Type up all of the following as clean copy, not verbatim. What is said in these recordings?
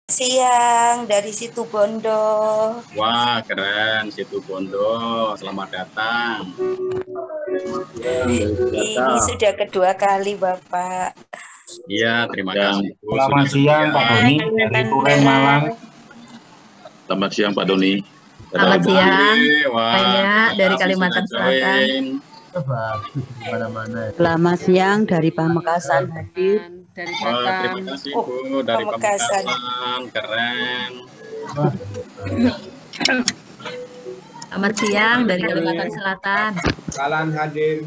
Siang dari Situbondo. Wah, keren. Situbondo. Selamat datang. Ini sudah kedua kali, Bapak. Iya, terima kasih, Bu. Selamat siang, Pak Doni dari Turen, Malang. Selamat siang, Pak Doni. Selamat siang, Wah, dari Kalimantan Selatan. Selamat siang dari Pamekasan hadir. Dari Wah, terima Batam. kasih, Bu. Dari Pamekasan. Pamekasan. Keren. Selamat siang dari Kalimantan Selatan. Kalian hadir.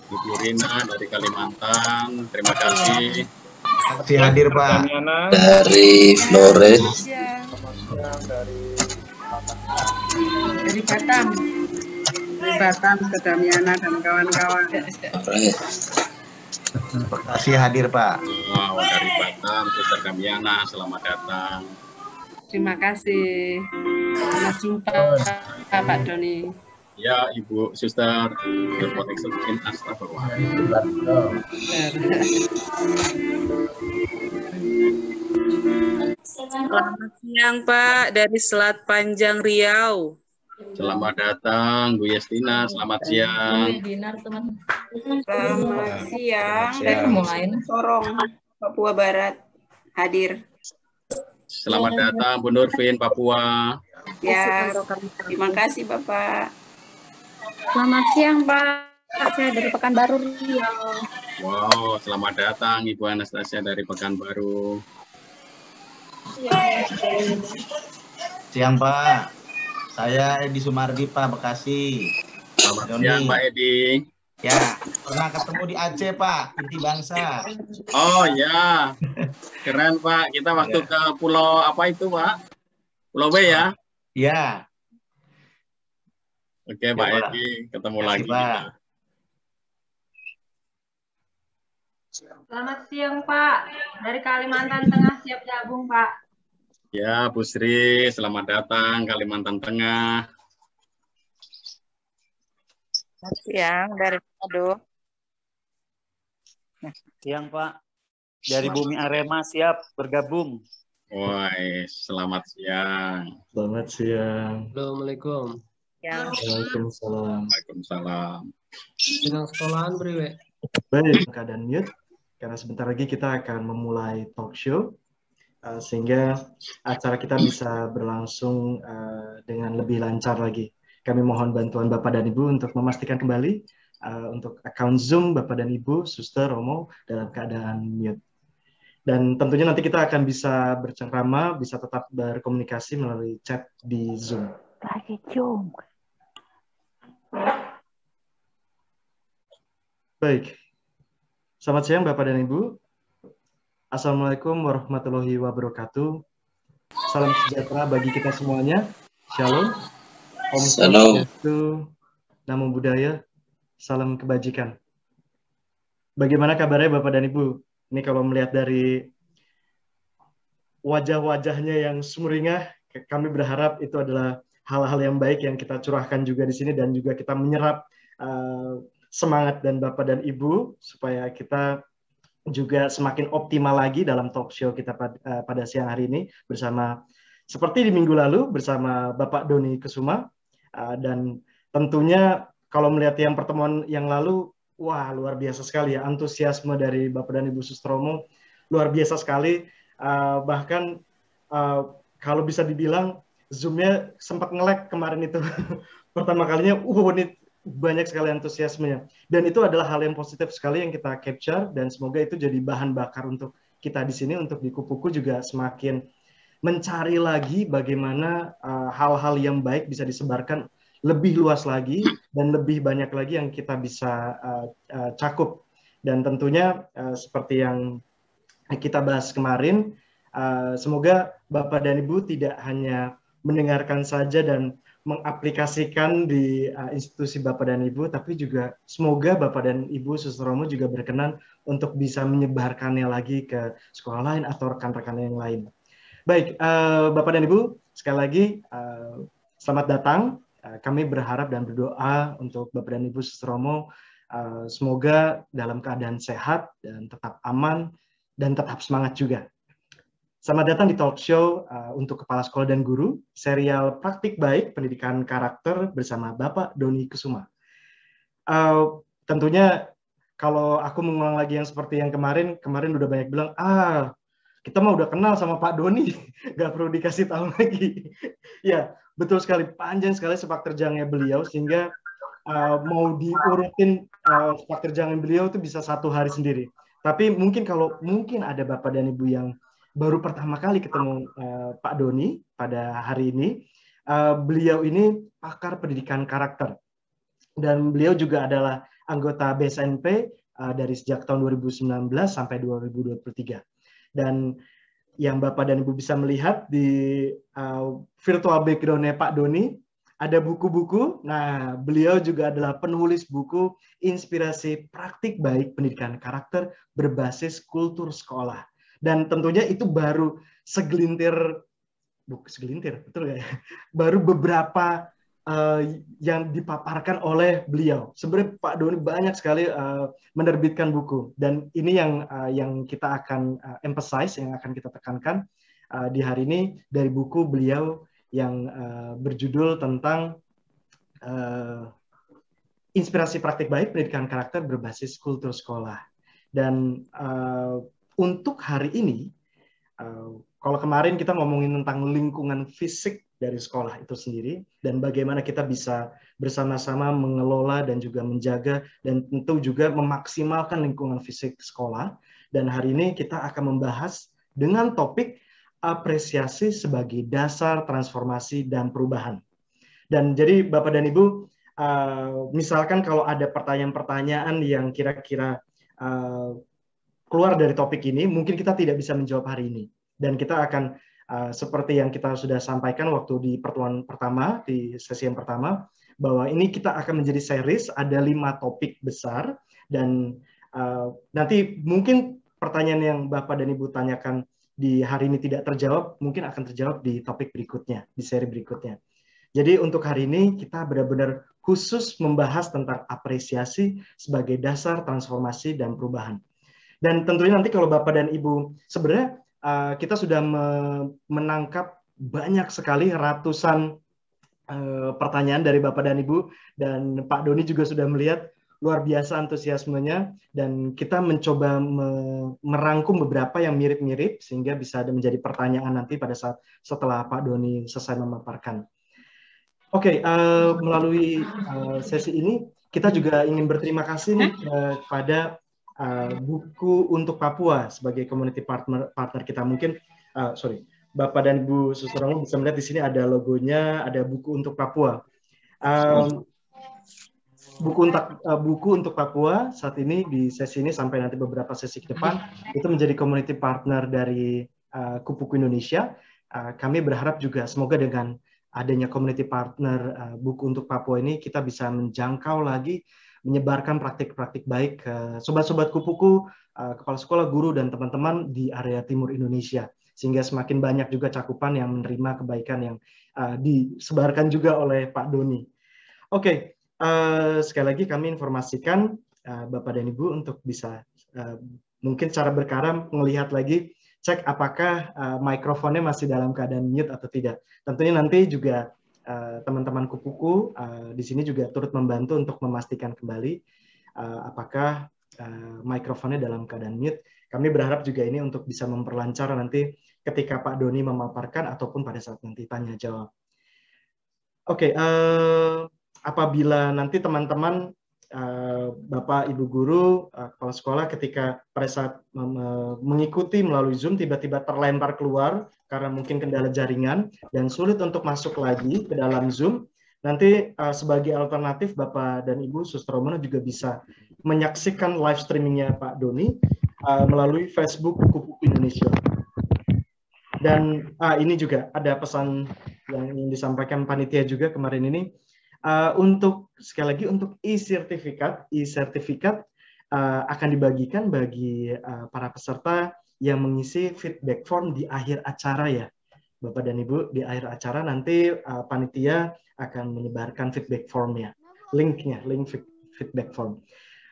Ibu Rina dari Kalimantan. Terima kasih. Masih hadir, Pak. Dari Flores. Dari Batam. Dari Batam, Kedamiana dan kawan-kawan. Masih hadir, Pak. Wow, dari Batam, Suster Damiana. Selamat datang. Terima kasih. Selamat jumpa, Pak Doni. Ya, Ibu Suster. The Protection in Astagfirullah. Selamat siang Pak, dari Selat Panjang Riau. Selamat datang, Bu Yestina. Selamat siang. Dinar, teman. Selamat siang dari Mulai. Sorong, Papua Barat. Hadir. Selamat datang, Bu Nurvin, Papua. Ya, terima kasih Bapak. Selamat siang, Pak. Saya dari Pekanbaru, Riau. Wow, selamat datang Ibu Anastasia dari Pekanbaru. Siang, Pak. Saya Edi Sumardi, Pak, Bekasi. Selamat Doni. siang, Pak Edi. Ya, pernah ketemu di Aceh, Pak, Inti Bangsa. Oh ya, keren Pak. Kita waktu ke pulau apa itu Pak? Pulau B ya? Ya, Oke Ya, Pak Pak. Edi, ketemu Terima kasih, lagi Pak. kita. Selamat siang, Pak. Dari Kalimantan Tengah siap gabung, Pak. Ya, Bu Sri, selamat datang Kalimantan Tengah. Selamat siang dari Manado. Siang Pak, dari Bumi Arema siap bergabung. Wah, selamat siang. Selamat siang. Assalamualaikum. Yang Waalaikumsalam. Waalaikumsalam. Sedang sekolahan priwe. Baik, keadaan mute. Karena sebentar lagi kita akan memulai talk show. Sehingga acara kita bisa berlangsung dengan lebih lancar lagi. Kami mohon bantuan Bapak dan Ibu untuk memastikan kembali untuk account Zoom Bapak dan Ibu, Suster, Romo dalam keadaan mute. Dan tentunya nanti kita akan bisa bercengkrama, bisa tetap berkomunikasi melalui chat di Zoom. Lagi Zoom. Baik. Selamat siang Bapak dan Ibu. Assalamualaikum warahmatullahi wabarakatuh. Salam sejahtera bagi kita semuanya. Shalom. Om Swastiastu, Namo Buddhaya. Salam kebajikan. Bagaimana kabarnya Bapak dan Ibu? Ini kalau melihat dari wajah-wajahnya yang sumringah, kami berharap itu adalah hal-hal yang baik yang kita curahkan juga di sini dan juga kita menyerap semangat dan Bapak dan Ibu supaya kita juga semakin optimal lagi dalam talk show kita pada siang hari ini bersama seperti di minggu lalu bersama Bapak Doni Kusuma dan tentunya kalau melihat yang pertemuan yang lalu, wah luar biasa sekali ya antusiasme dari Bapak dan Ibu Sustromo luar biasa sekali bahkan kalau bisa dibilang Zoom-nya sempat nge-lag kemarin itu pertama kalinya ini banyak sekali antusiasmenya dan itu adalah hal yang positif sekali yang kita capture dan semoga itu jadi bahan bakar untuk kita di sini untuk di Kupu-Kupu juga semakin mencari lagi bagaimana hal-hal yang baik bisa disebarkan lebih luas lagi dan lebih banyak lagi yang kita bisa cakup dan tentunya seperti yang kita bahas kemarin semoga Bapak dan Ibu tidak hanya mendengarkan saja dan mengaplikasikan di institusi Bapak dan Ibu, tapi juga semoga Bapak dan Ibu Suster Romo juga berkenan untuk bisa menyebarkannya lagi ke sekolah lain atau rekan-rekan yang lain. Baik, Bapak dan Ibu, sekali lagi selamat datang. Kami berharap dan berdoa untuk Bapak dan Ibu Suster Romo, semoga dalam keadaan sehat dan tetap aman dan tetap semangat juga. Selamat datang di talk show untuk kepala sekolah dan guru, serial Praktik Baik Pendidikan Karakter bersama Bapak Doni Kusuma. Tentunya kalau aku mengulang lagi yang seperti yang kemarin udah banyak bilang, kita mah udah kenal sama Pak Doni, nggak perlu dikasih tahu lagi. Ya, betul sekali, panjang sekali sepak terjangnya beliau, sehingga mau diurutin sepak terjangnya beliau itu bisa 1 hari sendiri. Tapi mungkin ada Bapak dan Ibu yang baru pertama kali ketemu Pak Doni pada hari ini, beliau ini pakar pendidikan karakter. Dan beliau juga adalah anggota BSNP dari sejak tahun 2019 sampai 2023. Dan yang Bapak dan Ibu bisa melihat di virtual background-nya Pak Doni, ada buku-buku. Nah, beliau juga adalah penulis buku Inspirasi Praktik Baik Pendidikan Karakter berbasis kultur sekolah. Dan tentunya itu baru segelintir, betul ya? Baru beberapa yang dipaparkan oleh beliau. Sebenarnya Pak Doni banyak sekali menerbitkan buku, dan ini yang kita akan emphasize, yang akan kita tekankan di hari ini dari buku beliau yang berjudul tentang Inspirasi Praktik Baik Pendidikan Karakter berbasis kultur sekolah. Dan untuk hari ini, kalau kemarin kita ngomongin tentang lingkungan fisik dari sekolah itu sendiri, dan bagaimana kita bisa bersama-sama mengelola dan juga menjaga, dan tentu juga memaksimalkan lingkungan fisik sekolah. Dan hari ini kita akan membahas dengan topik apresiasi sebagai dasar transformasi dan perubahan. Dan jadi Bapak dan Ibu, misalkan kalau ada pertanyaan-pertanyaan yang kira-kira keluar dari topik ini, mungkin kita tidak bisa menjawab hari ini. Dan kita akan, seperti yang kita sudah sampaikan waktu di pertemuan pertama, di sesi yang pertama, bahwa ini kita akan menjadi series, ada 5 topik besar, dan nanti mungkin pertanyaan yang Bapak dan Ibu tanyakan di hari ini tidak terjawab, mungkin akan terjawab di topik berikutnya, di seri berikutnya. Jadi untuk hari ini kita benar-benar khusus membahas tentang apresiasi sebagai dasar transformasi dan perubahan. Dan tentunya nanti kalau Bapak dan Ibu, sebenarnya kita sudah menangkap banyak sekali ratusan pertanyaan dari Bapak dan Ibu, dan Pak Doni juga sudah melihat luar biasa antusiasmenya, dan kita mencoba merangkum beberapa yang mirip-mirip sehingga bisa menjadi pertanyaan nanti pada saat setelah Pak Doni selesai memaparkan. Oke, melalui sesi ini kita juga ingin berterima kasih nih kepada Buku untuk Papua sebagai community partner kita. Mungkin Bapak dan Ibu Susromo bisa melihat di sini ada logonya, ada Buku untuk Papua. Buku untuk Papua saat ini di sesi ini sampai nanti beberapa sesi ke depan itu menjadi community partner dari Kupu Indonesia. Kami berharap juga semoga dengan adanya community partner Buku untuk Papua ini kita bisa menjangkau lagi, menyebarkan praktik-praktik baik ke sobat-sobat Kupuku, kepala sekolah, guru, dan teman-teman di area timur Indonesia. Sehingga semakin banyak juga cakupan yang menerima kebaikan yang disebarkan juga oleh Pak Doni. Oke, sekali lagi kami informasikan Bapak dan Ibu untuk bisa mungkin secara berkala melihat lagi, cek apakah mikrofonnya masih dalam keadaan mute atau tidak. Tentunya nanti juga teman-teman Kupuku di sini juga turut membantu untuk memastikan kembali apakah mikrofonnya dalam keadaan mute. Kami berharap juga ini untuk bisa memperlancar nanti ketika Pak Doni memaparkan ataupun pada saat nanti tanya jawab. Oke, apabila nanti teman-teman Bapak Ibu guru, kepala sekolah ketika pada saat mengikuti melalui Zoom tiba-tiba terlempar keluar karena mungkin kendala jaringan dan sulit untuk masuk lagi ke dalam Zoom, nanti sebagai alternatif Bapak dan Ibu Sustromono juga bisa menyaksikan live streamingnya Pak Doni melalui Facebook Kupu Indonesia. Dan ini juga ada pesan yang ingin disampaikan panitia juga kemarin ini. Untuk sekali lagi untuk e-sertifikat akan dibagikan bagi para peserta yang mengisi feedback form di akhir acara ya, Bapak dan Ibu. Di akhir acara nanti panitia akan menyebarkan feedback formnya, link feedback form.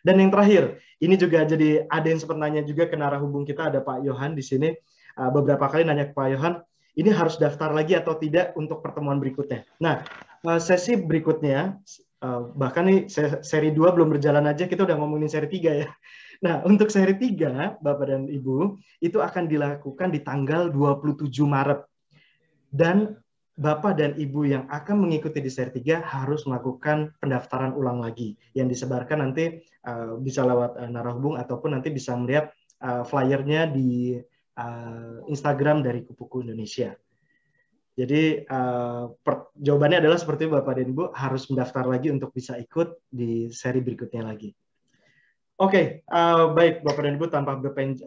Dan yang terakhir, ini juga jadi ada yang sempat nanya juga ke narahubung kita, ada Pak Yohan di sini. beberapa kali nanya ke Pak Yohan, ini harus daftar lagi atau tidak untuk pertemuan berikutnya. Nah, sesi berikutnya, bahkan nih seri 2 belum berjalan aja, kita udah ngomongin seri 3 ya. Nah, untuk seri 3, Bapak dan Ibu, itu akan dilakukan di tanggal 27 Maret. Dan Bapak dan Ibu yang akan mengikuti di seri 3 harus melakukan pendaftaran ulang lagi. Yang disebarkan nanti bisa lewat narahubung ataupun nanti bisa melihat flyernya di Instagram dari Kupu-Kupu Indonesia. Jadi jawabannya adalah seperti Bapak dan Ibu harus mendaftar lagi untuk bisa ikut di seri berikutnya lagi. Oke, baik Bapak dan Ibu, tanpa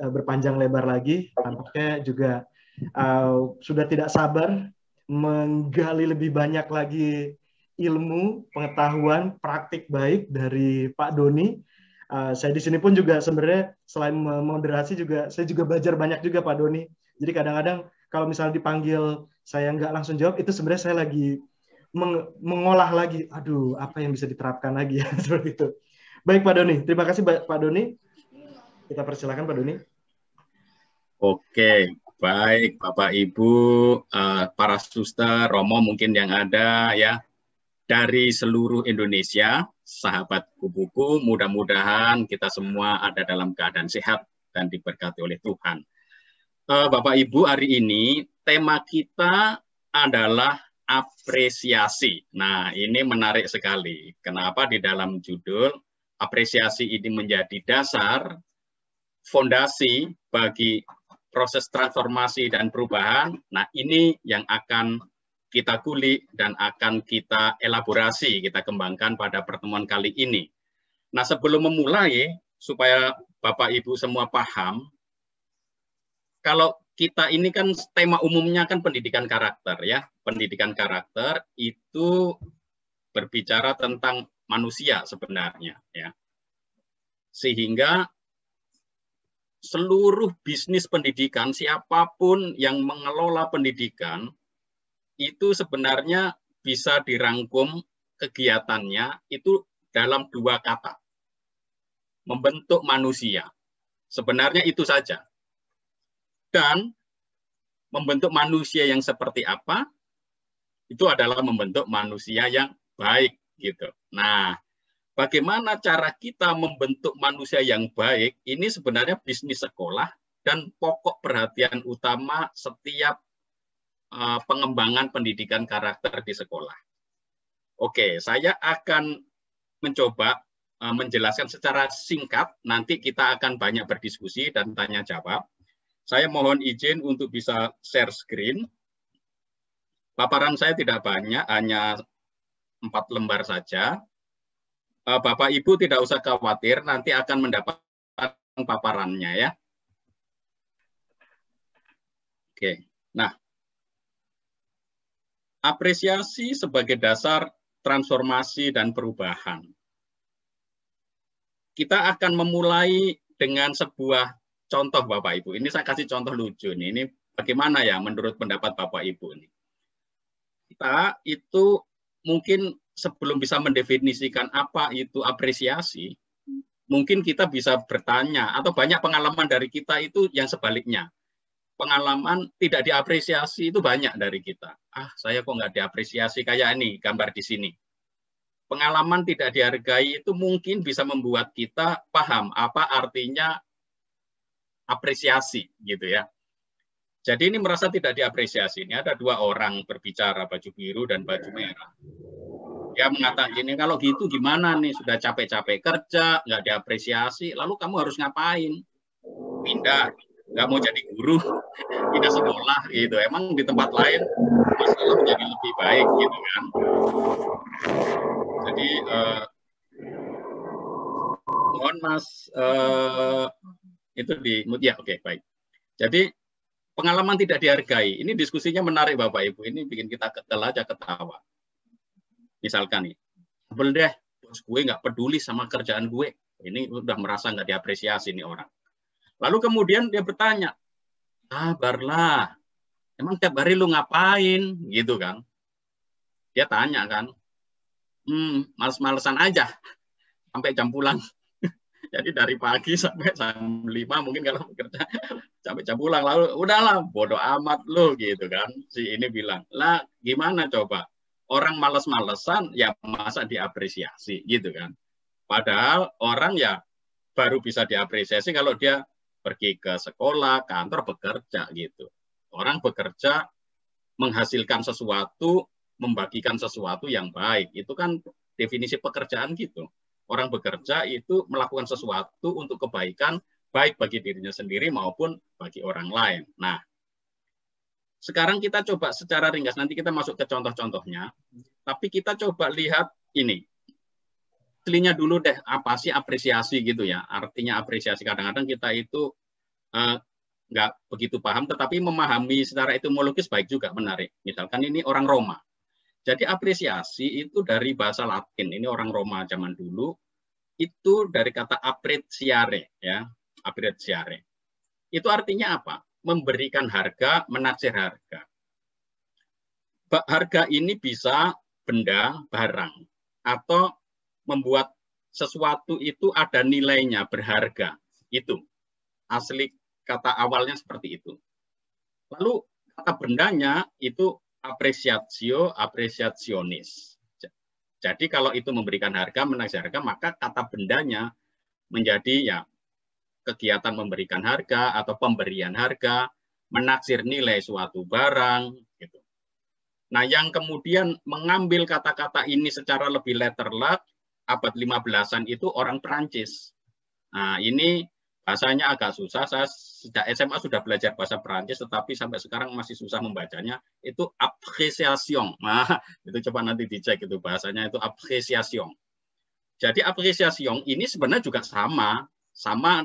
berpanjang lebar lagi, tampaknya juga sudah tidak sabar menggali lebih banyak lagi ilmu, pengetahuan, praktik baik dari Pak Doni. Saya di sini pun juga sebenarnya selain moderasi juga saya juga belajar banyak juga Pak Doni. Jadi kadang-kadang kalau misalnya dipanggil saya nggak langsung jawab, itu sebenarnya saya lagi mengolah lagi. Aduh, apa yang bisa diterapkan lagi ya seperti itu. Baik Pak Doni, terima kasih Pak Doni. Kita persilakan Pak Doni. Oke, baik Bapak Ibu, para suster, Romo mungkin yang ada ya dari seluruh Indonesia, sahabat Kupu-Kupu, mudah-mudahan kita semua ada dalam keadaan sehat dan diberkati oleh Tuhan. Bapak Ibu, hari ini tema kita adalah apresiasi. Nah, ini menarik sekali. Kenapa di dalam judul apresiasi ini menjadi dasar, fondasi bagi proses transformasi dan perubahan? Nah, ini yang akan kita kulik dan akan kita elaborasi, kita kembangkan pada pertemuan kali ini. Nah, sebelum memulai, supaya Bapak Ibu semua paham, kalau kita ini kan tema umumnya kan pendidikan karakter ya. Pendidikan karakter itu berbicara tentang manusia sebenarnya ya. Sehingga seluruh bisnis pendidikan, siapapun yang mengelola pendidikan, itu sebenarnya bisa dirangkum kegiatannya itu dalam 2 kata. Membentuk manusia. Sebenarnya itu saja. Dan membentuk manusia yang seperti apa? Itu adalah membentuk manusia yang baik gitu. Nah, bagaimana cara kita membentuk manusia yang baik? Ini sebenarnya bisnis sekolah dan pokok perhatian utama setiap pengembangan pendidikan karakter di sekolah. Oke, saya akan mencoba menjelaskan secara singkat, nanti kita akan banyak berdiskusi dan tanya jawab. Saya mohon izin untuk bisa share screen. Paparan saya tidak banyak, hanya 4 lembar saja. Bapak Ibu tidak usah khawatir, nanti akan mendapatkan paparannya ya. Oke, nah. Apresiasi sebagai dasar transformasi dan perubahan. Kita akan memulai dengan sebuah contoh Bapak Ibu. Ini saya kasih contoh lucu nih. Ini bagaimana ya menurut pendapat Bapak Ibu ini? Kita itu mungkin sebelum bisa mendefinisikan apa itu apresiasi, mungkin kita bisa bertanya atau banyak pengalaman dari kita itu yang sebaliknya. Pengalaman tidak diapresiasi itu banyak dari kita. Ah, saya kok nggak diapresiasi kayak ini, gambar di sini. Pengalaman tidak dihargai itu mungkin bisa membuat kita paham apa artinya apresiasi, gitu ya. Jadi ini merasa tidak diapresiasi. Ini ada 2 orang berbicara, baju biru dan baju merah. Dia mengatakan gini, kalau gitu gimana nih, sudah capek-capek kerja, nggak diapresiasi, lalu kamu harus ngapain? Pindah. Nggak mau jadi guru, pindah sekolah gitu. Emang di tempat lain masalah menjadi lebih baik gitu kan. Jadi mohon Mas itu di ya oke baik. Jadi pengalaman tidak dihargai. Ini diskusinya menarik Bapak Ibu. Ini bikin kita ketel aja ketawa. Misalkan nih, sebel deh, bos gue nggak peduli sama kerjaan gue. Ini udah merasa nggak diapresiasi nih orang. Lalu kemudian dia bertanya, sabarlah, emang tiap hari lu ngapain? Gitu kan. Dia tanya kan, males-malesan aja sampai jam pulang. Jadi dari pagi sampai jam 5 mungkin kalau bekerja sampai jam pulang, lalu udahlah bodoh amat lo gitu kan. Si ini bilang, lah gimana coba? Orang males-malesan ya masa diapresiasi gitu kan. Padahal orang ya baru bisa diapresiasi kalau dia pergi ke sekolah, kantor, bekerja gitu. Orang bekerja menghasilkan sesuatu, membagikan sesuatu yang baik. Itu kan definisi pekerjaan gitu. Orang bekerja itu melakukan sesuatu untuk kebaikan baik bagi dirinya sendiri maupun bagi orang lain. Nah, sekarang kita coba secara ringkas, nanti kita masuk ke contoh-contohnya, tapi kita coba lihat ini. Aslinya dulu deh, apa sih apresiasi gitu ya. Artinya apresiasi, kadang-kadang kita itu nggak begitu paham, tetapi memahami secara etimologis baik juga, menarik. Misalkan ini orang Roma. Jadi apresiasi itu dari bahasa Latin, ini orang Roma zaman dulu, itu dari kata appreciare, ya, appreciare. Itu artinya apa? Memberikan harga, menaksir harga. Harga ini bisa benda, barang, atau membuat sesuatu itu ada nilainya, berharga. Itu asli kata awalnya seperti itu. Lalu kata bendanya itu apresiatio, apresiationis. Jadi kalau itu memberikan harga, menaksir harga, maka kata bendanya menjadi ya kegiatan memberikan harga atau pemberian harga, menaksir nilai suatu barang. Gitu. Nah, yang kemudian mengambil kata-kata ini secara lebih letterlet, abad 15-an itu orang Perancis. Nah, ini bahasanya agak susah. Saya sejak SMA sudah belajar bahasa Perancis, tetapi sampai sekarang masih susah membacanya. Itu appréciation. Nah, itu coba nanti dicek itu bahasanya itu appréciation. Jadi appréciation ini sebenarnya juga sama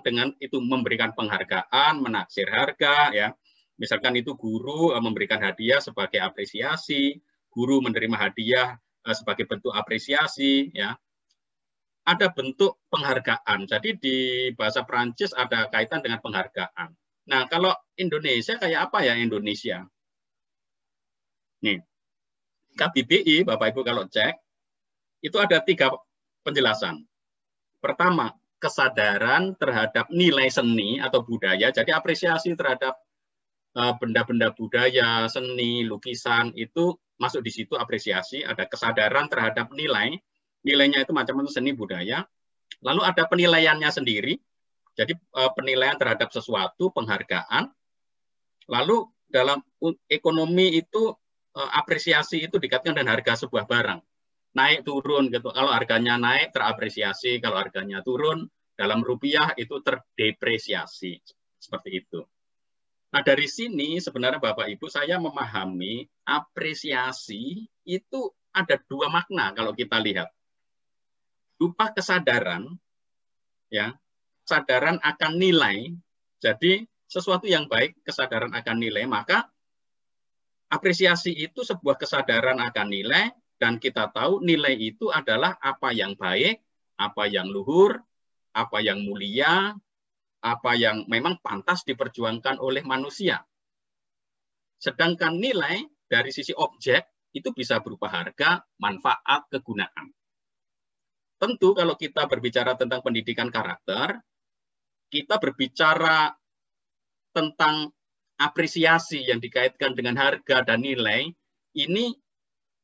dengan itu memberikan penghargaan, menaksir harga, ya. Misalkan itu guru memberikan hadiah sebagai apresiasi, guru menerima hadiah sebagai bentuk apresiasi, ya. Ada bentuk penghargaan. Jadi di bahasa Perancis ada kaitan dengan penghargaan. Nah, kalau Indonesia kayak apa ya Indonesia? Nih, KBBI, Bapak Ibu kalau cek, itu ada 3 penjelasan. Pertama, kesadaran terhadap nilai seni atau budaya. Jadi apresiasi terhadap benda-benda budaya, seni, lukisan, itu masuk di situ apresiasi. Ada kesadaran terhadap nilai. Nilainya itu macam-macam seni budaya. Lalu ada penilaiannya sendiri. Jadi penilaian terhadap sesuatu, penghargaan. Lalu dalam ekonomi itu apresiasi itu dikaitkan dengan harga sebuah barang. Naik turun gitu. Kalau harganya naik terapresiasi, kalau harganya turun dalam rupiah itu terdepresiasi. Seperti itu. Nah, dari sini sebenarnya Bapak Ibu saya memahami apresiasi itu ada 2 makna kalau kita lihat. Berupa kesadaran, ya, kesadaran akan nilai. Jadi sesuatu yang baik, kesadaran akan nilai, maka apresiasi itu sebuah kesadaran akan nilai, dan kita tahu nilai itu adalah apa yang baik, apa yang luhur, apa yang mulia, apa yang memang pantas diperjuangkan oleh manusia. Sedangkan nilai dari sisi objek itu bisa berupa harga, manfaat, kegunaan. Tentu kalau kita berbicara tentang pendidikan karakter, kita berbicara tentang apresiasi yang dikaitkan dengan harga dan nilai, ini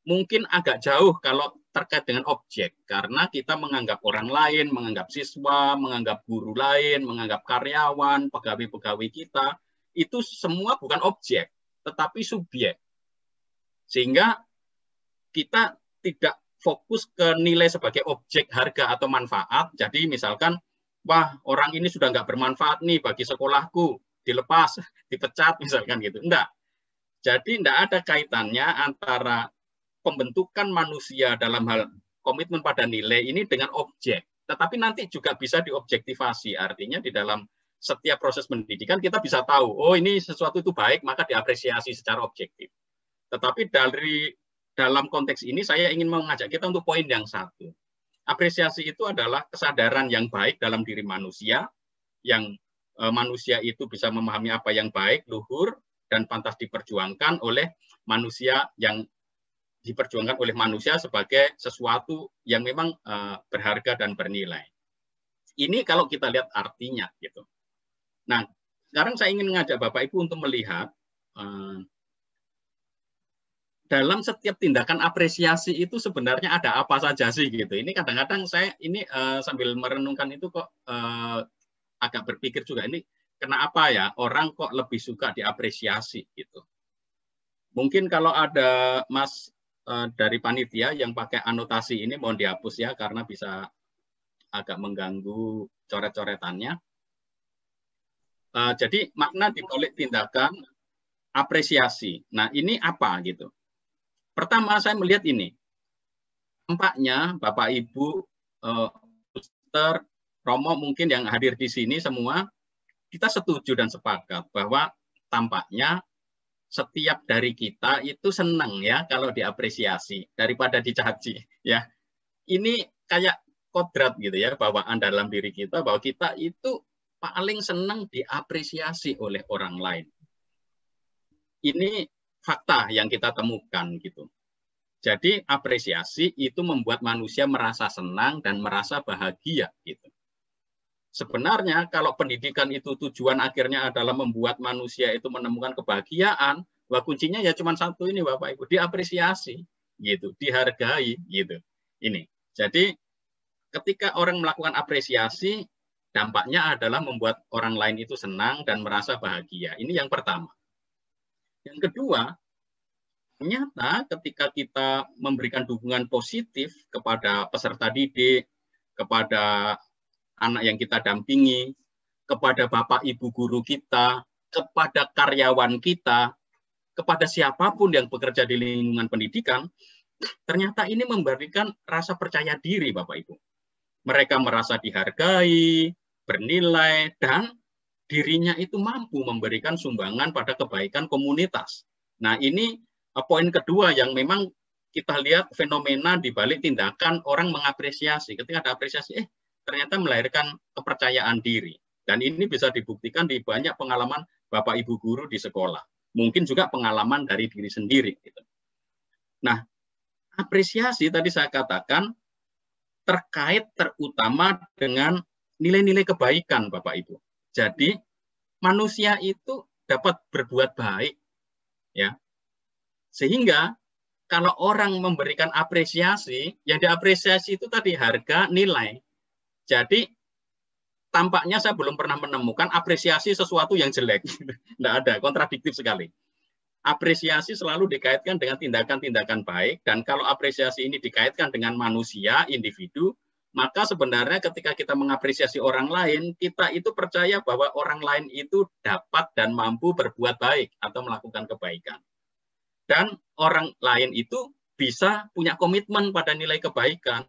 mungkin agak jauh kalau terkait dengan objek, karena kita menganggap orang lain, menganggap siswa, menganggap guru lain, menganggap karyawan, pegawai-pegawai kita, itu semua bukan objek, tetapi subjek. Sehingga kita tidak fokus ke nilai sebagai objek harga atau manfaat. Jadi misalkan, wah orang ini sudah nggak bermanfaat nih bagi sekolahku, dilepas, dipecat misalkan gitu. Enggak. Jadi enggak ada kaitannya antara pembentukan manusia dalam hal komitmen pada nilai ini dengan objek. Tetapi nanti juga bisa diobjektivasi. Artinya di dalam setiap proses pendidikan kita bisa tahu, oh ini sesuatu itu baik, maka diapresiasi secara objektif. Tetapi dalam konteks ini saya ingin mengajak kita untuk poin yang satu. Apresiasi itu adalah kesadaran yang baik dalam diri manusia, yang manusia itu bisa memahami apa yang baik, luhur, dan pantas diperjuangkan oleh manusia, yang diperjuangkan oleh manusia sebagai sesuatu yang memang berharga dan bernilai. Ini kalau kita lihat artinya gitu. Nah, sekarang saya ingin mengajak Bapak Ibu untuk melihat dalam setiap tindakan apresiasi itu sebenarnya ada apa saja sih gitu. Ini kadang-kadang saya ini sambil merenungkan itu kok agak berpikir juga, ini kenapa ya orang kok lebih suka diapresiasi gitu. Mungkin kalau ada Mas dari panitia yang pakai anotasi ini mohon dihapus ya, karena bisa agak mengganggu coret-coretannya. Jadi makna di balik tindakan apresiasi. Nah, ini apa gitu? Pertama saya melihat ini. Tampaknya Bapak Ibu, Suster, Romo mungkin yang hadir di sini semua, kita setuju dan sepakat bahwa tampaknya setiap dari kita itu senang ya kalau diapresiasi daripada dicaci ya. Ini kayak kodrat gitu ya, bawaan dalam diri kita bahwa kita itu paling senang diapresiasi oleh orang lain. Ini fakta yang kita temukan gitu. Jadi apresiasi itu membuat manusia merasa senang dan merasa bahagia gitu. Sebenarnya kalau pendidikan itu tujuan akhirnya adalah membuat manusia itu menemukan kebahagiaan, wah kuncinya ya cuma satu ini Bapak Ibu, diapresiasi gitu, dihargai gitu. Ini. Jadi ketika orang melakukan apresiasi, dampaknya adalah membuat orang lain itu senang dan merasa bahagia. Ini yang pertama. Yang kedua, ternyata ketika kita memberikan dukungan positif kepada peserta didik, kepada anak yang kita dampingi, kepada Bapak Ibu guru kita, kepada karyawan kita, kepada siapapun yang bekerja di lingkungan pendidikan, ternyata ini memberikan rasa percaya diri Bapak Ibu. Mereka merasa dihargai, bernilai, dan dirinya itu mampu memberikan sumbangan pada kebaikan komunitas. Nah, ini poin kedua yang memang kita lihat fenomena di balik tindakan orang mengapresiasi. Ketika ada apresiasi, ternyata melahirkan kepercayaan diri. Dan ini bisa dibuktikan di banyak pengalaman Bapak Ibu guru di sekolah. Mungkin juga pengalaman dari diri sendiri. Gitu. Nah, apresiasi tadi saya katakan terkait terutama dengan nilai-nilai kebaikan Bapak Ibu. Jadi manusia itu dapat berbuat baik, ya. Sehingga kalau orang memberikan apresiasi, yang diapresiasi itu tadi harga, nilai. Jadi tampaknya saya belum pernah menemukan apresiasi sesuatu yang jelek. Tidak ada, kontradiktif sekali. Apresiasi selalu dikaitkan dengan tindakan-tindakan baik, dan kalau apresiasi ini dikaitkan dengan manusia, individu, maka sebenarnya ketika kita mengapresiasi orang lain, kita itu percaya bahwa orang lain itu dapat dan mampu berbuat baik atau melakukan kebaikan. Dan orang lain itu bisa punya komitmen pada nilai kebaikan,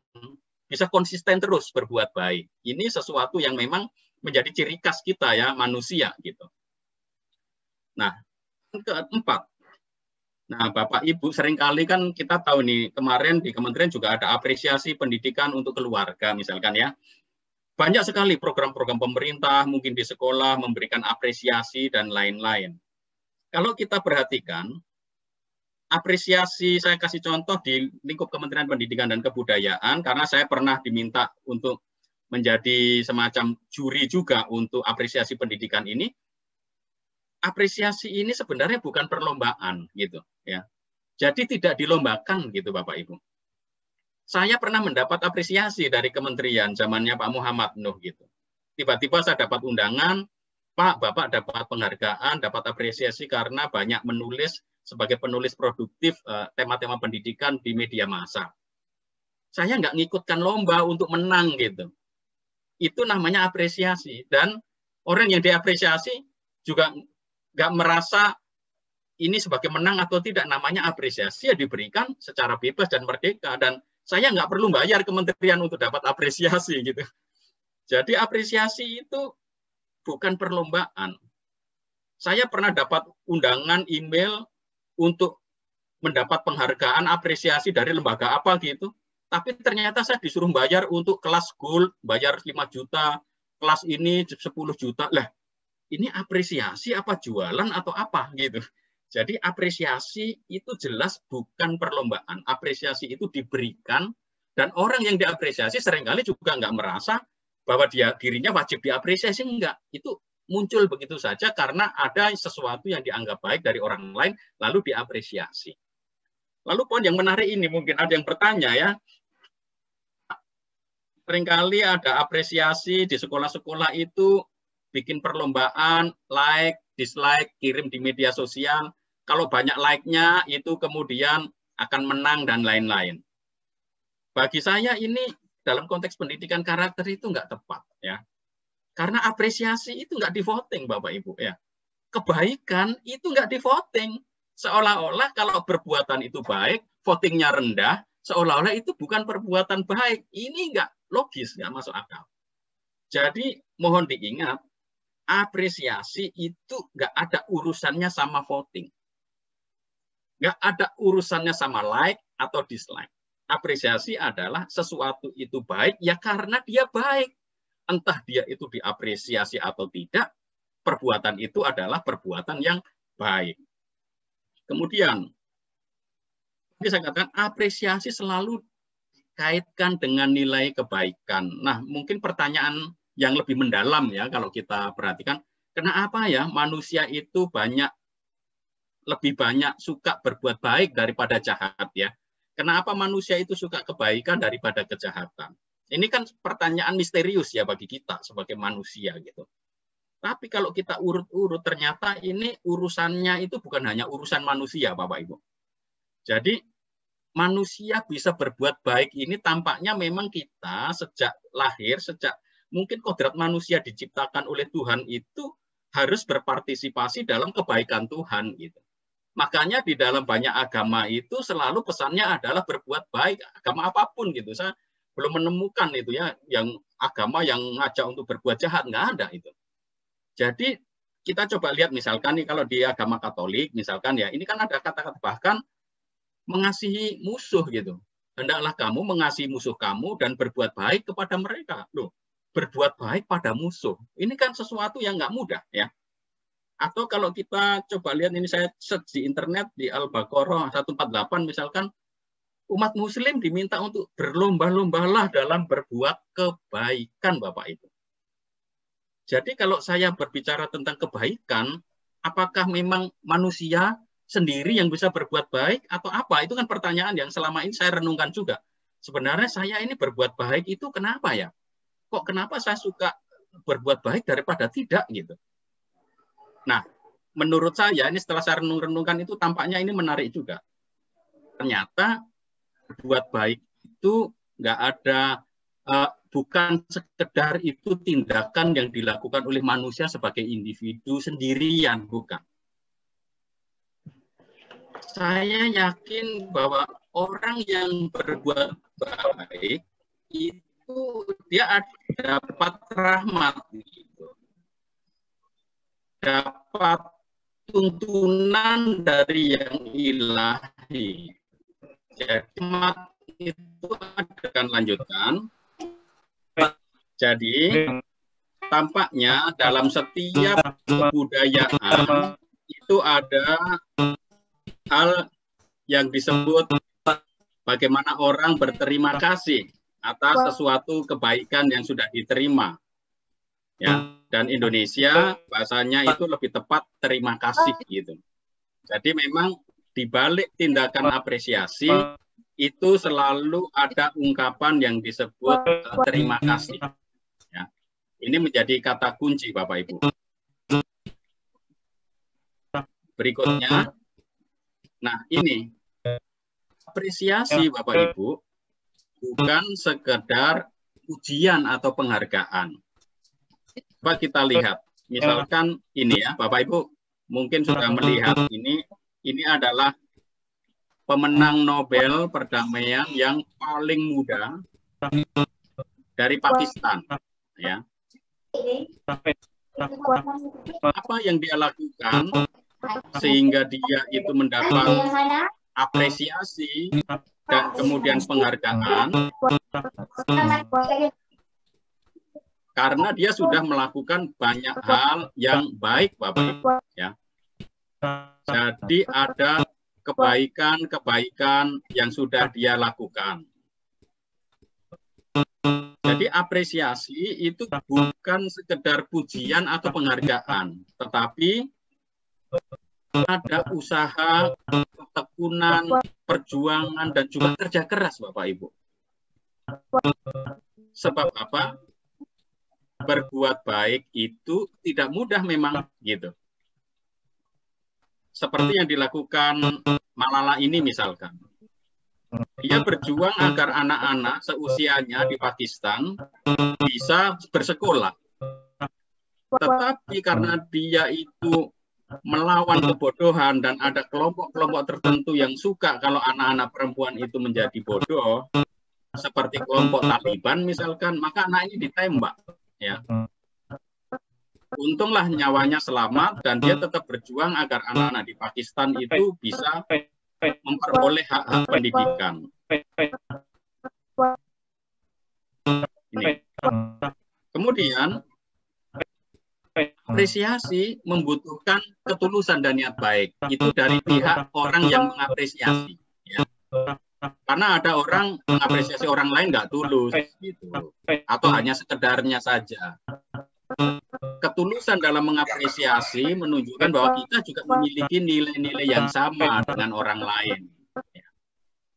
bisa konsisten terus berbuat baik. Ini sesuatu yang memang menjadi ciri khas kita ya, manusia gitu. Nah, keempat. Nah, Bapak Ibu seringkali kan kita tahu nih, kemarin di kementerian juga ada apresiasi pendidikan untuk keluarga misalkan ya. Banyak sekali program-program pemerintah mungkin di sekolah memberikan apresiasi dan lain-lain. Kalau kita perhatikan, apresiasi saya kasih contoh di lingkup Kementerian Pendidikan dan Kebudayaan, karena saya pernah diminta untuk menjadi semacam juri juga untuk apresiasi pendidikan ini. Apresiasi ini sebenarnya bukan perlombaan gitu ya. Jadi tidak dilombakan gitu Bapak Ibu. Saya pernah mendapat apresiasi dari kementerian zamannya Pak Muhammad Nuh gitu. Tiba-tiba saya dapat undangan, Pak, Bapak dapat penghargaan, dapat apresiasi karena banyak menulis sebagai penulis produktif tema-tema pendidikan di media massa. Saya nggak ngikutkan lomba untuk menang gitu. Itu namanya apresiasi, dan orang yang diapresiasi juga nggak merasa ini sebagai menang atau tidak, namanya apresiasi ya diberikan secara bebas dan merdeka, dan saya nggak perlu bayar kementerian untuk dapat apresiasi gitu. Jadi apresiasi itu bukan perlombaan. Saya pernah dapat undangan email untuk mendapat penghargaan apresiasi dari lembaga apa gitu, tapi ternyata saya disuruh bayar untuk kelas gold, bayar 5 juta, kelas ini 10 juta. Lah, ini apresiasi apa jualan atau apa gitu. Jadi apresiasi itu jelas bukan perlombaan. Apresiasi itu diberikan, dan orang yang diapresiasi seringkali juga nggak merasa bahwa dirinya wajib diapresiasi, enggak. Itu muncul begitu saja karena ada sesuatu yang dianggap baik dari orang lain, lalu diapresiasi. Lalu poin yang menarik ini, mungkin ada yang bertanya ya, seringkali ada apresiasi di sekolah-sekolah itu bikin perlombaan, like, dislike, kirim di media sosial. Kalau banyak like-nya itu kemudian akan menang dan lain-lain. Bagi saya ini dalam konteks pendidikan karakter itu nggak tepat ya. Karena apresiasi itu nggak di voting Bapak Ibu ya. Kebaikan itu nggak di voting. Seolah-olah kalau perbuatan itu baik, votingnya rendah, seolah-olah itu bukan perbuatan baik. Ini nggak logis, nggak masuk akal. Jadi mohon diingat, apresiasi itu nggak ada urusannya sama voting. Nggak ada urusannya sama like atau dislike. Apresiasi adalah sesuatu itu baik ya karena dia baik. Entah dia itu diapresiasi atau tidak, perbuatan itu adalah perbuatan yang baik. Kemudian, saya katakan apresiasi selalu dikaitkan dengan nilai kebaikan. Nah, mungkin pertanyaan yang lebih mendalam ya kalau kita perhatikan, kenapa ya manusia itu lebih banyak suka berbuat baik daripada jahat ya? Kenapa manusia itu suka kebaikan daripada kejahatan? Ini kan pertanyaan misterius ya bagi kita sebagai manusia gitu. Tapi kalau kita urut-urut ternyata ini urusannya itu bukan hanya urusan manusia Bapak Ibu. Jadi manusia bisa berbuat baik ini tampaknya memang kita sejak lahir, sejak mungkin kodrat manusia diciptakan oleh Tuhan itu harus berpartisipasi dalam kebaikan Tuhan gitu. Makanya di dalam banyak agama itu selalu pesannya adalah berbuat baik, agama apapun gitu. Saya belum menemukan itu ya yang agama yang ngajak untuk berbuat jahat, nggak ada itu. Jadi kita coba lihat misalkan nih kalau di agama Katolik misalkan ya, ini kan ada kata-kata bahkan mengasihi musuh gitu. Hendaklah kamu mengasihi musuh kamu dan berbuat baik kepada mereka. Loh, berbuat baik pada musuh. Ini kan sesuatu yang nggak mudah ya. Atau kalau kita coba lihat ini saya search di internet di Al-Baqarah 148 misalkan umat muslim diminta untuk berlomba-lombalah dalam berbuat kebaikan Bapak Ibu. Jadi kalau saya berbicara tentang kebaikan, apakah memang manusia sendiri yang bisa berbuat baik atau apa? Itu kan pertanyaan yang selama ini saya renungkan juga. Sebenarnya saya ini berbuat baik itu kenapa ya? Kok kenapa saya suka berbuat baik daripada tidak gitu? Nah, menurut saya ini setelah saya renung-renungkan itu tampaknya ini menarik juga. Ternyata berbuat baik itu nggak ada, bukan sekedar itu tindakan yang dilakukan oleh manusia sebagai individu sendirian, bukan. Saya yakin bahwa orang yang berbuat baik itu dia dapat rahmat gitu. Dapat tuntunan dari yang ilahi. Jadi itu akan lanjutkan. Jadi tampaknya dalam setiap kebudayaan itu ada hal yang disebut bagaimana orang berterima kasih atas sesuatu kebaikan yang sudah diterima. Ya, dan Indonesia bahasanya itu lebih tepat terima kasih gitu. Jadi memang di balik tindakan apresiasi itu selalu ada ungkapan yang disebut terima kasih. Ya. Ini menjadi kata kunci Bapak Ibu. Berikutnya, nah ini apresiasi Bapak Ibu bukan sekedar ujian atau penghargaan. Coba kita lihat, misalkan ini ya, Bapak Ibu mungkin sudah melihat ini adalah pemenang Nobel perdamaian yang paling muda dari Pakistan, ya. Apa yang dia lakukan sehingga dia itu mendapat apresiasi dan kemudian penghargaan? Karena dia sudah melakukan banyak hal yang baik, Bapak Ibu. Ya. Jadi ada kebaikan-kebaikan yang sudah dia lakukan. Jadi apresiasi itu bukan sekedar pujian atau penghargaan, tetapi ada usaha, ketekunan, perjuangan, dan juga kerja keras, Bapak Ibu. Sebab apa? Berbuat baik itu tidak mudah memang, gitu. Seperti yang dilakukan Malala ini misalkan. Dia berjuang agar anak-anak seusianya di Pakistan bisa bersekolah. Tetapi karena dia itu melawan kebodohan dan ada kelompok-kelompok tertentu yang suka kalau anak-anak perempuan itu menjadi bodoh, seperti kelompok Taliban misalkan, maka anak ini ditembak. Ya. Untunglah nyawanya selamat dan dia tetap berjuang agar anak-anak di Pakistan itu bisa memperoleh hak-hak pendidikan. Ini. Kemudian apresiasi membutuhkan ketulusan dan niat baik. Itu dari pihak orang yang mengapresiasi. Ya. Karena ada orang mengapresiasi orang lain nggak tulus, gitu. Atau hanya sekedarnya saja. Ketulusan dalam mengapresiasi menunjukkan bahwa kita juga memiliki nilai-nilai yang sama dengan orang lain.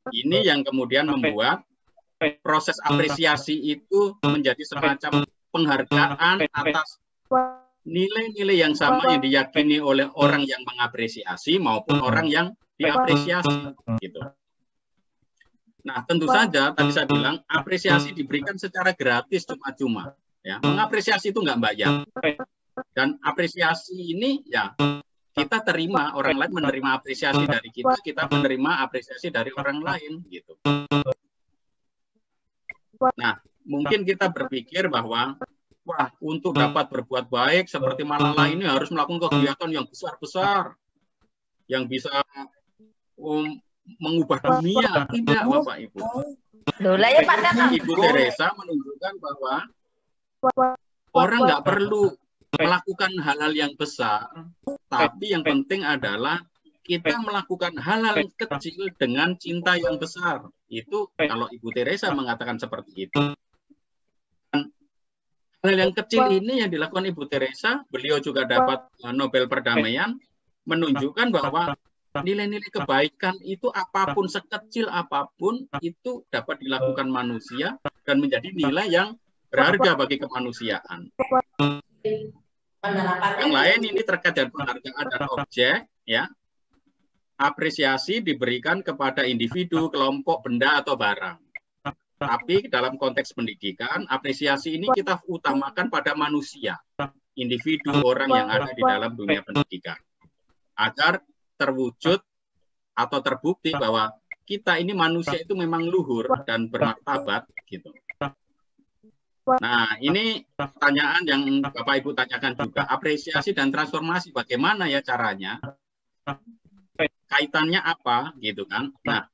Ini yang kemudian membuat proses apresiasi itu menjadi semacam penghargaan atas nilai-nilai yang sama yang diyakini oleh orang yang mengapresiasi maupun orang yang diapresiasi. Gitu. Nah, tentu saja tadi saya bilang apresiasi diberikan secara gratis cuma-cuma. Ya, mengapresiasi itu nggak bayar. Dan apresiasi ini ya kita terima, orang lain menerima apresiasi dari kita, kita menerima apresiasi dari orang lain gitu. Nah, mungkin kita berpikir bahwa wah, untuk dapat berbuat baik seperti Malala ini harus melakukan kegiatan yang besar-besar yang bisa mengubah dunia. Tidak, Bapak Ibu. Ibu Teresa menunjukkan bahwa orang nggak perlu melakukan hal-hal yang besar, tapi yang penting adalah kita melakukan hal-hal kecil dengan cinta yang besar. Itu kalau Ibu Teresa mengatakan seperti itu. Hal yang kecil ini yang dilakukan Ibu Teresa, beliau juga dapat Nobel Perdamaian, menunjukkan bahwa nilai-nilai kebaikan itu apapun, sekecil apapun, itu dapat dilakukan manusia dan menjadi nilai yang berharga bagi kemanusiaan. Yang lain ini terkait dengan penghargaan dan objek, ya. Apresiasi diberikan kepada individu, kelompok, benda atau barang. Tapi dalam konteks pendidikan, apresiasi ini kita utamakan pada manusia, individu, orang yang ada di dalam dunia pendidikan, agar terwujud atau terbukti bahwa kita ini manusia itu memang luhur dan bermartabat, gitu. Nah, ini pertanyaan yang Bapak Ibu tanyakan juga. Apresiasi dan transformasi, bagaimana ya caranya? Kaitannya apa, gitu kan? Nah,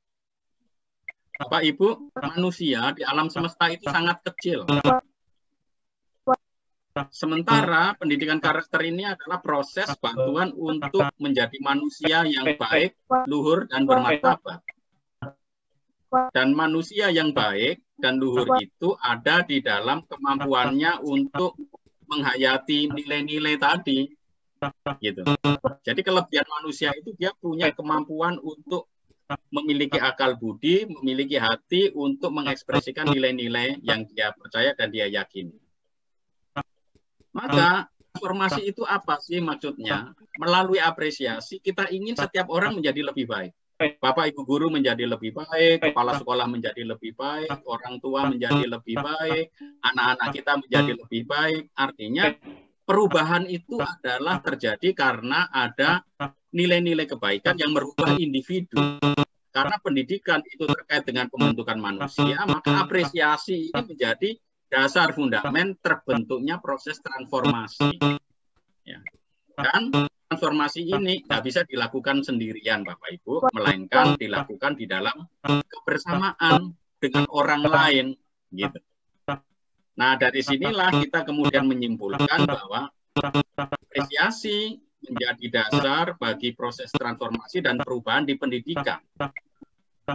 Bapak Ibu, manusia di alam semesta itu sangat kecil. Sementara pendidikan karakter ini adalah proses bantuan untuk menjadi manusia yang baik, luhur, dan bermartabat. Dan manusia yang baik dan luhur itu ada di dalam kemampuannya untuk menghayati nilai-nilai tadi, gitu. Jadi kelebihan manusia itu dia punya kemampuan untuk memiliki akal budi, memiliki hati untuk mengekspresikan nilai-nilai yang dia percaya dan dia yakini. Maka transformasi itu apa sih maksudnya? Melalui apresiasi kita ingin setiap orang menjadi lebih baik. Bapak Ibu guru menjadi lebih baik, kepala sekolah menjadi lebih baik, orang tua menjadi lebih baik, anak-anak kita menjadi lebih baik. Artinya perubahan itu adalah terjadi karena ada nilai-nilai kebaikan yang merubah individu. Karena pendidikan itu terkait dengan pembentukan manusia, maka apresiasi ini menjadi dasar fundamen terbentuknya proses transformasi. Ya. Dan transformasi ini nggak bisa dilakukan sendirian, Bapak Ibu, melainkan dilakukan di dalam kebersamaan dengan orang lain, gitu. Nah, dari sinilah kita kemudian menyimpulkan bahwa apresiasi menjadi dasar bagi proses transformasi dan perubahan di pendidikan.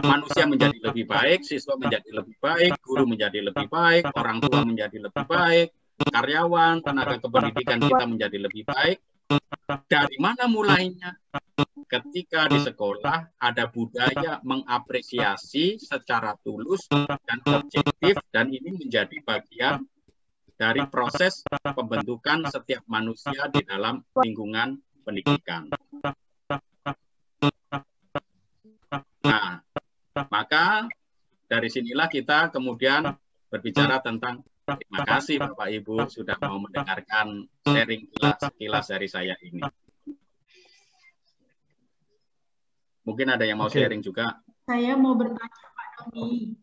manusia menjadi lebih baik, siswa menjadi lebih baik, guru menjadi lebih baik, orang tua menjadi lebih baik, karyawan, tenaga kependidikan kita menjadi lebih baik. Dari mana mulainya? Ketika di sekolah ada budaya mengapresiasi secara tulus dan objektif, dan ini menjadi bagian dari proses pembentukan setiap manusia di dalam lingkungan pendidikan. Nah, maka dari sinilah kita kemudian berbicara tentang terima kasih Bapak Ibu sudah mau mendengarkan sharing sekilas dari saya ini. Mungkin ada yang mau sharing juga. Saya mau bertanya Pak Doni.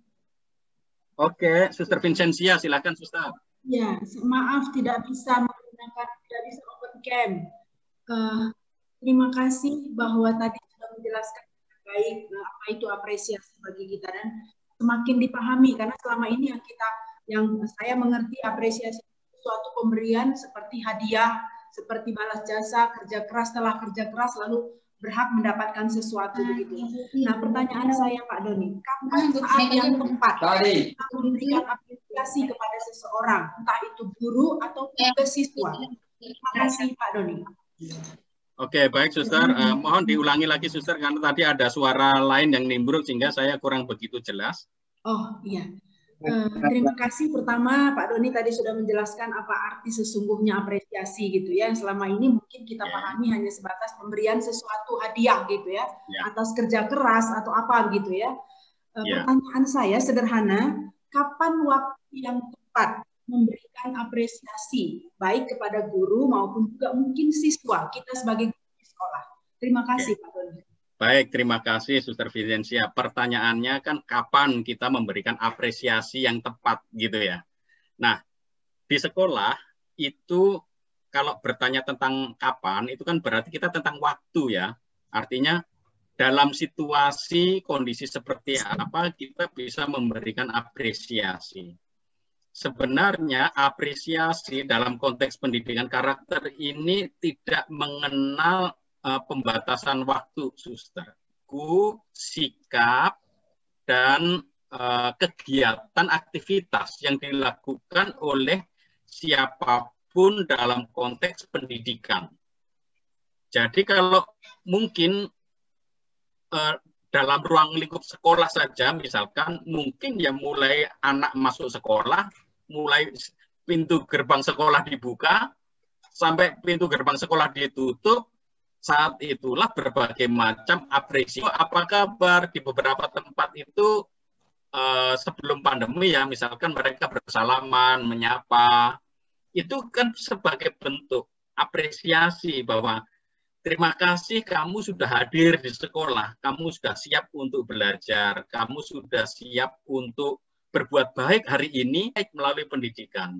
Oke, Suster Vincentia, silakan Suster. Ya, maaf tidak bisa open cam. Terima kasih bahwa tadi sudah menjelaskan dengan baik apa itu apresiasi bagi kita, dan semakin dipahami karena selama ini yang saya mengerti apresiasi suatu pemberian seperti hadiah, seperti balas jasa, kerja keras setelah kerja keras lalu berhak mendapatkan sesuatu begitu. Nah, pertanyaan saya Pak Doni, kapan saat yang tepat kita memberikan apresiasi kepada seseorang, entah itu guru atau ke siswa? Terima kasih Pak Doni. Oke, baik Suster. Mohon diulangi lagi Suster karena tadi ada suara lain yang nimbrung sehingga saya kurang begitu jelas. Oh iya. Terima kasih. Pertama, Pak Doni tadi sudah menjelaskan apa arti sesungguhnya apresiasi gitu ya. Yang selama ini mungkin kita pahami hanya sebatas pemberian sesuatu hadiah gitu ya, atas kerja keras atau apa gitu ya. Pertanyaan saya sederhana, kapan waktu yang tepat memberikan apresiasi baik kepada guru maupun juga mungkin siswa kita sebagai guru di sekolah? Terima kasih Pak Doni. Baik, terima kasih Suster Vincentia. Pertanyaannya kan kapan kita memberikan apresiasi yang tepat gitu ya. Nah, di sekolah itu kalau bertanya tentang kapan itu kan berarti kita tentang waktu ya. Artinya dalam situasi kondisi seperti apa kita bisa memberikan apresiasi. Sebenarnya apresiasi dalam konteks pendidikan karakter ini tidak mengenal pembatasan waktu, Suster. Sikap dan kegiatan aktivitas yang dilakukan oleh siapapun dalam konteks pendidikan. Jadi kalau mungkin dalam ruang lingkup sekolah saja, misalkan mungkin ya mulai anak masuk sekolah, mulai pintu gerbang sekolah dibuka, sampai pintu gerbang sekolah ditutup, saat itulah berbagai macam apresiasi. Apa kabar di beberapa tempat itu sebelum pandemi ya, misalkan mereka bersalaman, menyapa, itu kan sebagai bentuk apresiasi bahwa terima kasih kamu sudah hadir di sekolah, kamu sudah siap untuk belajar, kamu sudah siap untuk berbuat baik hari ini melalui pendidikan.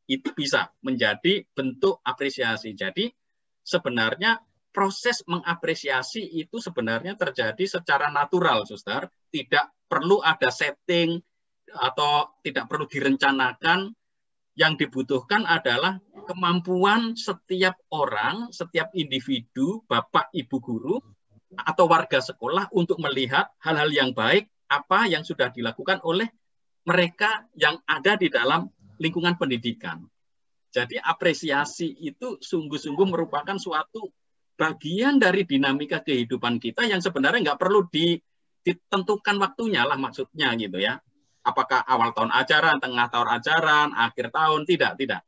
Itu bisa menjadi bentuk apresiasi. Jadi sebenarnya proses mengapresiasi itu sebenarnya terjadi secara natural, Suster. Tidak perlu ada setting atau tidak perlu direncanakan. Yang dibutuhkan adalah kemampuan setiap orang, setiap individu, Bapak, Ibu guru, atau warga sekolah untuk melihat hal-hal yang baik, apa yang sudah dilakukan oleh mereka yang ada di dalam lingkungan pendidikan. Jadi apresiasi itu sungguh-sungguh merupakan suatu bagian dari dinamika kehidupan kita yang sebenarnya nggak perlu ditentukan waktunya lah maksudnya gitu ya. Apakah awal tahun ajaran, tengah tahun ajaran, akhir tahun, tidak.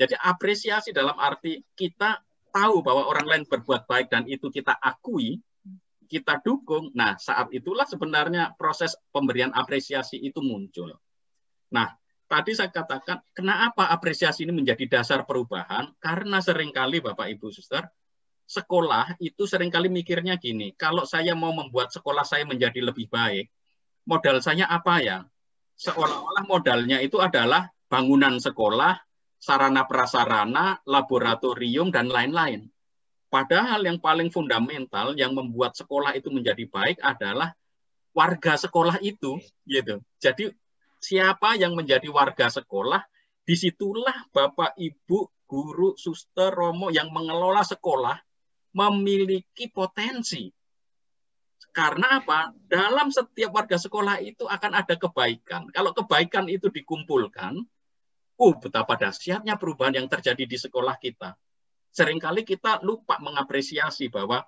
Jadi apresiasi dalam arti kita tahu bahwa orang lain berbuat baik dan itu kita akui, kita dukung. Nah, saat itulah sebenarnya proses pemberian apresiasi itu muncul. Nah, tadi saya katakan, kenapa apresiasi ini menjadi dasar perubahan? Karena seringkali Bapak Ibu Suster, sekolah itu seringkali mikirnya gini, kalau saya mau membuat sekolah saya menjadi lebih baik, modal saya apa ya? Seolah-olah modalnya itu adalah bangunan sekolah, sarana prasarana, laboratorium, dan lain-lain. Padahal yang paling fundamental yang membuat sekolah itu menjadi baik adalah warga sekolah itu. Gitu. Jadi siapa yang menjadi warga sekolah, disitulah Bapak, Ibu, guru, suster, romo yang mengelola sekolah memiliki potensi. Karena apa? Dalam setiap warga sekolah itu akan ada kebaikan. Kalau kebaikan itu dikumpulkan, betapa dahsyatnya perubahan yang terjadi di sekolah kita. Seringkali kita lupa mengapresiasi bahwa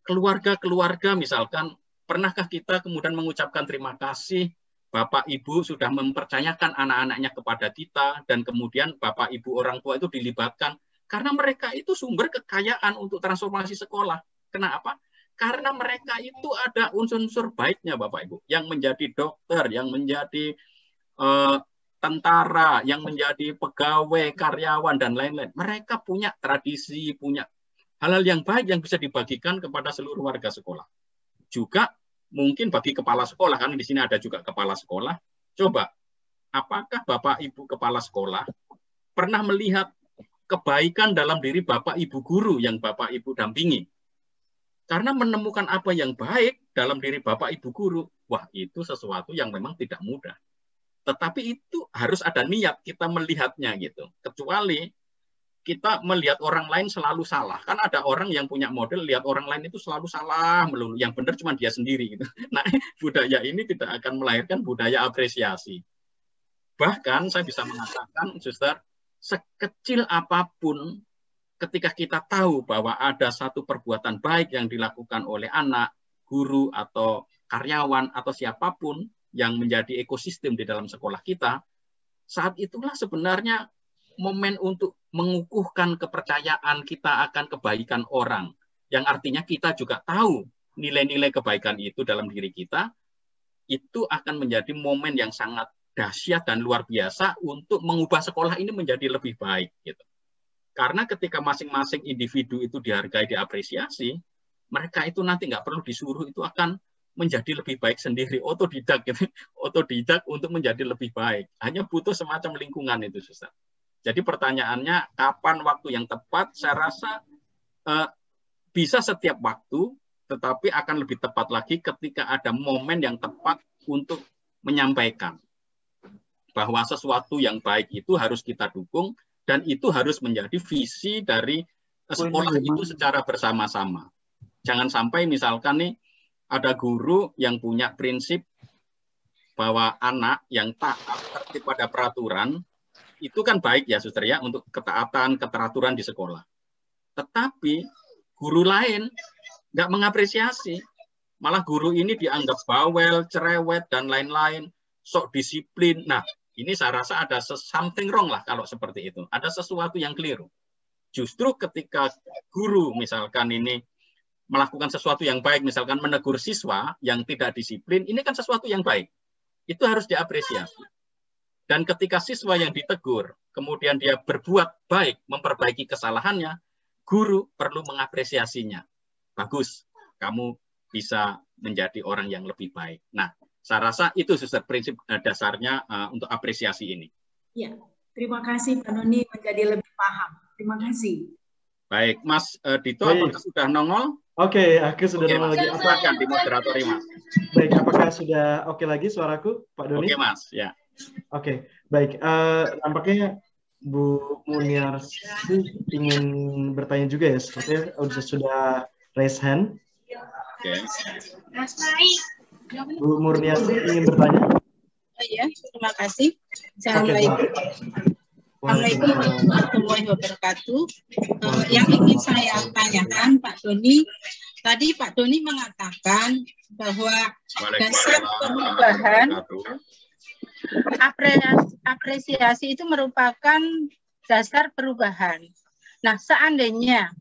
keluarga-keluarga misalkan, pernahkah kita kemudian mengucapkan terima kasih Bapak Ibu sudah mempercayakan anak-anaknya kepada kita, dan kemudian Bapak Ibu orang tua itu dilibatkan, karena mereka itu sumber kekayaan untuk transformasi sekolah. Kenapa? Karena mereka itu ada unsur-unsur baiknya Bapak Ibu, yang menjadi dokter, yang menjadi tentara, yang menjadi pegawai, karyawan, dan lain-lain. Mereka punya tradisi, punya hal-hal yang baik yang bisa dibagikan kepada seluruh warga sekolah. Juga mungkin bagi kepala sekolah, kan di sini ada juga kepala sekolah. Coba, apakah Bapak Ibu kepala sekolah pernah melihat kebaikan dalam diri Bapak Ibu guru yang Bapak Ibu dampingi? Karena menemukan apa yang baik dalam diri Bapak Ibu guru, wah itu sesuatu yang memang tidak mudah. Tetapi itu harus ada niat kita melihatnya gitu. Kecuali kita melihat orang lain selalu salah. Kan ada orang yang punya model lihat orang lain itu selalu salah melulu. Yang benar cuma dia sendiri gitu. Nah, budaya ini tidak akan melahirkan budaya apresiasi. Bahkan saya bisa mengatakan, Suster, sekecil apapun ketika kita tahu bahwa ada satu perbuatan baik yang dilakukan oleh anak, guru, atau karyawan, atau siapapun yang menjadi ekosistem di dalam sekolah kita, saat itulah sebenarnya momen untuk mengukuhkan kepercayaan kita akan kebaikan orang. Yang artinya kita juga tahu nilai-nilai kebaikan itu dalam diri kita, itu akan menjadi momen yang sangat dahsyat dan luar biasa untuk mengubah sekolah ini menjadi lebih baik. Gitu. Karena ketika masing-masing individu itu dihargai, diapresiasi, mereka itu nanti nggak perlu disuruh, itu akan menjadi lebih baik sendiri, otodidak gitu. Otodidak untuk menjadi lebih baik. Hanya butuh semacam lingkungan itu, Suster. Jadi pertanyaannya, kapan waktu yang tepat? Saya rasa bisa setiap waktu, tetapi akan lebih tepat lagi ketika ada momen yang tepat untuk menyampaikan bahwa sesuatu yang baik itu harus kita dukung, dan itu harus menjadi visi dari sekolah itu secara bersama-sama. Jangan sampai misalkan nih, ada guru yang punya prinsip bahwa anak yang taat tertib pada peraturan, itu kan baik ya Suster ya, untuk ketaatan, keteraturan di sekolah. Tetapi guru lain nggak mengapresiasi. Malah guru ini dianggap bawel, cerewet, dan lain-lain, sok disiplin. Nah, ini saya rasa ada something wrong lah kalau seperti itu. Ada sesuatu yang keliru. Justru ketika guru misalkan ini melakukan sesuatu yang baik, misalkan menegur siswa yang tidak disiplin, ini kan sesuatu yang baik. Itu harus diapresiasi. Dan ketika siswa yang ditegur, kemudian dia berbuat baik, memperbaiki kesalahannya, guru perlu mengapresiasinya. Bagus, kamu bisa menjadi orang yang lebih baik. Nah, saya rasa itu Suster prinsip dasarnya untuk apresiasi ini. Ya, terima kasih Pak Doni menjadi lebih paham. Terima kasih. Baik, Mas Dito, apakah sudah nongol? Oke, aku sudah nongol lagi. Silakan dimoderatori, Mas. Baik, apakah sudah oke lagi suaraku, Pak Doni? Oke, Mas. Ya. Oke, baik. Nampaknya Bu Muniarsi ingin bertanya juga ya, sepertinya sudah raise hand. Oke. Bu Murniasi ingin bertanya? Ya, terima kasih. Assalamualaikum. Assalamualaikum warahmatullahi wabarakatuh. Yang ingin saya tanyakan Pak Doni, tadi Pak Doni mengatakan bahwa dasar perubahan apresiasi itu merupakan dasar perubahan. Nah, seandainya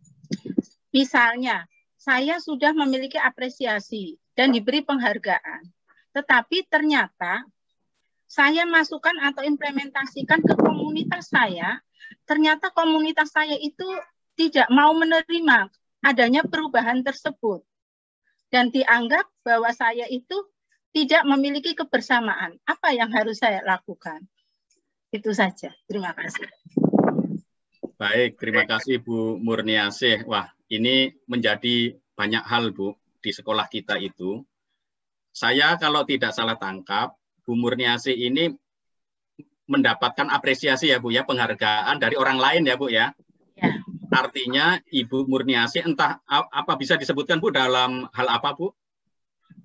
misalnya saya sudah memiliki apresiasi dan diberi penghargaan, tetapi ternyata saya masukkan atau implementasikan ke komunitas saya, ternyata komunitas saya itu tidak mau menerima adanya perubahan tersebut. Dan dianggap bahwa saya itu tidak memiliki kebersamaan. Apa yang harus saya lakukan? Itu saja. Terima kasih. Baik, terima kasih Bu Murniasih. Wah, ini menjadi banyak hal Bu di sekolah kita itu. Saya kalau tidak salah tangkap, Bu Murniasih ini mendapatkan apresiasi ya Bu ya, penghargaan dari orang lain ya Bu ya. Ya. Artinya Ibu Murniasih entah apa bisa disebutkan Bu dalam hal apa Bu?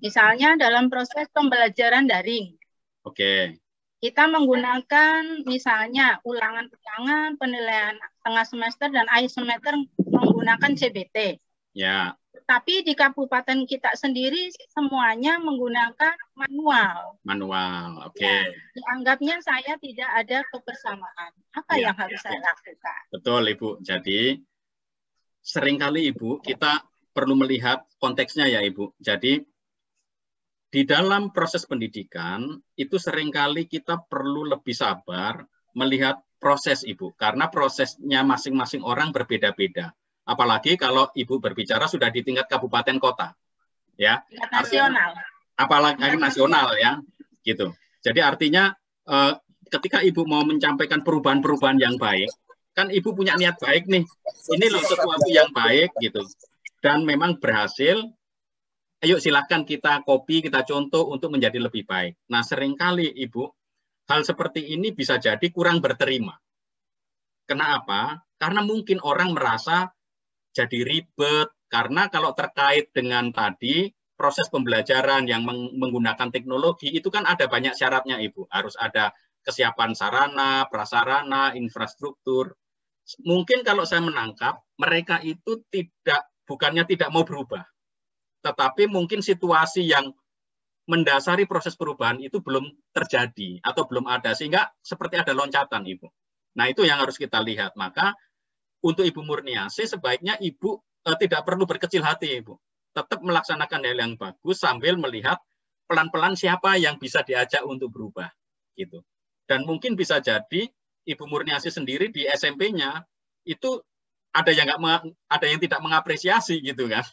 Misalnya dalam proses pembelajaran daring, Oke. kita menggunakan misalnya ulangan-ulangan, penilaian tengah semester dan akhir semester menggunakan CBT. Ya. Tapi di kabupaten kita sendiri semuanya menggunakan manual. Manual, oke. Ya, dianggapnya saya tidak ada kebersamaan. Apa yang harus saya lakukan? Betul, Ibu. Jadi seringkali Ibu kita perlu melihat konteksnya ya Ibu. Jadi di dalam proses pendidikan itu seringkali kita perlu lebih sabar melihat proses Ibu, karena prosesnya masing-masing orang berbeda-beda. Apalagi kalau Ibu berbicara sudah di tingkat kabupaten kota, ya. Nasional. Apalagi nasional ya, gitu. Jadi artinya ketika Ibu mau menyampaikan perubahan-perubahan yang baik, kan Ibu punya niat baik nih. Ini loh sesuatu yang baik gitu, dan memang berhasil. Ayo silahkan kita copy, kita contoh untuk menjadi lebih baik. Nah seringkali Ibu, hal seperti ini bisa jadi kurang berterima. Kenapa? Karena mungkin orang merasa jadi ribet, karena kalau terkait dengan tadi proses pembelajaran yang menggunakan teknologi, itu kan ada banyak syaratnya Ibu. Harus ada kesiapan sarana, prasarana, infrastruktur. Mungkin kalau saya menangkap, mereka itu bukannya tidak mau berubah, tetapi mungkin situasi yang mendasari proses perubahan itu belum terjadi atau belum ada, sehingga seperti ada loncatan Ibu. Nah itu yang harus kita lihat. Maka untuk Ibu Murniasih sebaiknya Ibu tidak perlu berkecil hati Ibu. Tetap melaksanakan hal yang bagus sambil melihat pelan-pelan siapa yang bisa diajak untuk berubah. Gitu. Dan mungkin bisa jadi Ibu Murniasih sendiri di SMP-nya itu ada yang tidak mengapresiasi gitu kan.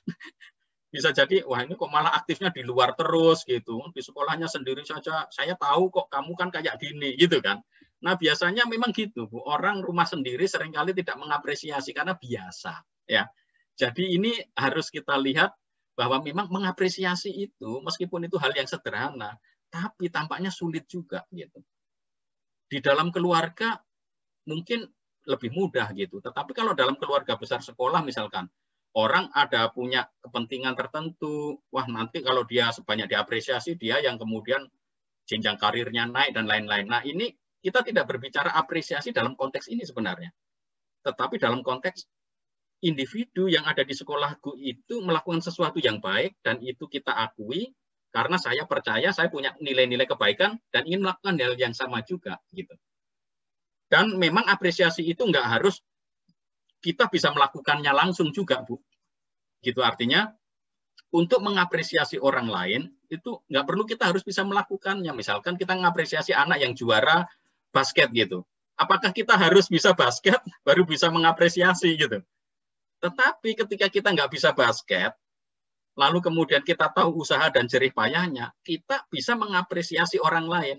Bisa jadi, wah ini kok malah aktifnya di luar terus gitu, di sekolahnya sendiri saja, saya tahu kok kamu kan kayak gini gitu kan. Nah biasanya memang gitu Bu, orang rumah sendiri seringkali tidak mengapresiasi karena biasa ya. Jadi ini harus kita lihat bahwa memang mengapresiasi itu meskipun itu hal yang sederhana, tapi tampaknya sulit juga gitu. Di dalam keluarga mungkin lebih mudah gitu, tetapi kalau dalam keluarga besar sekolah misalkan, orang ada punya kepentingan tertentu, wah nanti kalau dia sebanyak diapresiasi, dia yang kemudian jenjang karirnya naik dan lain-lain. Nah ini kita tidak berbicara apresiasi dalam konteks ini sebenarnya. Tetapi dalam konteks individu yang ada di sekolahku itu melakukan sesuatu yang baik, dan itu kita akui, karena saya percaya saya punya nilai-nilai kebaikan dan ingin melakukan hal yang sama juga. Gitu. Dan memang apresiasi itu nggak harus kita bisa melakukannya langsung juga, Bu. Gitu artinya, untuk mengapresiasi orang lain, itu nggak perlu kita harus bisa melakukannya. Misalkan kita mengapresiasi anak yang juara basket gitu. Apakah kita harus bisa basket, baru bisa mengapresiasi gitu? Tetapi ketika kita nggak bisa basket, lalu kemudian kita tahu usaha dan jerih payahnya, kita bisa mengapresiasi orang lain.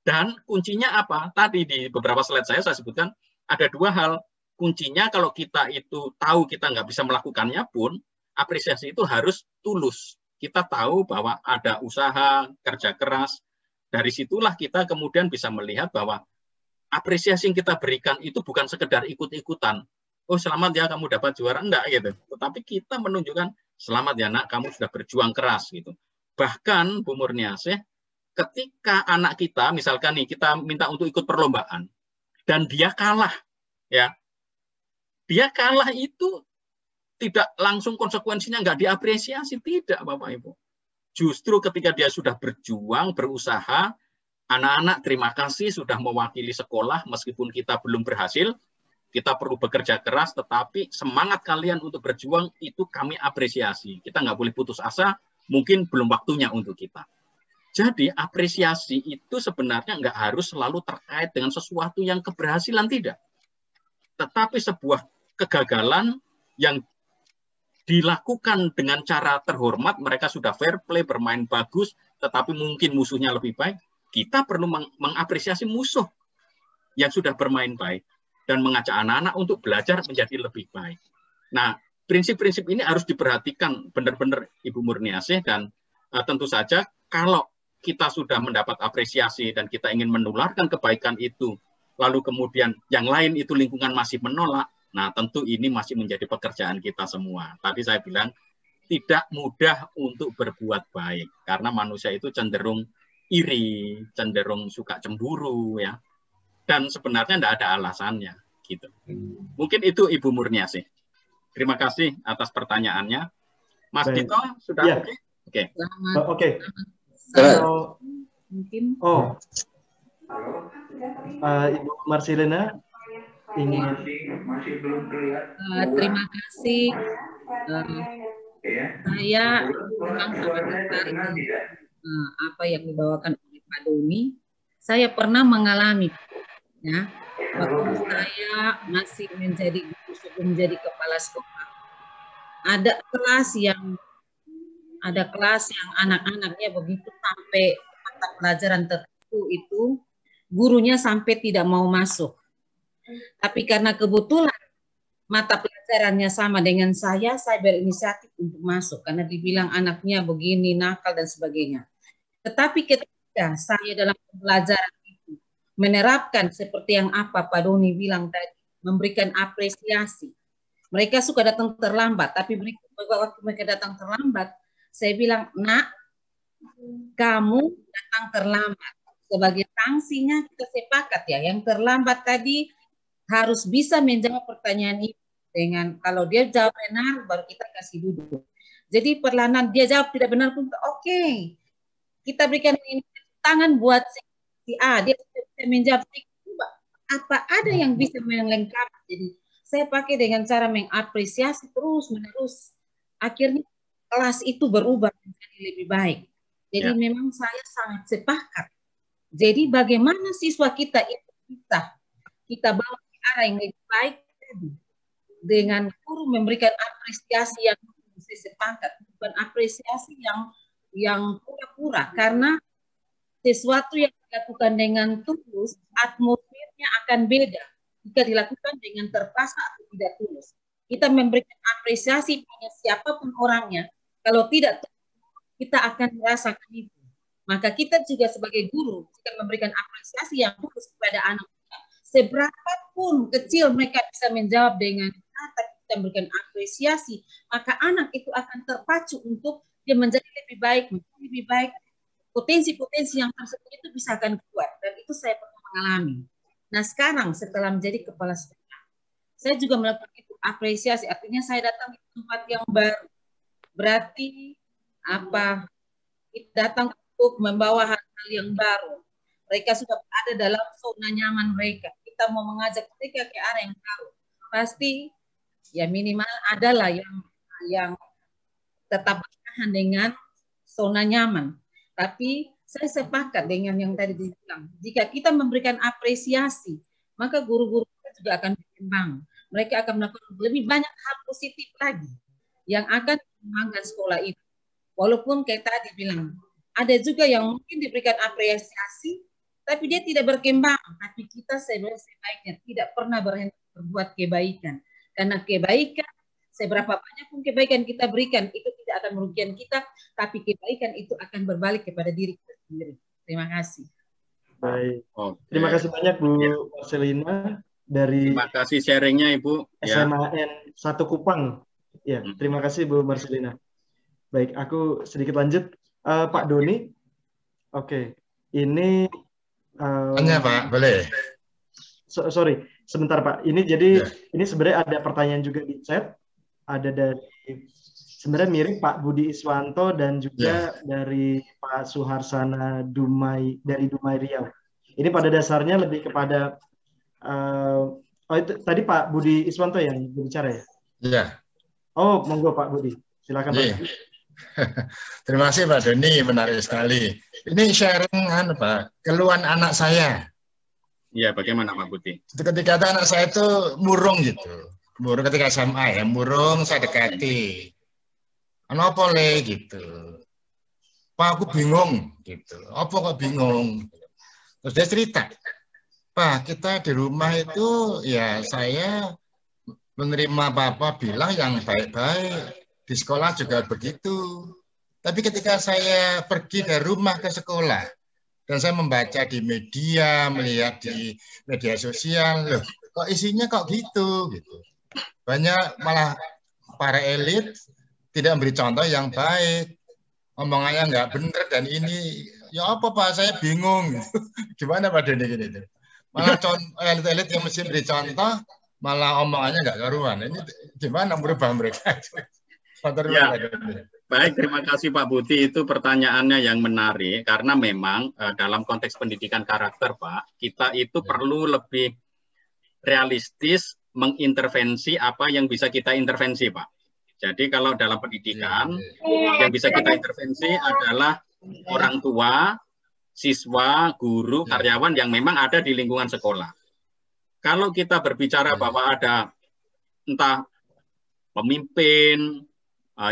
Dan kuncinya apa? Tadi di beberapa slide saya sebutkan, ada dua hal. Kuncinya kalau kita itu tahu kita nggak bisa melakukannya pun, apresiasi itu harus tulus. Kita tahu bahwa ada usaha, kerja keras. Dari situlah kita kemudian bisa melihat bahwa apresiasi yang kita berikan itu bukan sekedar ikut-ikutan. Oh selamat ya kamu dapat juara, enggak gitu. Tetapi kita menunjukkan selamat ya nak kamu sudah berjuang keras gitu. Bahkan Bu Murniasih, ketika anak kita misalkan nih kita minta untuk ikut perlombaan dan dia kalah, ya. Dia kalah itu tidak langsung konsekuensinya nggak diapresiasi, tidak Bapak Ibu. Justru ketika dia sudah berjuang, berusaha, anak-anak terima kasih sudah mewakili sekolah meskipun kita belum berhasil, kita perlu bekerja keras, tetapi semangat kalian untuk berjuang itu kami apresiasi. Kita nggak boleh putus asa, mungkin belum waktunya untuk kita. Jadi apresiasi itu sebenarnya nggak harus selalu terkait dengan sesuatu yang keberhasilan, tidak. Tetapi sebuah kegagalan yang dilakukan dengan cara terhormat, mereka sudah fair play, bermain bagus, tetapi mungkin musuhnya lebih baik, kita perlu mengapresiasi musuh yang sudah bermain baik dan mengajak anak-anak untuk belajar menjadi lebih baik. Nah, prinsip-prinsip ini harus diperhatikan benar-benar Ibu Murniasih, dan tentu saja kalau kita sudah mendapat apresiasi dan kita ingin menularkan kebaikan itu, lalu kemudian yang lain itu lingkungan masih menolak, nah tentu ini masih menjadi pekerjaan kita semua. Tadi saya bilang tidak mudah untuk berbuat baik karena manusia itu cenderung iri, cenderung suka cemburu ya. Dan sebenarnya tidak ada alasannya gitu. Mungkin itu Ibu Murniasih. Terima kasih atas pertanyaannya. Mas Baik. Dito sudah Ya. oke? Oke. Oke. Mungkin. Ibu Marcelina ingin. Masih belum kelihatan. Terima kasih. Saya memang sangat tertarik apa yang dibawakan oleh Pak Doni. Saya pernah mengalami, ya, waktu saya masih menjadi guru sebelum menjadi kepala sekolah. Ada kelas yang anak-anaknya begitu sampai mata pelajaran tertentu itu gurunya sampai tidak mau masuk. Tapi karena kebetulan mata pelajarannya sama dengan saya berinisiatif untuk masuk karena dibilang anaknya begini, nakal dan sebagainya. Tetapi ketika saya dalam pembelajaran itu menerapkan seperti yang apa Pak Doni bilang tadi, memberikan apresiasi. Mereka suka datang terlambat, tapi waktu mereka datang terlambat, saya bilang, nak, kamu datang terlambat. Sebagai sanksinya kita sepakat ya, yang terlambat tadi harus bisa menjawab pertanyaan itu dengan kalau dia jawab benar baru kita kasih duduk. Jadi perlahan dia jawab tidak benar pun oke. Kita berikan tangan buat si A, dia bisa menjawab apa ada yang bisa melengkapi. Jadi saya pakai dengan cara mengapresiasi terus menerus. Akhirnya kelas itu berubah menjadi lebih baik. Jadi memang saya sangat sepakat. Jadi bagaimana siswa kita itu kita bawa ke arah yang lebih baik dengan guru memberikan apresiasi yang saya sepakat, bukan apresiasi yang pura-pura, karena sesuatu yang dilakukan dengan tulus atmosfernya akan beda jika dilakukan dengan terpaksa atau tidak tulus. Kita memberikan apresiasi pada siapapun orangnya, kalau tidak kita akan merasakan itu. Maka kita juga sebagai guru jika memberikan apresiasi yang tulus kepada anak kita, seberapapun kecil mereka bisa menjawab dengan kata kita memberikan apresiasi, maka anak itu akan terpacu untuk dia menjadi lebih baik, potensi-potensi yang tersebut itu bisa akan kuat, dan itu saya pernah mengalami. Nah sekarang setelah menjadi kepala sekolah, saya juga melakukan itu apresiasi, artinya saya datang ke tempat yang baru, berarti apa? Kita datang untuk membawa hal-hal yang baru. Mereka sudah ada dalam zona nyaman mereka. Kita mau mengajak mereka ke arah yang baru. Pasti ya minimal adalah yang tetap bertahan dengan zona nyaman. Tapi saya sepakat dengan yang tadi dibilang. Jika kita memberikan apresiasi, maka guru-guru kita juga akan berkembang. Mereka akan melakukan lebih banyak hal positif lagi yang akan mengembangkan sekolah itu. Walaupun kayak tadi bilang, ada juga yang mungkin diberikan apresiasi, tapi dia tidak berkembang. Tapi kita sebaiknya tidak pernah berhenti berbuat kebaikan. Karena kebaikan, seberapa banyak pun kebaikan kita berikan, itu tidak akan merugikan kita, tapi kebaikan itu akan berbalik kepada diri kita sendiri. Terima kasih. Baik. Terima kasih banyak Bu Marcelina dari. Terima kasih sharingnya Ibu. SMAN 1 Kupang. Ya, terima kasih Bu Marcelina. Baik, aku sedikit lanjut. Pak Doni, oke, ini. Tanya Pak, boleh? Sorry, sebentar Pak. Ini jadi ini sebenarnya ada pertanyaan juga di chat. Ada dari sebenarnya mirip Pak Budi Iswanto dan juga dari Pak Suharsana dari Dumai Riau. Ini pada dasarnya lebih kepada itu tadi Pak Budi Iswanto yang berbicara ya? Iya. Oh, monggo Pak Budi, silakan Pak. Terima kasih Pak Doni, menarik sekali. Ini sharing Pak, keluhan anak saya. Iya, bagaimana Pak Budi? Ketika anak saya itu murung gitu. Murung ketika SMA ya, murung saya dekati. Apa le gitu. Pak aku bingung gitu. Apa kok bingung? Terus dia cerita, Pak kita di rumah itu ya saya menerima Bapak bilang yang baik-baik. Di sekolah juga begitu. Tapi ketika saya pergi dari rumah ke sekolah, dan saya membaca di media, melihat di media sosial, loh, kok isinya kok gitu. Banyak malah para elit tidak memberi contoh yang baik. Omongannya nggak benar dan ini, ya apa Pak, saya bingung. Gimana Pak Doni gini itu? Malah elit-elit yang mesti beri contoh, malah omongannya nggak karuan. Ini gimana merubah mereka? Ya, baik, terima kasih Pak Budi. Itu pertanyaannya yang menarik karena memang dalam konteks pendidikan karakter Pak, kita itu perlu lebih realistis mengintervensi apa yang bisa kita intervensi Pak. Jadi kalau dalam pendidikan yang bisa kita intervensi adalah orang tua, siswa, guru, karyawan yang memang ada di lingkungan sekolah. Kalau kita berbicara bahwa ada entah pemimpin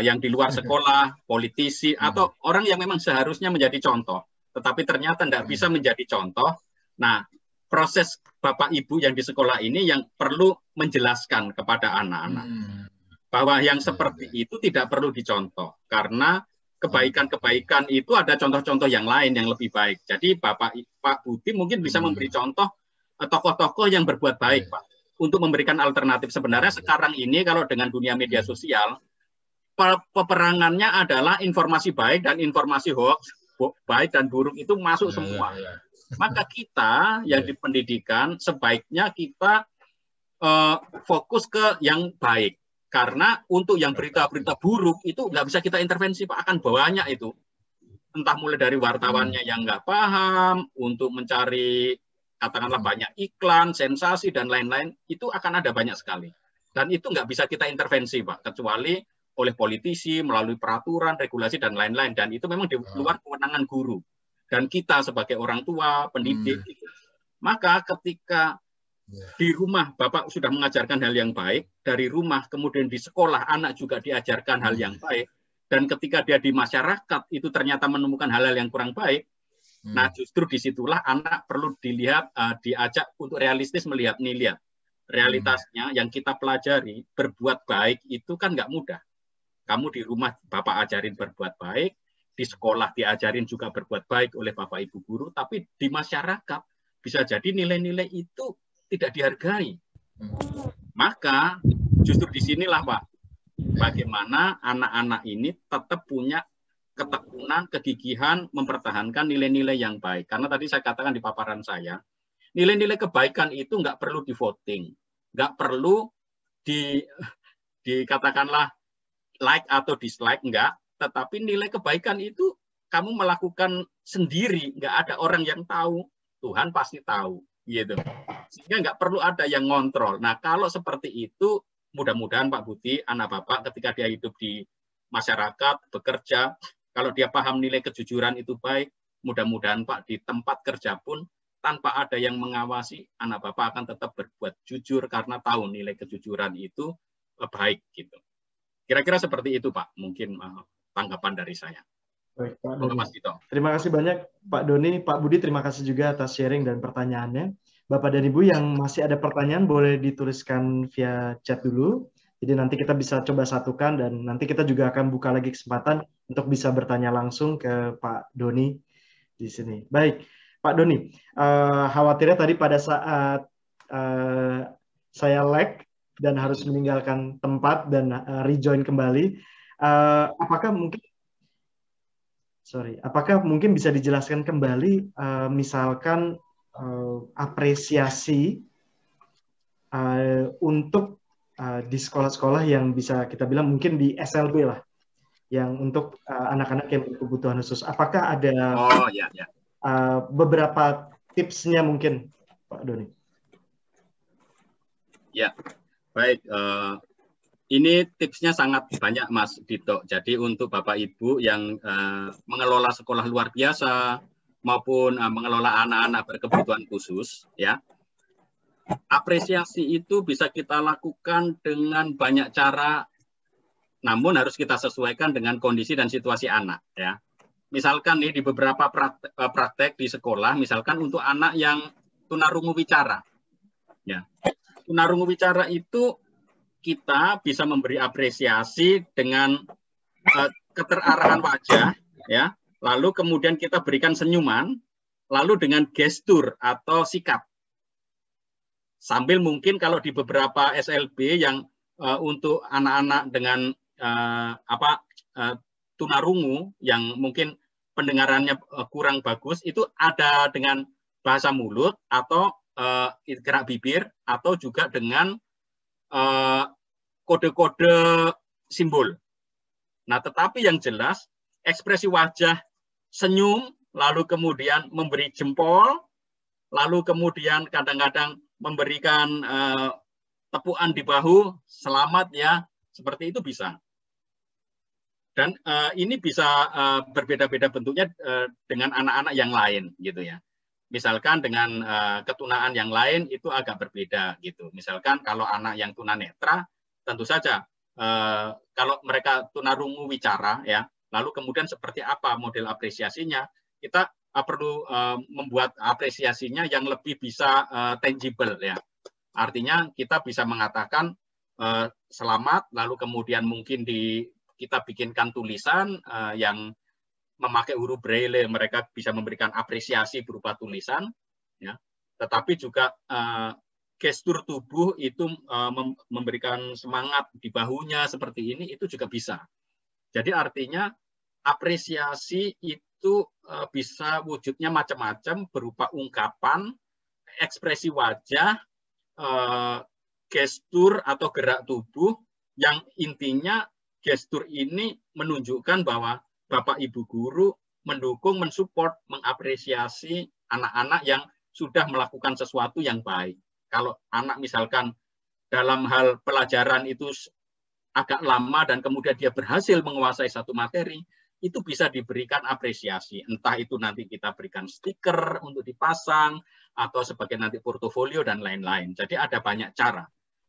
yang di luar sekolah, politisi, atau orang yang memang seharusnya menjadi contoh, tetapi ternyata tidak bisa menjadi contoh. Nah, proses Bapak Ibu yang di sekolah ini yang perlu menjelaskan kepada anak-anak bahwa yang seperti itu tidak perlu dicontoh, karena kebaikan-kebaikan itu ada contoh-contoh yang lain yang lebih baik. Jadi Pak Budi mungkin bisa memberi contoh tokoh-tokoh yang berbuat baik, Pak, untuk memberikan alternatif. Sebenarnya sekarang ini kalau dengan dunia media sosial, peperangannya adalah informasi baik dan informasi hoax, baik dan buruk itu masuk semua. Maka kita yang di pendidikan sebaiknya kita fokus ke yang baik. Karena untuk yang berita-berita buruk itu nggak bisa kita intervensi, Pak, akan banyak itu. Entah mulai dari wartawannya yang nggak paham, untuk mencari katakanlah banyak iklan, sensasi, dan lain-lain, itu akan ada banyak sekali. Dan itu nggak bisa kita intervensi, Pak, kecuali oleh politisi, melalui peraturan, regulasi, dan lain-lain. Dan itu memang di luar kewenangan guru. Dan kita sebagai orang tua, pendidik. Maka ketika di rumah Bapak sudah mengajarkan hal yang baik, dari rumah kemudian di sekolah anak juga diajarkan hal yang baik, dan ketika dia di masyarakat itu ternyata menemukan hal-hal yang kurang baik, nah justru disitulah anak perlu dilihat, diajak untuk realistis melihat nih, lihat realitasnya yang kita pelajari, berbuat baik itu kan nggak mudah. Kamu di rumah Bapak ajarin berbuat baik, di sekolah diajarin juga berbuat baik oleh Bapak Ibu guru, tapi di masyarakat bisa jadi nilai-nilai itu tidak dihargai. Maka justru disinilah Pak, bagaimana anak-anak ini tetap punya ketekunan, kegigihan mempertahankan nilai-nilai yang baik. Karena tadi saya katakan di paparan saya, nilai-nilai kebaikan itu nggak perlu di voting, nggak perlu dikatakanlah like atau dislike, enggak. Tetapi nilai kebaikan itu kamu melakukan sendiri, nggak ada orang yang tahu, Tuhan pasti tahu. Gitu. Sehingga nggak perlu ada yang ngontrol. Nah, kalau seperti itu, mudah-mudahan Pak Budi, anak Bapak ketika dia hidup di masyarakat, bekerja, kalau dia paham nilai kejujuran itu baik, mudah-mudahan Pak di tempat kerja pun tanpa ada yang mengawasi, anak Bapak akan tetap berbuat jujur karena tahu nilai kejujuran itu baik. Gitu. Kira-kira seperti itu Pak, mungkin tanggapan dari saya. Baik, Pak Doni. Terima kasih banyak Pak Doni, Pak Budi, terima kasih juga atas sharing dan pertanyaannya. Bapak dan Ibu yang masih ada pertanyaan boleh dituliskan via chat dulu. Jadi nanti kita bisa coba satukan dan nanti kita juga akan buka lagi kesempatan untuk bisa bertanya langsung ke Pak Doni di sini. Baik, Pak Doni, khawatirnya tadi pada saat saya lag dan harus meninggalkan tempat dan rejoin kembali, apakah mungkin bisa dijelaskan kembali misalkan apresiasi untuk di sekolah-sekolah yang bisa kita bilang mungkin di SLB lah, yang untuk anak-anak yang berkebutuhan khusus. Apakah ada beberapa tipsnya mungkin, Pak Doni? Ya, baik. Ini tipsnya sangat banyak, Mas Dito. Jadi untuk Bapak Ibu yang mengelola sekolah luar biasa maupun mengelola anak-anak berkebutuhan khusus, ya, apresiasi itu bisa kita lakukan dengan banyak cara, namun harus kita sesuaikan dengan kondisi dan situasi anak, ya. Misalkan nih di beberapa praktek di sekolah, misalkan untuk anak yang tunarungu wicara, ya, tunarungu wicara itu kita bisa memberi apresiasi dengan keterarahan wajah, ya, lalu kemudian kita berikan senyuman, lalu dengan gestur atau sikap. Sambil mungkin kalau di beberapa SLB yang untuk anak-anak dengan tunarungu yang mungkin pendengarannya kurang bagus, itu ada dengan bahasa mulut atau gerak bibir atau juga dengan kode-kode simbol. Nah, tetapi yang jelas ekspresi wajah senyum, lalu kemudian memberi jempol, lalu kemudian kadang-kadang memberikan tepukan di bahu, selamat ya, seperti itu bisa. Dan ini bisa berbeda-beda bentuknya dengan anak-anak yang lain, gitu ya. Misalkan dengan ketunaan yang lain itu agak berbeda, gitu. Misalkan kalau anak yang tunanetra, tentu saja kalau mereka tunarungu wicara, ya, lalu kemudian seperti apa model apresiasinya, kita perlu membuat apresiasinya yang lebih bisa tangible, ya. Artinya kita bisa mengatakan selamat, lalu kemudian mungkin kita bikinkan tulisan yang memakai huruf braille, mereka bisa memberikan apresiasi berupa tulisan, ya. Tetapi juga gestur tubuh itu memberikan semangat di bahunya seperti ini, itu juga bisa. Jadi artinya apresiasi itu bisa wujudnya macam-macam berupa ungkapan, ekspresi wajah, gestur atau gerak tubuh, yang intinya gestur ini menunjukkan bahwa Bapak Ibu guru mendukung, mensupport, mengapresiasi anak-anak yang sudah melakukan sesuatu yang baik. Kalau anak misalkan dalam hal pelajaran itu agak lama dan kemudian dia berhasil menguasai satu materi, itu bisa diberikan apresiasi. Entah itu nanti kita berikan stiker untuk dipasang, atau sebagai nanti portofolio dan lain-lain. Jadi ada banyak cara.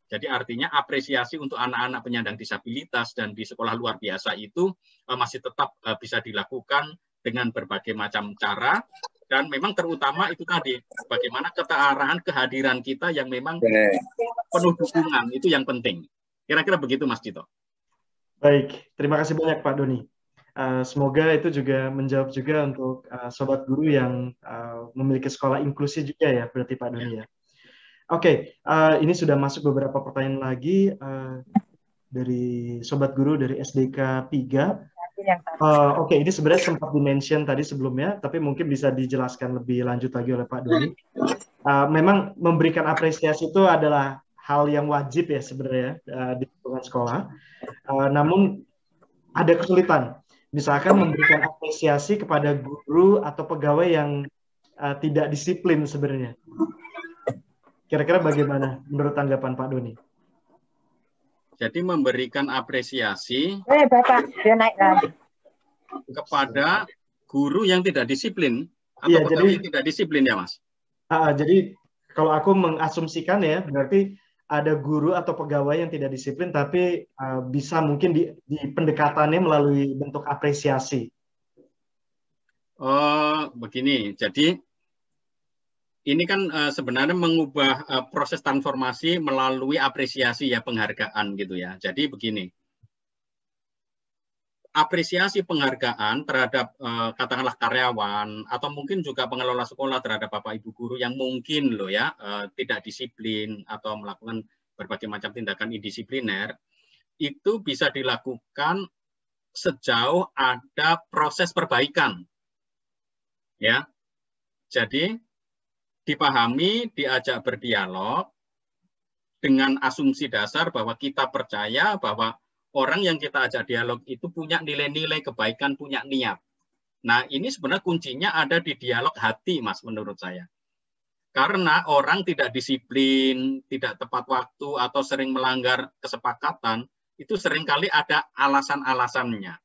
Jadi artinya apresiasi untuk anak-anak penyandang disabilitas dan di sekolah luar biasa itu masih tetap bisa dilakukan dengan berbagai macam cara. Dan memang terutama itu tadi, bagaimana keterarahan kehadiran kita yang memang penuh dukungan, itu yang penting. Kira-kira begitu, Mas Cito. Baik, terima kasih banyak Pak Doni. Semoga itu juga menjawab juga untuk sobat guru yang memiliki sekolah inklusi juga ya, berarti Pak Doni ya. Oke, ini sudah masuk beberapa pertanyaan lagi dari sobat guru dari SDK 3. Oke, ini sebenarnya sempat di-mention tadi sebelumnya, tapi mungkin bisa dijelaskan lebih lanjut lagi oleh Pak Doni. Memang memberikan apresiasi itu adalah hal yang wajib ya sebenarnya di lingkungan sekolah. Namun ada kesulitan. Misalkan memberikan apresiasi kepada guru atau pegawai yang tidak disiplin sebenarnya. Kira-kira bagaimana menurut tanggapan Pak Doni? Jadi memberikan apresiasi kepada guru yang tidak disiplin atau pegawai yang tidak disiplin ya, Mas? Jadi kalau aku mengasumsikan ya, berarti ada guru atau pegawai yang tidak disiplin, tapi bisa mungkin di pendekatannya melalui bentuk apresiasi. Oh, begini. Jadi ini kan sebenarnya mengubah proses transformasi melalui apresiasi ya, penghargaan gitu ya. Jadi begini, apresiasi penghargaan terhadap katakanlah karyawan atau mungkin juga pengelola sekolah terhadap Bapak Ibu guru yang mungkin loh ya tidak disiplin atau melakukan berbagai macam tindakan indisipliner, itu bisa dilakukan sejauh ada proses perbaikan. Ya. Jadi dipahami, diajak berdialog dengan asumsi dasar bahwa kita percaya bahwa orang yang kita ajak dialog itu punya nilai-nilai kebaikan, punya niat. Nah, ini sebenarnya kuncinya ada di dialog hati, Mas, menurut saya. Karena orang tidak disiplin, tidak tepat waktu, atau sering melanggar kesepakatan, itu seringkali ada alasan-alasannya.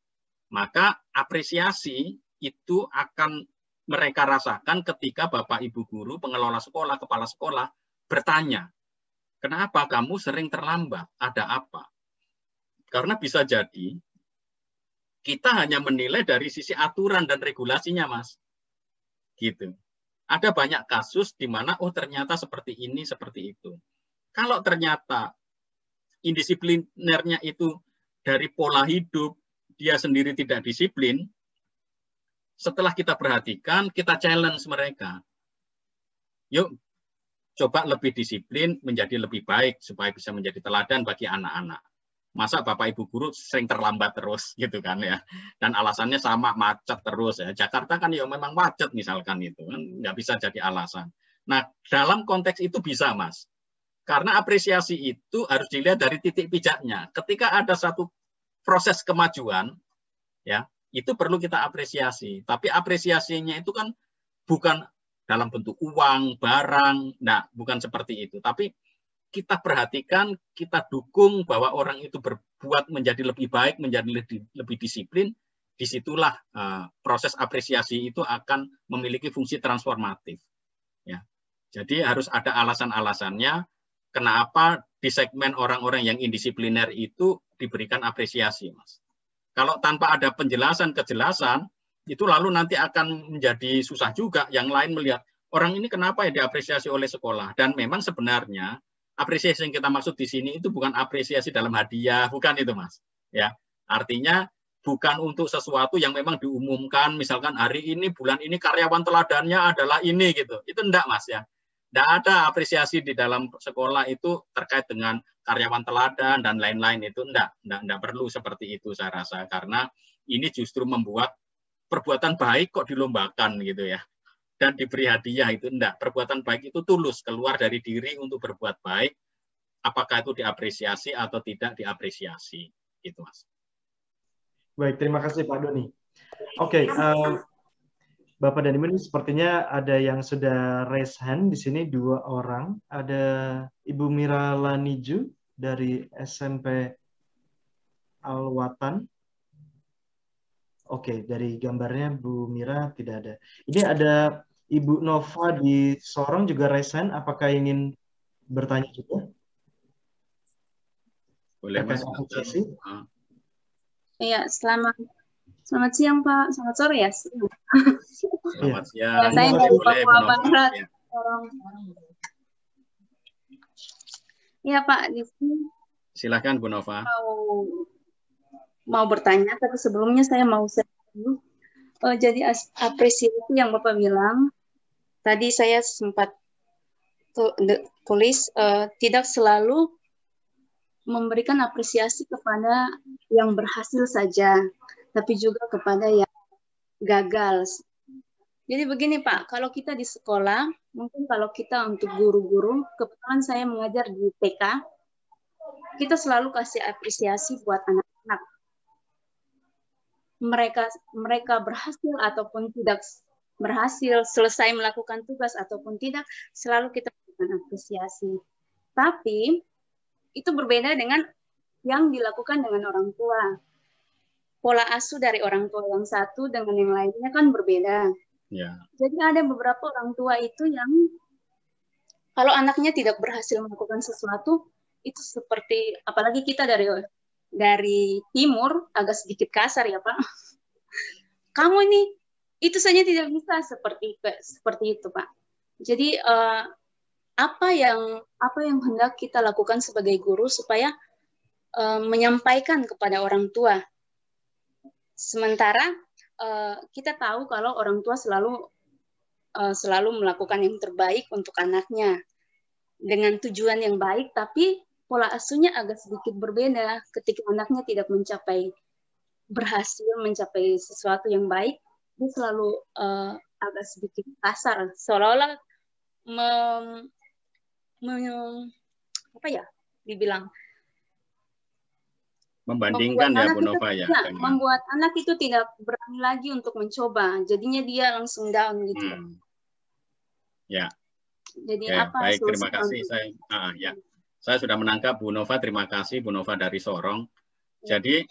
Maka apresiasi itu akan mereka rasakan ketika Bapak Ibu guru, pengelola sekolah, kepala sekolah bertanya, kenapa kamu sering terlambat? Ada apa? Karena bisa jadi kita hanya menilai dari sisi aturan dan regulasinya, Mas. Gitu. Ada banyak kasus di mana oh ternyata seperti ini, seperti itu. Kalau ternyata indisiplinernya itu dari pola hidup, dia sendiri tidak disiplin, setelah kita perhatikan, kita challenge mereka. Yuk, coba lebih disiplin, menjadi lebih baik, supaya bisa menjadi teladan bagi anak-anak. Masa Bapak Ibu guru sering terlambat terus gitu kan ya. Dan alasannya sama, macet terus ya. Jakarta kan ya memang macet misalkan itu kan, nggak bisa jadi alasan. Nah, dalam konteks itu bisa, Mas. Karena apresiasi itu harus dilihat dari titik pijaknya. Ketika ada satu proses kemajuan ya, itu perlu kita apresiasi. Tapi apresiasinya itu kan bukan dalam bentuk uang, barang, nah bukan seperti itu. Tapi kita perhatikan, kita dukung bahwa orang itu berbuat menjadi lebih baik, menjadi lebih disiplin, disitulah proses apresiasi itu akan memiliki fungsi transformatif. Ya. Jadi harus ada alasan-alasannya kenapa di segmen orang-orang yang indisipliner itu diberikan apresiasi, Mas. Kalau tanpa ada penjelasan-kejelasan, itu lalu nanti akan menjadi susah juga. Yang lain melihat, orang ini kenapa ya diapresiasi oleh sekolah? Dan memang sebenarnya apresiasi yang kita maksud di sini itu bukan apresiasi dalam hadiah, bukan itu, Mas. Ya, artinya bukan untuk sesuatu yang memang diumumkan, misalkan hari ini, bulan ini karyawan teladannya adalah ini gitu. Itu enggak, Mas ya. Enggak ada apresiasi di dalam sekolah itu terkait dengan karyawan teladan dan lain-lain itu enggak perlu seperti itu saya rasa, karena ini justru membuat perbuatan baik kok dilombakan gitu ya. Dan diberi hadiah itu enggak. Perbuatan baik itu tulus, keluar dari diri untuk berbuat baik. Apakah itu diapresiasi atau tidak diapresiasi. Itu, Mas. Baik, terima kasih Pak Doni. Oke, Bapak dan Ibu, sepertinya ada yang sudah raise hand di sini, 2 orang. Ada Ibu Mira Laniju dari SMP Al-Watan. Oke, dari gambarnya Bu Mira tidak ada. Ini ada Ibu Nova di Sorong juga raise hand. Apakah ingin bertanya juga? Boleh, Mas. Iya, selamat siang Pak. Selamat sore ya. Selamat siang. Saya dari Papua Barat. Iya Pak, di sini. Silakan Bu Nova. Mau bertanya, tapi sebelumnya saya mau dulu. Jadi apresiasi yang Bapak bilang, tadi saya sempat tulis tidak selalu memberikan apresiasi kepada yang berhasil saja, tapi juga kepada yang gagal. Jadi begini Pak, kalau kita di sekolah, mungkin kalau kita untuk guru-guru, kebetulan saya mengajar di TK, kita selalu kasih apresiasi buat anak-anak. Mereka berhasil ataupun tidak berhasil, selesai melakukan tugas ataupun tidak, selalu kita berikan apresiasi. Tapi itu berbeda dengan yang dilakukan dengan orang tua. Pola asuh dari orang tua yang satu dengan yang lainnya kan berbeda. Ya. Jadi ada beberapa orang tua itu yang kalau anaknya tidak berhasil melakukan sesuatu, itu seperti, apalagi kita dari timur, agak sedikit kasar ya Pak. Kamu ini itu saja tidak bisa seperti itu Pak. Jadi apa yang hendak kita lakukan sebagai guru supaya menyampaikan kepada orang tua. Sementara kita tahu kalau orang tua selalu melakukan yang terbaik untuk anaknya dengan tujuan yang baik, tapi pola asuhnya agak sedikit berbeda ketika anaknya tidak berhasil mencapai sesuatu yang baik, dia selalu agak sedikit kasar, seolah-olah dibilang membandingkan ya Bu Nova ya. Membuat anak itu tidak berani lagi untuk mencoba, jadinya dia langsung down gitu. Ya. Jadi baik, terima kasih saya sudah menangkap Bu Nova. Terima kasih Bu Nova dari Sorong. Jadi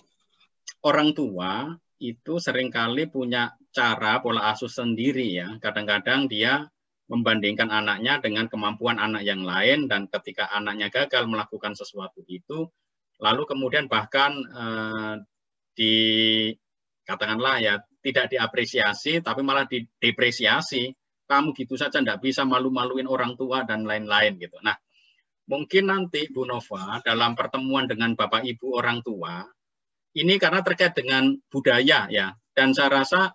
orang tua itu seringkali punya cara pola asuh sendiri ya. Kadang-kadang dia membandingkan anaknya dengan kemampuan anak yang lain, dan ketika anaknya gagal melakukan sesuatu itu, lalu kemudian bahkan katakanlah ya tidak diapresiasi, tapi malah didepresiasi. Kamu gitu saja tidak bisa, malu-maluin orang tua dan lain-lain gitu. Nah, mungkin nanti Bu Nova dalam pertemuan dengan Bapak Ibu orang tua, ini karena terkait dengan budaya ya, dan saya rasa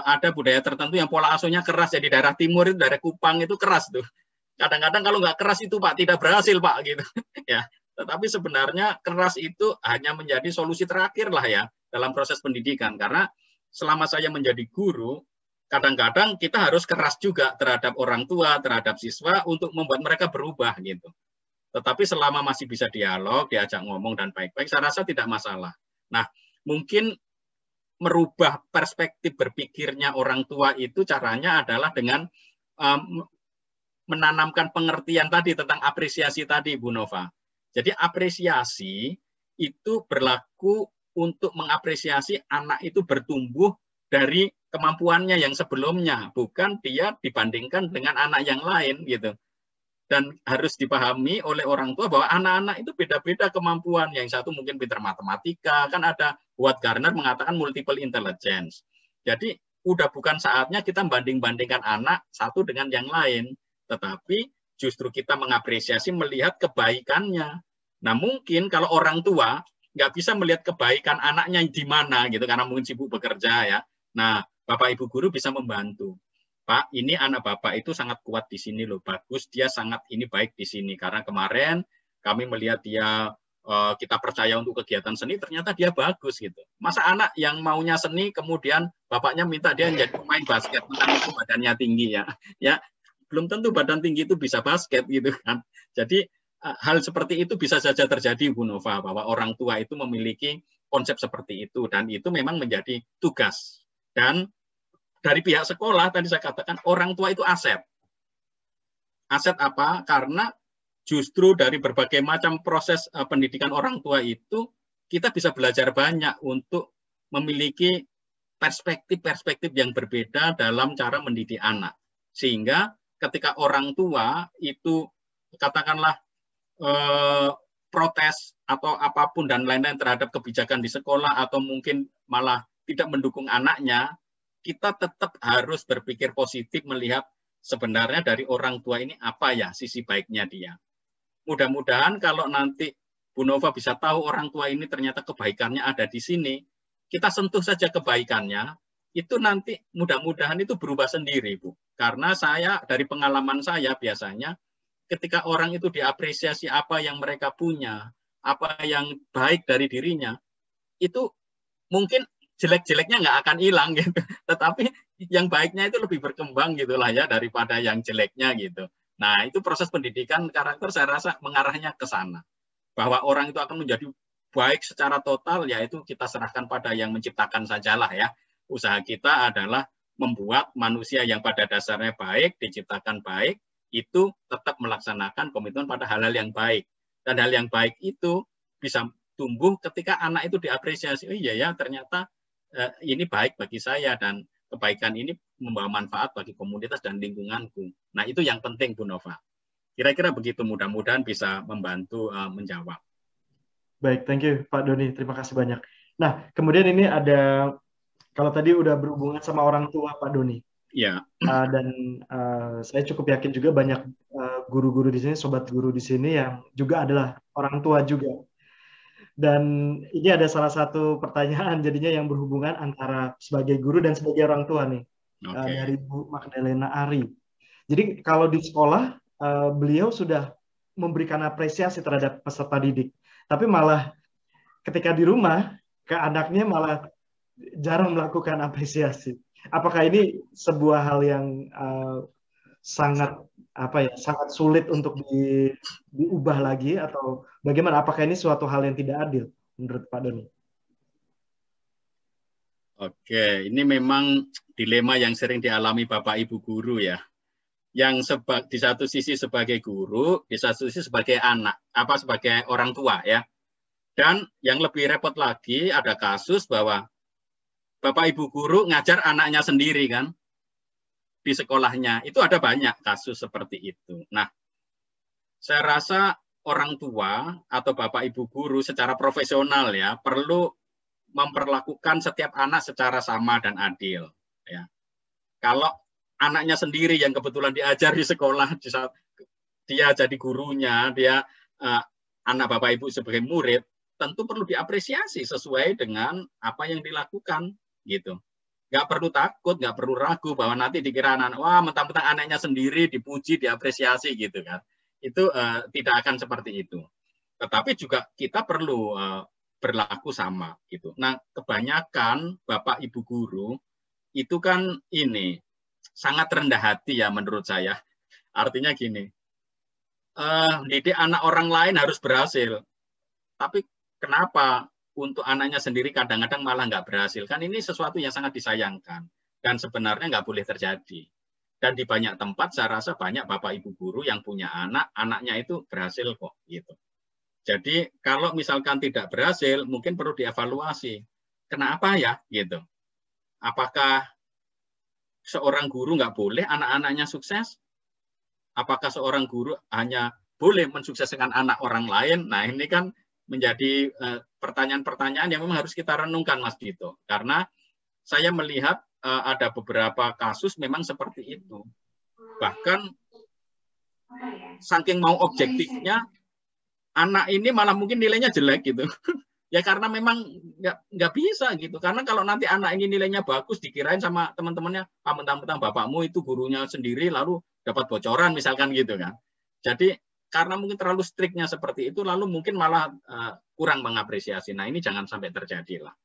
ada budaya tertentu yang pola asuhnya keras ya. Di daerah timur itu, daerah Kupang itu keras tuh. Kadang-kadang kalau nggak keras itu Pak tidak berhasil Pak gitu ya. Tetapi sebenarnya keras itu hanya menjadi solusi terakhir lah ya dalam proses pendidikan. Karena selama saya menjadi guru, kadang-kadang kita harus keras juga terhadap orang tua, terhadap siswa untuk membuat mereka berubah gitu. Tetapi selama masih bisa dialog, diajak ngomong dan baik-baik, saya rasa tidak masalah. Nah, mungkin merubah perspektif berpikirnya orang tua itu caranya adalah dengan menanamkan pengertian tadi tentang apresiasi tadi, Bu Nova. Jadi apresiasi itu berlaku untuk mengapresiasi anak itu bertumbuh dari kemampuannya yang sebelumnya, bukan dia dibandingkan dengan anak yang lain gitu. Dan harus dipahami oleh orang tua bahwa anak-anak itu beda-beda kemampuan. Yang satu mungkin pintar matematika, kan ada Howard Gardner mengatakan multiple intelligence. Jadi udah bukan saatnya kita banding-bandingkan anak satu dengan yang lain, tetapi justru kita mengapresiasi melihat kebaikannya. Nah mungkin kalau orang tua nggak bisa melihat kebaikan anaknya di mana gitu karena mungkin sibuk bekerja ya. Nah Bapak Ibu guru bisa membantu. Pak, ini anak Bapak itu sangat kuat di sini loh, bagus, dia sangat ini baik di sini karena kemarin kami melihat dia kita percaya untuk kegiatan seni ternyata dia bagus gitu. Masa anak yang maunya seni kemudian bapaknya minta dia jadi pemain basket, mentang itu badannya tinggi ya. Ya, belum tentu badan tinggi itu bisa basket gitu kan. Jadi hal seperti itu bisa saja terjadi Bu Nova, bahwa orang tua itu memiliki konsep seperti itu dan itu memang menjadi tugas. Dan dari pihak sekolah tadi saya katakan orang tua itu aset. Aset apa? Karena justru dari berbagai macam proses pendidikan orang tua itu kita bisa belajar banyak untuk memiliki perspektif-perspektif yang berbeda dalam cara mendidik anak. Sehingga ketika orang tua itu katakanlah protes atau apapun dan lain-lain terhadap kebijakan di sekolah atau mungkin malah tidak mendukung anaknya, kita tetap harus berpikir positif melihat sebenarnya dari orang tua ini apa ya sisi baiknya dia. Mudah-mudahan kalau nanti Bu Nova bisa tahu orang tua ini ternyata kebaikannya ada di sini, kita sentuh saja kebaikannya, itu nanti mudah-mudahan itu berubah sendiri, Bu. Karena saya dari pengalaman saya biasanya ketika orang itu diapresiasi apa yang mereka punya, apa yang baik dari dirinya, itu mungkin jelek-jeleknya nggak akan hilang gitu. Tetapi yang baiknya itu lebih berkembang gitulah ya daripada yang jeleknya gitu. Nah itu proses pendidikan karakter saya rasa mengarahnya ke sana. Bahwa orang itu akan menjadi baik secara total, yaitu kita serahkan pada yang menciptakan sajalah ya. Usaha kita adalah membuat manusia yang pada dasarnya baik, diciptakan baik, itu tetap melaksanakan komitmen pada hal-hal yang baik. Dan hal yang baik itu bisa tumbuh ketika anak itu diapresiasi. Oh iya ya, ternyata ini baik bagi saya dan kebaikan ini membawa manfaat bagi komunitas dan lingkunganku. Nah, itu yang penting, Bu Nova. Kira-kira begitu, mudah-mudahan bisa membantu menjawab. Baik, thank you Pak Doni. Terima kasih banyak. Nah, kemudian ini ada, kalau tadi udah berhubungan sama orang tua Pak Doni. Ya. Dan saya cukup yakin juga banyak guru-guru di sini, sobat guru di sini yang juga adalah orang tua juga. Dan ini ada salah satu pertanyaan jadinya yang berhubungan antara sebagai guru dan sebagai orang tua nih. Dari Bu Magdalena Ari. Jadi kalau di sekolah beliau sudah memberikan apresiasi terhadap peserta didik, tapi malah ketika di rumah ke anaknya malah jarang melakukan apresiasi. Apakah ini sebuah hal yang sangat sangat sulit untuk diubah lagi atau bagaimana? Apakah ini suatu hal yang tidak adil menurut Pak Doni? Oke, ini memang dilema yang sering dialami Bapak Ibu guru ya. Yang di satu sisi sebagai guru, di satu sisi sebagai anak, sebagai orang tua ya. Dan yang lebih repot lagi ada kasus bahwa Bapak Ibu guru ngajar anaknya sendiri kan di sekolahnya. Itu ada banyak kasus seperti itu. Nah, saya rasa orang tua atau Bapak Ibu guru secara profesional ya perlu memperlakukan setiap anak secara sama dan adil. Ya. Kalau anaknya sendiri yang kebetulan diajar di sekolah, dia jadi gurunya, dia anak Bapak Ibu sebagai murid, tentu perlu diapresiasi sesuai dengan apa yang dilakukan gitu. Nggak perlu takut, nggak perlu ragu bahwa nanti dikira anak, wah mentang-mentang anaknya sendiri dipuji, diapresiasi gitu kan. Itu tidak akan seperti itu. Tetapi juga kita perlu berlaku sama gitu. Nah, kebanyakan Bapak Ibu guru itu kan ini sangat rendah hati ya menurut saya. Artinya gini, didik anak orang lain harus berhasil. Tapi kenapa untuk anaknya sendiri kadang-kadang malah nggak berhasil? Kan ini sesuatu yang sangat disayangkan. Dan sebenarnya nggak boleh terjadi. Dan di banyak tempat saya rasa banyak Bapak Ibu guru yang punya anak, anaknya itu berhasil kok gitu. Jadi kalau misalkan tidak berhasil, mungkin perlu dievaluasi. Kenapa ya? Gitu. Apakah seorang guru nggak boleh anak-anaknya sukses? Apakah seorang guru hanya boleh mensukseskan anak orang lain? Nah ini kan menjadi pertanyaan-pertanyaan yang memang harus kita renungkan, Mas Dito. Karena saya melihat ada beberapa kasus memang seperti itu. Bahkan saking mau objektifnya, anak ini malah mungkin nilainya jelek gitu. Ya karena memang nggak bisa gitu. Karena kalau nanti anak ini nilainya bagus, dikirain sama teman-temannya, mentang-mentang bapakmu itu gurunya sendiri, lalu dapat bocoran misalkan gitu kan. Jadi karena mungkin terlalu striknya seperti itu, lalu mungkin malah kurang mengapresiasi. Nah ini jangan sampai terjadi lah.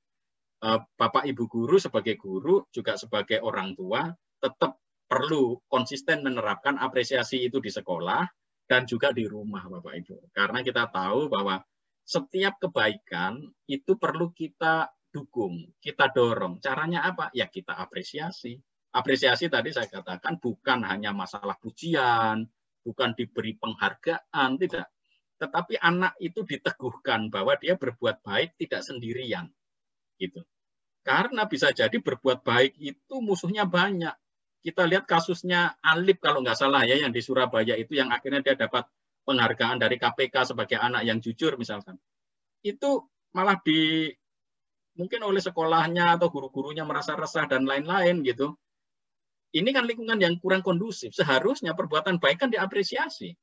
Bapak Ibu guru sebagai guru, juga sebagai orang tua, tetap perlu konsisten menerapkan apresiasi itu di sekolah, dan juga di rumah Bapak Ibu. Karena kita tahu bahwa setiap kebaikan itu perlu kita dukung, kita dorong. Caranya apa? Ya kita apresiasi. Apresiasi tadi saya katakan bukan hanya masalah pujian, bukan diberi penghargaan, tidak. Tetapi anak itu diteguhkan bahwa dia berbuat baik tidak sendirian. Gitu. Karena bisa jadi berbuat baik itu musuhnya banyak. Kita lihat kasusnya Alip kalau nggak salah ya, yang di Surabaya itu yang akhirnya dia dapat penghargaan dari KPK sebagai anak yang jujur misalkan. Itu malah mungkin oleh sekolahnya atau guru-gurunya merasa resah dan lain-lain gitu. Ini kan lingkungan yang kurang kondusif. Seharusnya perbuatan baik kan diapresiasi.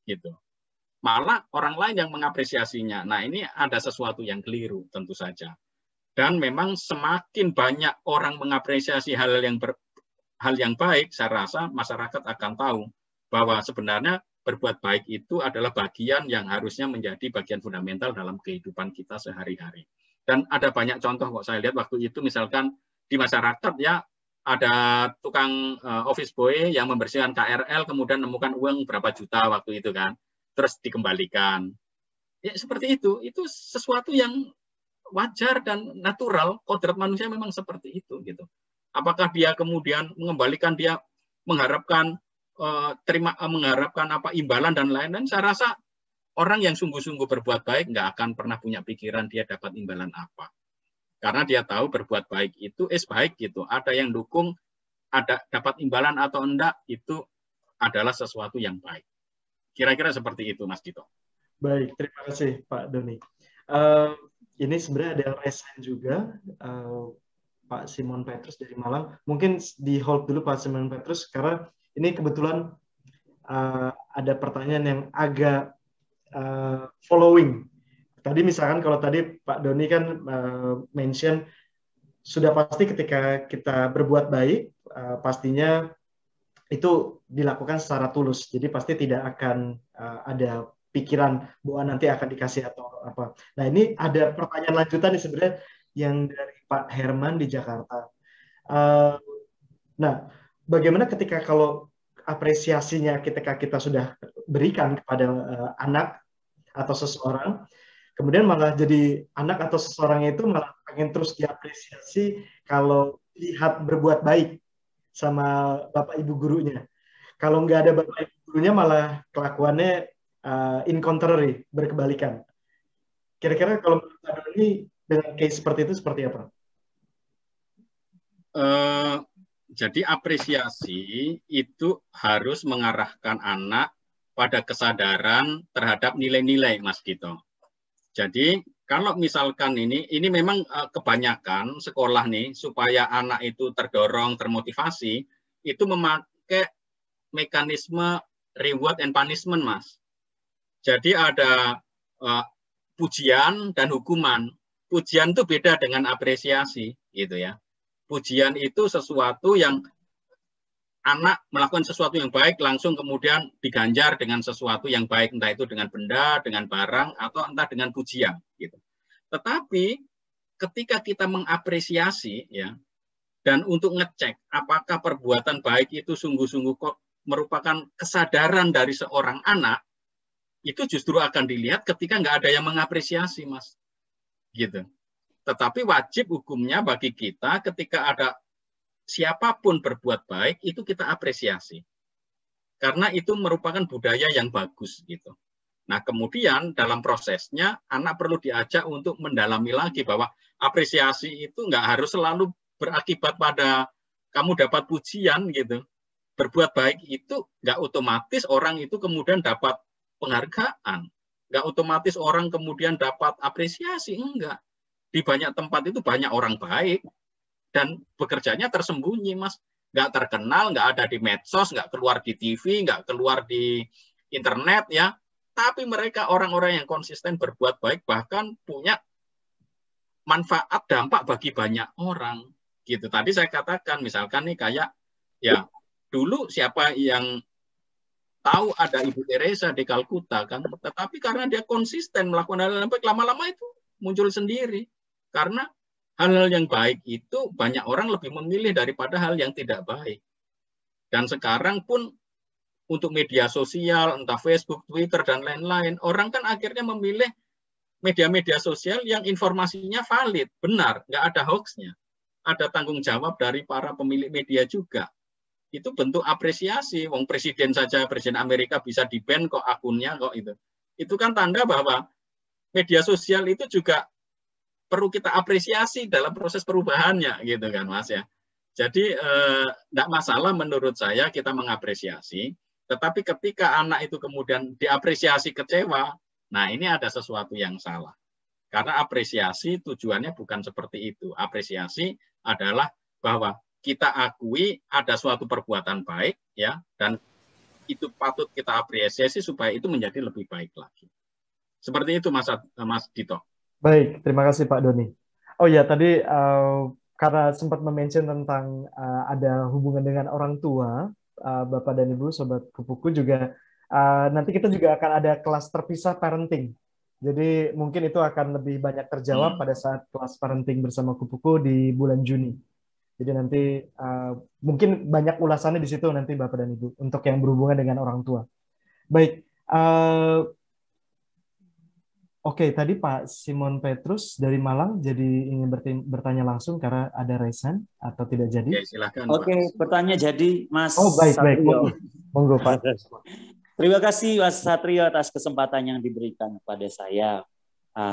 Gitu. Malah orang lain yang mengapresiasinya. Nah ini ada sesuatu yang keliru tentu saja. Dan memang semakin banyak orang mengapresiasi hal yang baik, saya rasa masyarakat akan tahu bahwa sebenarnya berbuat baik itu adalah bagian yang harusnya menjadi bagian fundamental dalam kehidupan kita sehari-hari. Dan ada banyak contoh kok saya lihat waktu itu misalkan di masyarakat ya ada tukang office boy yang membersihkan KRL kemudian menemukan uang berapa juta waktu itu kan, terus dikembalikan. Ya seperti itu sesuatu yang wajar dan natural, kodrat manusia memang seperti itu gitu. Apakah dia kemudian mengembalikan, dia mengharapkan mengharapkan apa imbalan dan lain-lain? Saya rasa orang yang sungguh-sungguh berbuat baik nggak akan pernah punya pikiran dia dapat imbalan apa. Karena dia tahu berbuat baik itu baik gitu. Ada yang dukung, ada dapat imbalan atau enggak, itu adalah sesuatu yang baik. Kira-kira seperti itu, Mas Dito. Baik, terima kasih Pak Doni. Ini sebenarnya ada yang resign juga, Pak Simon Petrus dari Malang. Mungkin di hold dulu Pak Simon Petrus, karena ini kebetulan ada pertanyaan yang agak following. Tadi misalkan kalau tadi Pak Doni kan mention, sudah pasti ketika kita berbuat baik, pastinya itu dilakukan secara tulus. Jadi pasti tidak akan ada pikiran bahwa nanti akan dikasih atau apa. Nah ini ada pertanyaan lanjutan nih sebenarnya yang dari Pak Herman di Jakarta. Nah bagaimana ketika kalau apresiasinya ketika kita sudah berikan kepada anak atau seseorang, kemudian malah jadi anak atau seseorang itu malah pengen terus diapresiasi kalau lihat berbuat baik sama Bapak Ibu gurunya. Kalau nggak ada Bapak Ibu gurunya malah kelakuannya in contrary, berkebalikan. Kira-kira kalau menurut Pak Doni dengan case seperti itu seperti apa? Jadi apresiasi itu harus mengarahkan anak pada kesadaran terhadap nilai-nilai, Mas Dito. Jadi kalau misalkan ini memang kebanyakan sekolah nih supaya anak itu terdorong, termotivasi, itu memakai mekanisme reward and punishment, Mas. Jadi ada pujian dan hukuman. Pujian itu beda dengan apresiasi, gitu ya. Pujian itu sesuatu yang anak melakukan sesuatu yang baik langsung kemudian diganjar dengan sesuatu yang baik, entah itu dengan benda, dengan barang, atau entah dengan pujian gitu. Tetapi ketika kita mengapresiasi ya, dan untuk ngecek apakah perbuatan baik itu sungguh-sungguh kok merupakan kesadaran dari seorang anak, itu justru akan dilihat ketika nggak ada yang mengapresiasi, Mas. Gitu. Tetapi wajib hukumnya bagi kita ketika ada siapapun berbuat baik, itu kita apresiasi. Karena itu merupakan budaya yang bagus gitu. Nah, kemudian dalam prosesnya anak perlu diajak untuk mendalami lagi bahwa apresiasi itu nggak harus selalu berakibat pada kamu dapat pujian gitu. Berbuat baik itu nggak otomatis orang itu kemudian dapat penghargaan. Nggak otomatis orang kemudian dapat apresiasi, enggak. Di banyak tempat itu banyak orang baik dan bekerjanya tersembunyi, Mas. Nggak terkenal, nggak ada di medsos, nggak keluar di TV, nggak keluar di internet ya. Tapi mereka orang-orang yang konsisten berbuat baik bahkan punya manfaat dampak bagi banyak orang. Gitu. Tadi saya katakan misalkan nih kayak ya dulu siapa yang tahu ada Ibu Teresa di Kalkuta kan, tetapi karena dia konsisten melakukan hal yang baik, lama-lama itu muncul sendiri. Karena hal-hal yang baik itu banyak orang lebih memilih daripada hal yang tidak baik. Dan sekarang pun untuk media sosial, entah Facebook, Twitter, dan lain-lain, orang kan akhirnya memilih media-media sosial yang informasinya valid, benar, nggak ada hoax-nya. Ada tanggung jawab dari para pemilik media juga. Itu bentuk apresiasi. Wong presiden saja, presiden Amerika bisa di-ban kok akunnya kok itu. Itu kan tanda bahwa media sosial itu juga perlu kita apresiasi dalam proses perubahannya gitu kan Mas ya. Jadi tidak masalah menurut saya kita mengapresiasi, tetapi ketika anak itu kemudian diapresiasi kecewa, nah ini ada sesuatu yang salah. Karena apresiasi tujuannya bukan seperti itu. Apresiasi adalah bahwa kita akui ada suatu perbuatan baik ya, dan itu patut kita apresiasi supaya itu menjadi lebih baik lagi. Seperti itu Mas Dito. Baik, terima kasih Pak Doni. Oh ya, tadi karena sempat mention tentang ada hubungan dengan orang tua, Bapak dan Ibu, Sobat Kupuku juga, nanti kita juga akan ada kelas terpisah parenting. Jadi mungkin itu akan lebih banyak terjawab pada saat kelas parenting bersama Kupuku di bulan Juni. Jadi nanti mungkin banyak ulasannya di situ nanti Bapak dan Ibu untuk yang berhubungan dengan orang tua. Baik, oke, tadi Pak Simon Petrus dari Malang jadi ingin bertanya langsung karena ada raisan atau tidak jadi? Oke, silakan. Oke, bertanya jadi Mas Oh, baik. Satrio. Monggo Pak. Terima kasih Mas Satrio atas kesempatan yang diberikan kepada saya.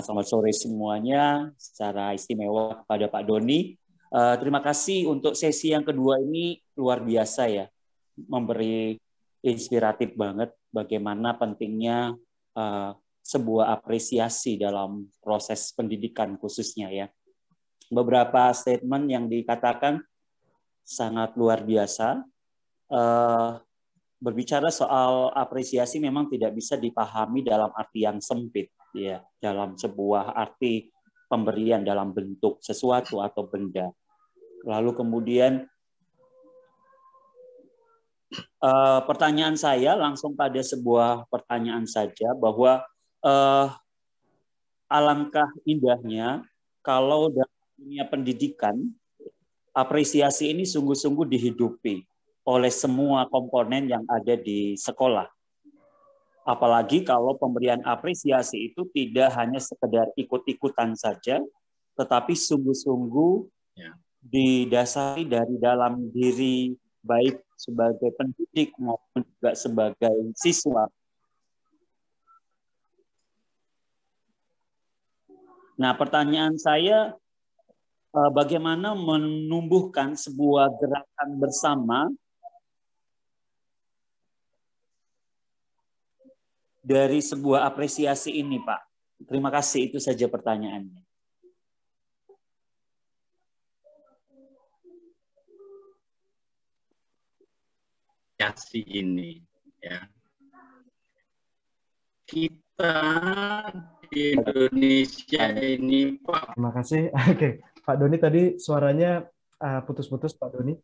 Selamat sore semuanya, secara istimewa kepada Pak Doni. Terima kasih untuk sesi yang kedua ini, luar biasa ya. Memberi inspiratif banget bagaimana pentingnya sebuah apresiasi dalam proses pendidikan khususnya ya. Beberapa statement yang dikatakan sangat luar biasa. Berbicara soal apresiasi memang tidak bisa dipahami dalam arti yang sempit ya, dalam sebuah arti pemberian dalam bentuk sesuatu atau benda. Lalu kemudian pertanyaan saya langsung pada sebuah pertanyaan saja bahwa alangkah indahnya kalau dalam dunia pendidikan apresiasi ini sungguh-sungguh dihidupi oleh semua komponen yang ada di sekolah. Apalagi kalau pemberian apresiasi itu tidak hanya sekedar ikut-ikutan saja, tetapi sungguh-sungguh didasari dari dalam diri baik sebagai pendidik maupun juga sebagai siswa. Nah, pertanyaan saya, bagaimana menumbuhkan sebuah gerakan bersama dari sebuah apresiasi ini, Pak? Terima kasih, itu saja pertanyaannya. Apresiasi ini, ya. Kita di Indonesia ini, Pak. Terima kasih. Oke, Pak Doni tadi suaranya putus-putus, Pak Doni.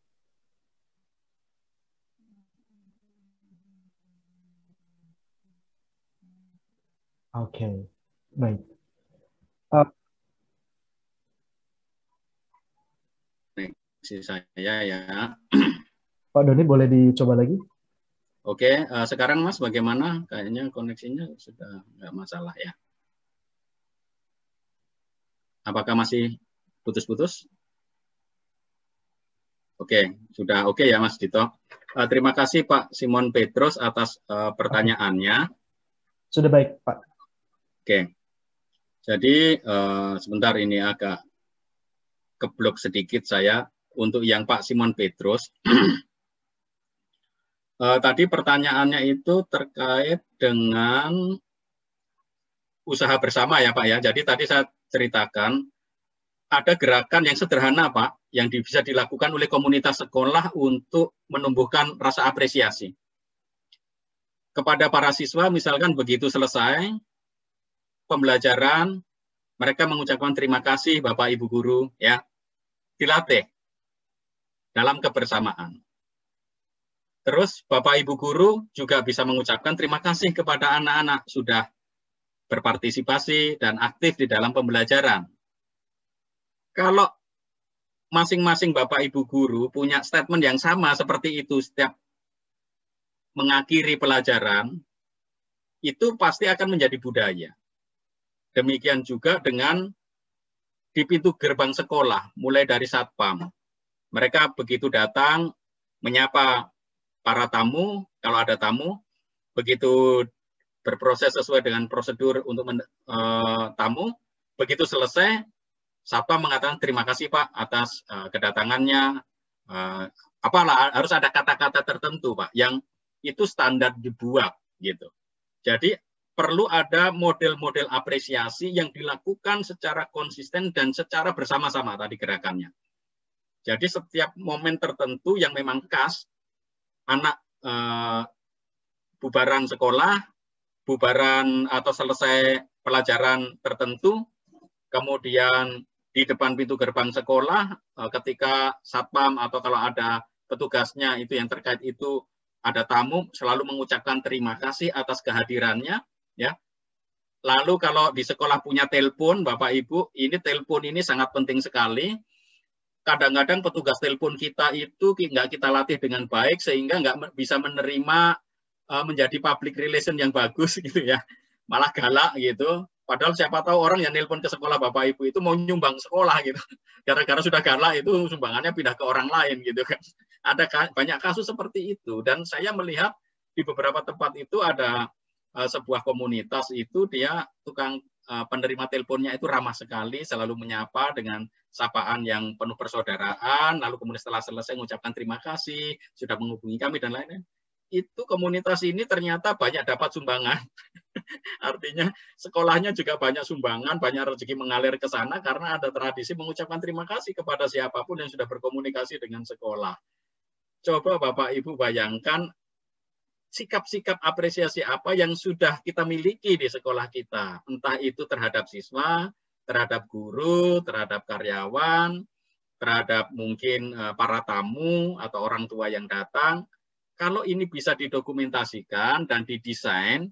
Oke, baik. Saya ya. Pak Doni boleh dicoba lagi? Oke, sekarang Mas bagaimana? Kayaknya koneksinya sudah nggak masalah ya. Apakah masih putus-putus? Oke, sudah oke ya Mas Dito. Terima kasih Pak Simon Petrus atas pertanyaannya. Sudah baik Pak. Oke, jadi sebentar ini agak keblok sedikit saya untuk yang Pak Simon Petrus. Tadi pertanyaannya itu terkait dengan usaha bersama ya Pak ya. Jadi tadi saya ceritakan ada gerakan yang sederhana Pak yang bisa dilakukan oleh komunitas sekolah untuk menumbuhkan rasa apresiasi. Kepada para siswa misalkan begitu selesai pembelajaran mereka mengucapkan terima kasih Bapak Ibu guru ya. Dilatih dalam kebersamaan. Terus Bapak Ibu guru juga bisa mengucapkan terima kasih kepada anak-anak sudah berpartisipasi dan aktif di dalam pembelajaran. Kalau masing-masing Bapak Ibu guru punya statement yang sama seperti itu setiap mengakhiri pelajaran, itu pasti akan menjadi budaya. Demikian juga dengan di pintu gerbang sekolah, mulai dari satpam. Mereka begitu datang, menyapa para tamu, kalau ada tamu, begitu berproses sesuai dengan prosedur untuk tamu, begitu selesai, satpam mengatakan terima kasih Pak atas kedatangannya. Apalah harus ada kata-kata tertentu Pak, yang itu standar dibuat gitu. Jadi perlu ada model-model apresiasi yang dilakukan secara konsisten dan secara bersama-sama tadi gerakannya. Jadi setiap momen tertentu yang memang khas, anak bubaran sekolah, bubaran atau selesai pelajaran tertentu, kemudian di depan pintu gerbang sekolah, ketika satpam atau kalau ada petugasnya itu yang terkait itu ada tamu, selalu mengucapkan terima kasih atas kehadirannya, ya. Lalu kalau di sekolah punya telepon, Bapak Ibu, ini telepon ini sangat penting sekali. Kadang-kadang petugas telepon kita itu nggak kita latih dengan baik sehingga nggak bisa menerima menjadi public relation yang bagus gitu ya, malah galak gitu. Padahal siapa tahu orang yang nelpon ke sekolah Bapak Ibu itu mau nyumbang sekolah gitu, gara-gara sudah galak itu sumbangannya pindah ke orang lain gitu kan. Ada banyak kasus seperti itu dan saya melihat di beberapa tempat itu ada sebuah komunitas itu dia tukang penerima teleponnya itu ramah sekali, selalu menyapa dengan sapaan yang penuh persaudaraan, lalu kemudian setelah selesai mengucapkan terima kasih, sudah menghubungi kami dan lain-lain. Itu komunitas ini ternyata banyak dapat sumbangan. Artinya sekolahnya juga banyak sumbangan, banyak rezeki mengalir ke sana karena ada tradisi mengucapkan terima kasih kepada siapapun yang sudah berkomunikasi dengan sekolah. Coba Bapak Ibu bayangkan sikap-sikap apresiasi apa yang sudah kita miliki di sekolah kita, entah itu terhadap siswa, terhadap guru, terhadap karyawan, terhadap mungkin para tamu atau orang tua yang datang. Kalau ini bisa didokumentasikan dan didesain,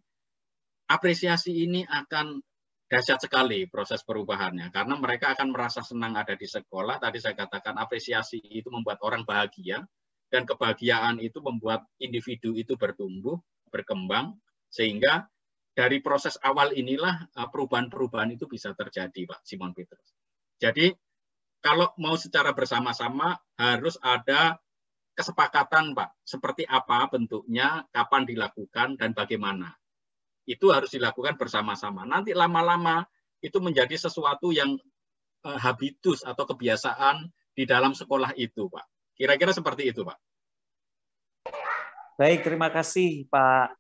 apresiasi ini akan dahsyat sekali proses perubahannya, karena mereka akan merasa senang ada di sekolah. Tadi saya katakan apresiasi itu membuat orang bahagia, dan kebahagiaan itu membuat individu itu bertumbuh, berkembang, sehingga dari proses awal inilah perubahan-perubahan itu bisa terjadi, Pak Simon Petrus. Jadi kalau mau secara bersama-sama harus ada kesepakatan, Pak, seperti apa bentuknya, kapan dilakukan, dan bagaimana. Itu harus dilakukan bersama-sama. Nanti lama-lama itu menjadi sesuatu yang habitus atau kebiasaan di dalam sekolah itu, Pak. Kira-kira seperti itu, Pak. Baik, terima kasih, Pak,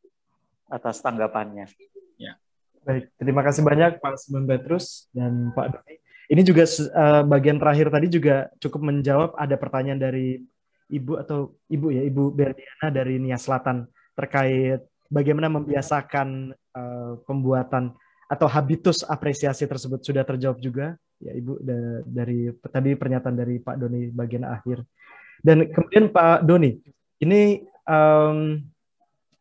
atas tanggapannya. Ya. Baik, terima kasih banyak Pak Simon Petrus dan Pak Doni. Ini juga bagian terakhir tadi juga cukup menjawab ada pertanyaan dari Ibu Berdiana dari Nia Selatan terkait bagaimana membiasakan pembuatan atau habitus apresiasi tersebut. Sudah terjawab juga ya Ibu dari tadi pernyataan dari Pak Doni bagian akhir. Dan kemudian Pak Doni, ini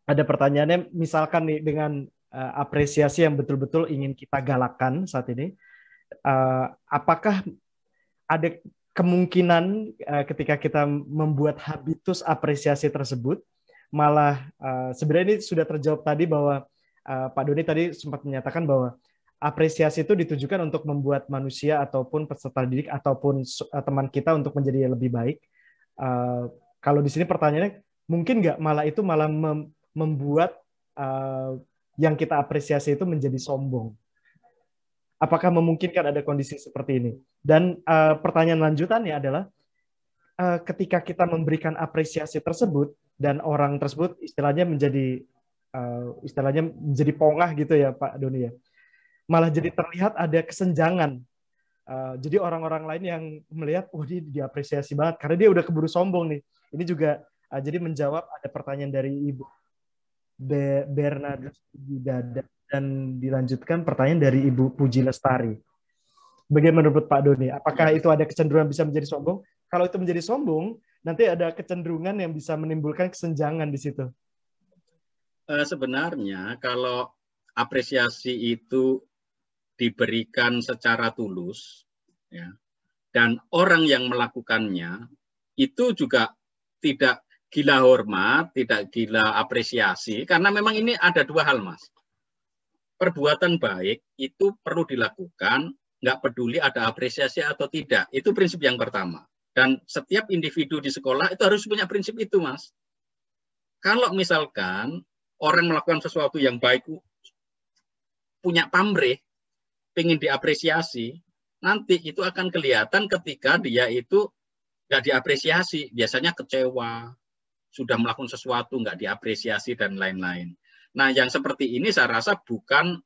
ada pertanyaannya, misalkan nih dengan apresiasi yang betul-betul ingin kita galakkan saat ini. Apakah ada kemungkinan ketika kita membuat habitus apresiasi tersebut, malah sebenarnya ini sudah terjawab tadi bahwa Pak Doni tadi sempat menyatakan bahwa apresiasi itu ditujukan untuk membuat manusia ataupun peserta didik ataupun teman kita untuk menjadi lebih baik. Kalau di sini pertanyaannya, mungkin nggak malah itu malah membuat yang kita apresiasi itu menjadi sombong? Apakah memungkinkan ada kondisi seperti ini? Dan pertanyaan lanjutannya adalah, ketika kita memberikan apresiasi tersebut dan orang tersebut istilahnya menjadi pongah gitu ya Pak Doni ya, malah jadi terlihat ada kesenjangan. Jadi orang-orang lain yang melihat, oh dia diapresiasi banget karena dia udah keburu sombong nih. Ini juga jadi menjawab ada pertanyaan dari Ibu Bernadette dan dilanjutkan pertanyaan dari Ibu Puji Lestari. Bagaimana menurut Pak Doni? Apakah itu ada kecenderungan bisa menjadi sombong? Kalau itu menjadi sombong, nanti ada kecenderungan yang bisa menimbulkan kesenjangan di situ. Sebenarnya kalau apresiasi itu diberikan secara tulus, ya, dan orang yang melakukannya itu juga tidak gila hormat, tidak gila apresiasi, karena memang ini ada dua hal, Mas. Perbuatan baik itu perlu dilakukan, nggak peduli ada apresiasi atau tidak. Itu prinsip yang pertama. Dan setiap individu di sekolah itu harus punya prinsip itu, Mas. Kalau misalkan orang melakukan sesuatu yang baik, punya pamrih, pengen diapresiasi, nanti itu akan kelihatan ketika dia itu nggak diapresiasi. Biasanya kecewa, sudah melakukan sesuatu, nggak diapresiasi, dan lain-lain. Nah, yang seperti ini saya rasa bukan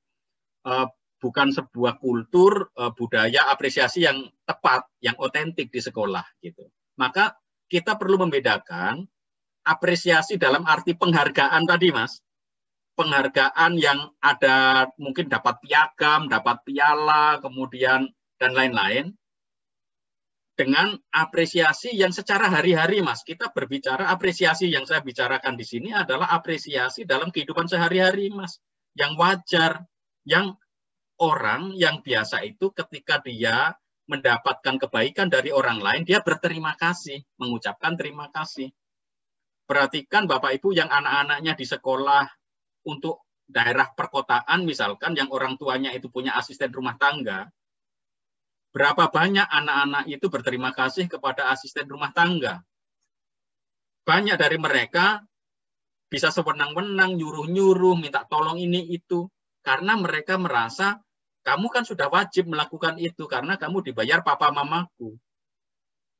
sebuah kultur budaya apresiasi yang tepat, yang otentik di sekolah gitu. Maka kita perlu membedakan apresiasi dalam arti penghargaan tadi, Mas. Penghargaan yang ada mungkin dapat piagam, dapat piala, kemudian dan lain-lain. Dengan apresiasi yang secara hari-hari, Mas. Kita berbicara apresiasi yang saya bicarakan di sini adalah apresiasi dalam kehidupan sehari-hari, Mas. Yang wajar, yang orang yang biasa itu ketika dia mendapatkan kebaikan dari orang lain, dia berterima kasih, mengucapkan terima kasih. Perhatikan Bapak Ibu yang anak-anaknya di sekolah untuk daerah perkotaan misalkan, yang orang tuanya itu punya asisten rumah tangga, berapa banyak anak-anak itu berterima kasih kepada asisten rumah tangga. Banyak dari mereka bisa sewenang-wenang, nyuruh-nyuruh, minta tolong ini itu, karena mereka merasa kamu kan sudah wajib melakukan itu karena kamu dibayar papa mamaku.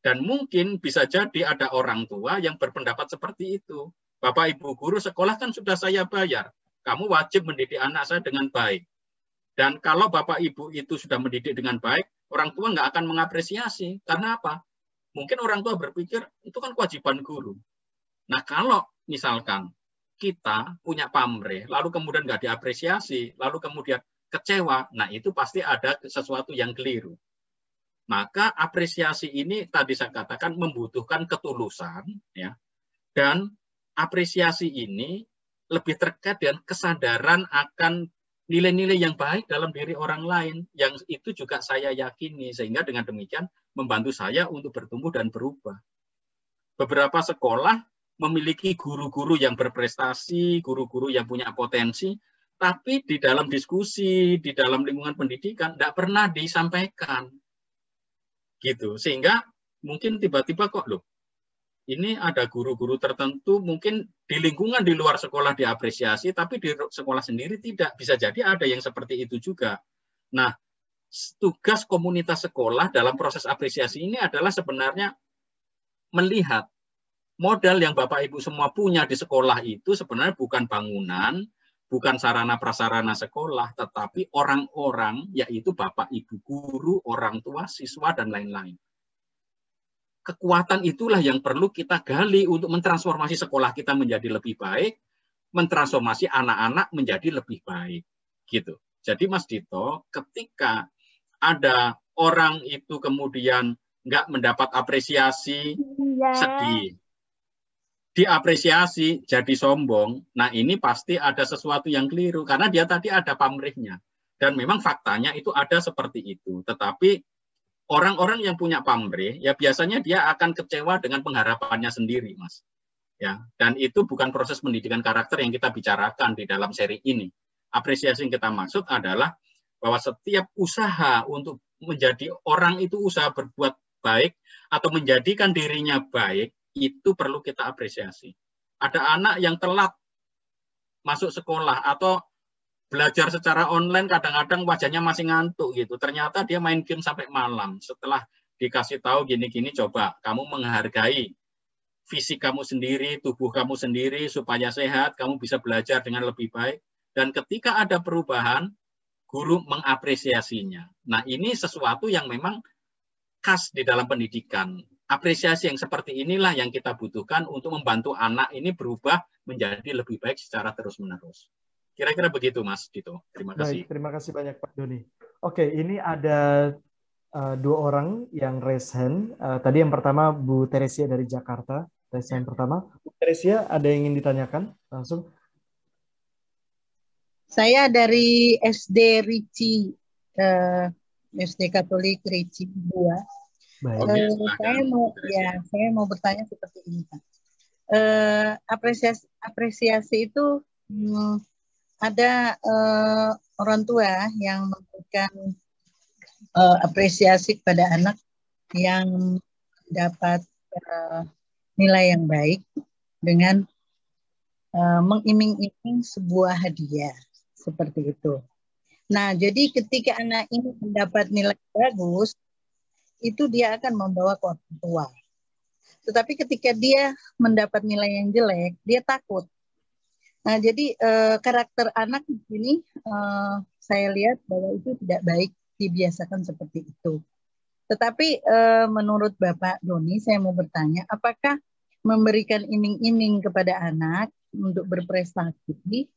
Dan mungkin bisa jadi ada orang tua yang berpendapat seperti itu. Bapak Ibu guru sekolah kan sudah saya bayar. Kamu wajib mendidik anak saya dengan baik. Dan kalau Bapak Ibu itu sudah mendidik dengan baik, orang tua nggak akan mengapresiasi. Karena apa? Mungkin orang tua berpikir itu kan kewajiban guru. Nah, kalau misalkan kita punya pamrih, lalu kemudian nggak diapresiasi, lalu kemudian kecewa, nah itu pasti ada sesuatu yang keliru. Maka apresiasi ini tadi saya katakan membutuhkan ketulusan, ya. Dan apresiasi ini lebih terkait dengan kesadaran akan nilai-nilai yang baik dalam diri orang lain, yang itu juga saya yakini, sehingga dengan demikian membantu saya untuk bertumbuh dan berubah. Beberapa sekolah memiliki guru-guru yang berprestasi, guru-guru yang punya potensi, tapi di dalam diskusi, di dalam lingkungan pendidikan, tidak pernah disampaikan. Gitu. Sehingga mungkin tiba-tiba kok loh, ini ada guru-guru tertentu mungkin di lingkungan di luar sekolah diapresiasi, tapi di sekolah sendiri tidak. Bisa jadi ada yang seperti itu juga. Nah, tugas komunitas sekolah dalam proses apresiasi ini adalah sebenarnya melihat modal yang Bapak Ibu semua punya di sekolah itu sebenarnya bukan bangunan, bukan sarana-prasarana sekolah, tetapi orang-orang, yaitu Bapak Ibu guru, orang tua, siswa, dan lain-lain. Kekuatan itulah yang perlu kita gali untuk mentransformasi sekolah kita menjadi lebih baik, mentransformasi anak-anak menjadi lebih baik. Gitu. Jadi Mas Dito, ketika ada orang itu kemudian nggak mendapat apresiasi, sedih. diapresiasi jadi sombong, nah ini pasti ada sesuatu yang keliru karena dia tadi ada pamrihnya. Dan memang faktanya itu ada seperti itu. Tetapi orang-orang yang punya pamrih, ya biasanya dia akan kecewa dengan pengharapannya sendiri, Mas. Ya, dan itu bukan proses pendidikan karakter yang kita bicarakan di dalam seri ini. Apresiasi yang kita maksud adalah bahwa setiap usaha untuk menjadi orang itu usaha berbuat baik atau menjadikan dirinya baik, itu perlu kita apresiasi. Ada anak yang telat masuk sekolah atau belajar secara online, kadang-kadang wajahnya masih ngantuk gitu. Ternyata dia main game sampai malam. Setelah dikasih tahu gini-gini, coba kamu menghargai fisik kamu sendiri, tubuh kamu sendiri supaya sehat, kamu bisa belajar dengan lebih baik. Dan ketika ada perubahan, guru mengapresiasinya. Nah, ini sesuatu yang memang khas di dalam pendidikan. Apresiasi yang seperti inilah yang kita butuhkan untuk membantu anak ini berubah menjadi lebih baik secara terus-menerus. Kira-kira begitu, Mas Dito. Terima kasih. Baik, terima kasih banyak, Pak Doni. Oke, ini ada dua orang yang raise hand. Tadi yang pertama Bu Teresia dari Jakarta. Raise hand pertama. Bu Teresia, ada yang ingin ditanyakan? Langsung. Saya dari SD Ricci, SD Katolik Ricci 2. Saya mau bertanya seperti ini, Pak. Apresiasi itu ada orang tua yang memberikan apresiasi kepada anak yang dapat nilai yang baik dengan mengiming-iming sebuah hadiah. Seperti itu. Nah, jadi ketika anak ini mendapat nilai bagus, itu dia akan membawa ke orang tua. Tetapi ketika dia mendapat nilai yang jelek, dia takut. Nah, jadi karakter anak di sini saya lihat bahwa itu tidak baik dibiasakan seperti itu. Tetapi menurut Bapak Doni, saya mau bertanya, apakah memberikan iming-iming kepada anak untuk berprestasi,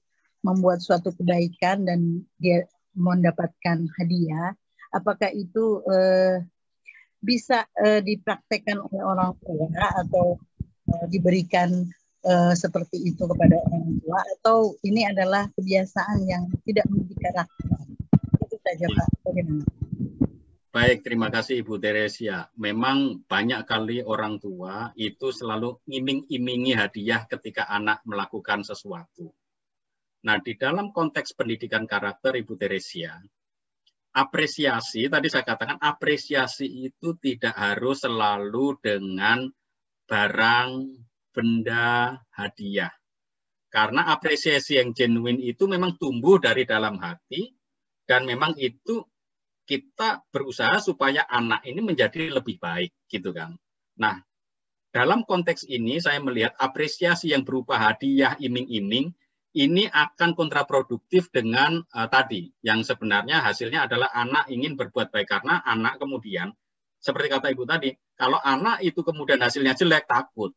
membuat suatu kebaikan dan dia mendapatkan hadiah, apakah itu bisa dipraktekkan oleh orang tua atau diberikan seperti itu kepada orang tua, atau ini adalah kebiasaan yang tidak memiliki karakter? Itu saja, Pak. Bagaimana? Baik, terima kasih Ibu Teresia. Memang banyak kali orang tua itu selalu iming-imingi hadiah ketika anak melakukan sesuatu. Nah, di dalam konteks pendidikan karakter, Ibu Teresia, apresiasi, tadi saya katakan apresiasi itu tidak harus selalu dengan barang, benda, hadiah. Karena apresiasi yang genuine itu memang tumbuh dari dalam hati, dan memang itu kita berusaha supaya anak ini menjadi lebih baik, gitu kan. Nah, dalam konteks ini saya melihat apresiasi yang berupa hadiah, iming-iming, ini akan kontraproduktif dengan tadi, yang sebenarnya hasilnya adalah anak ingin berbuat baik, karena anak kemudian, seperti kata Ibu tadi, kalau anak itu kemudian hasilnya jelek, takut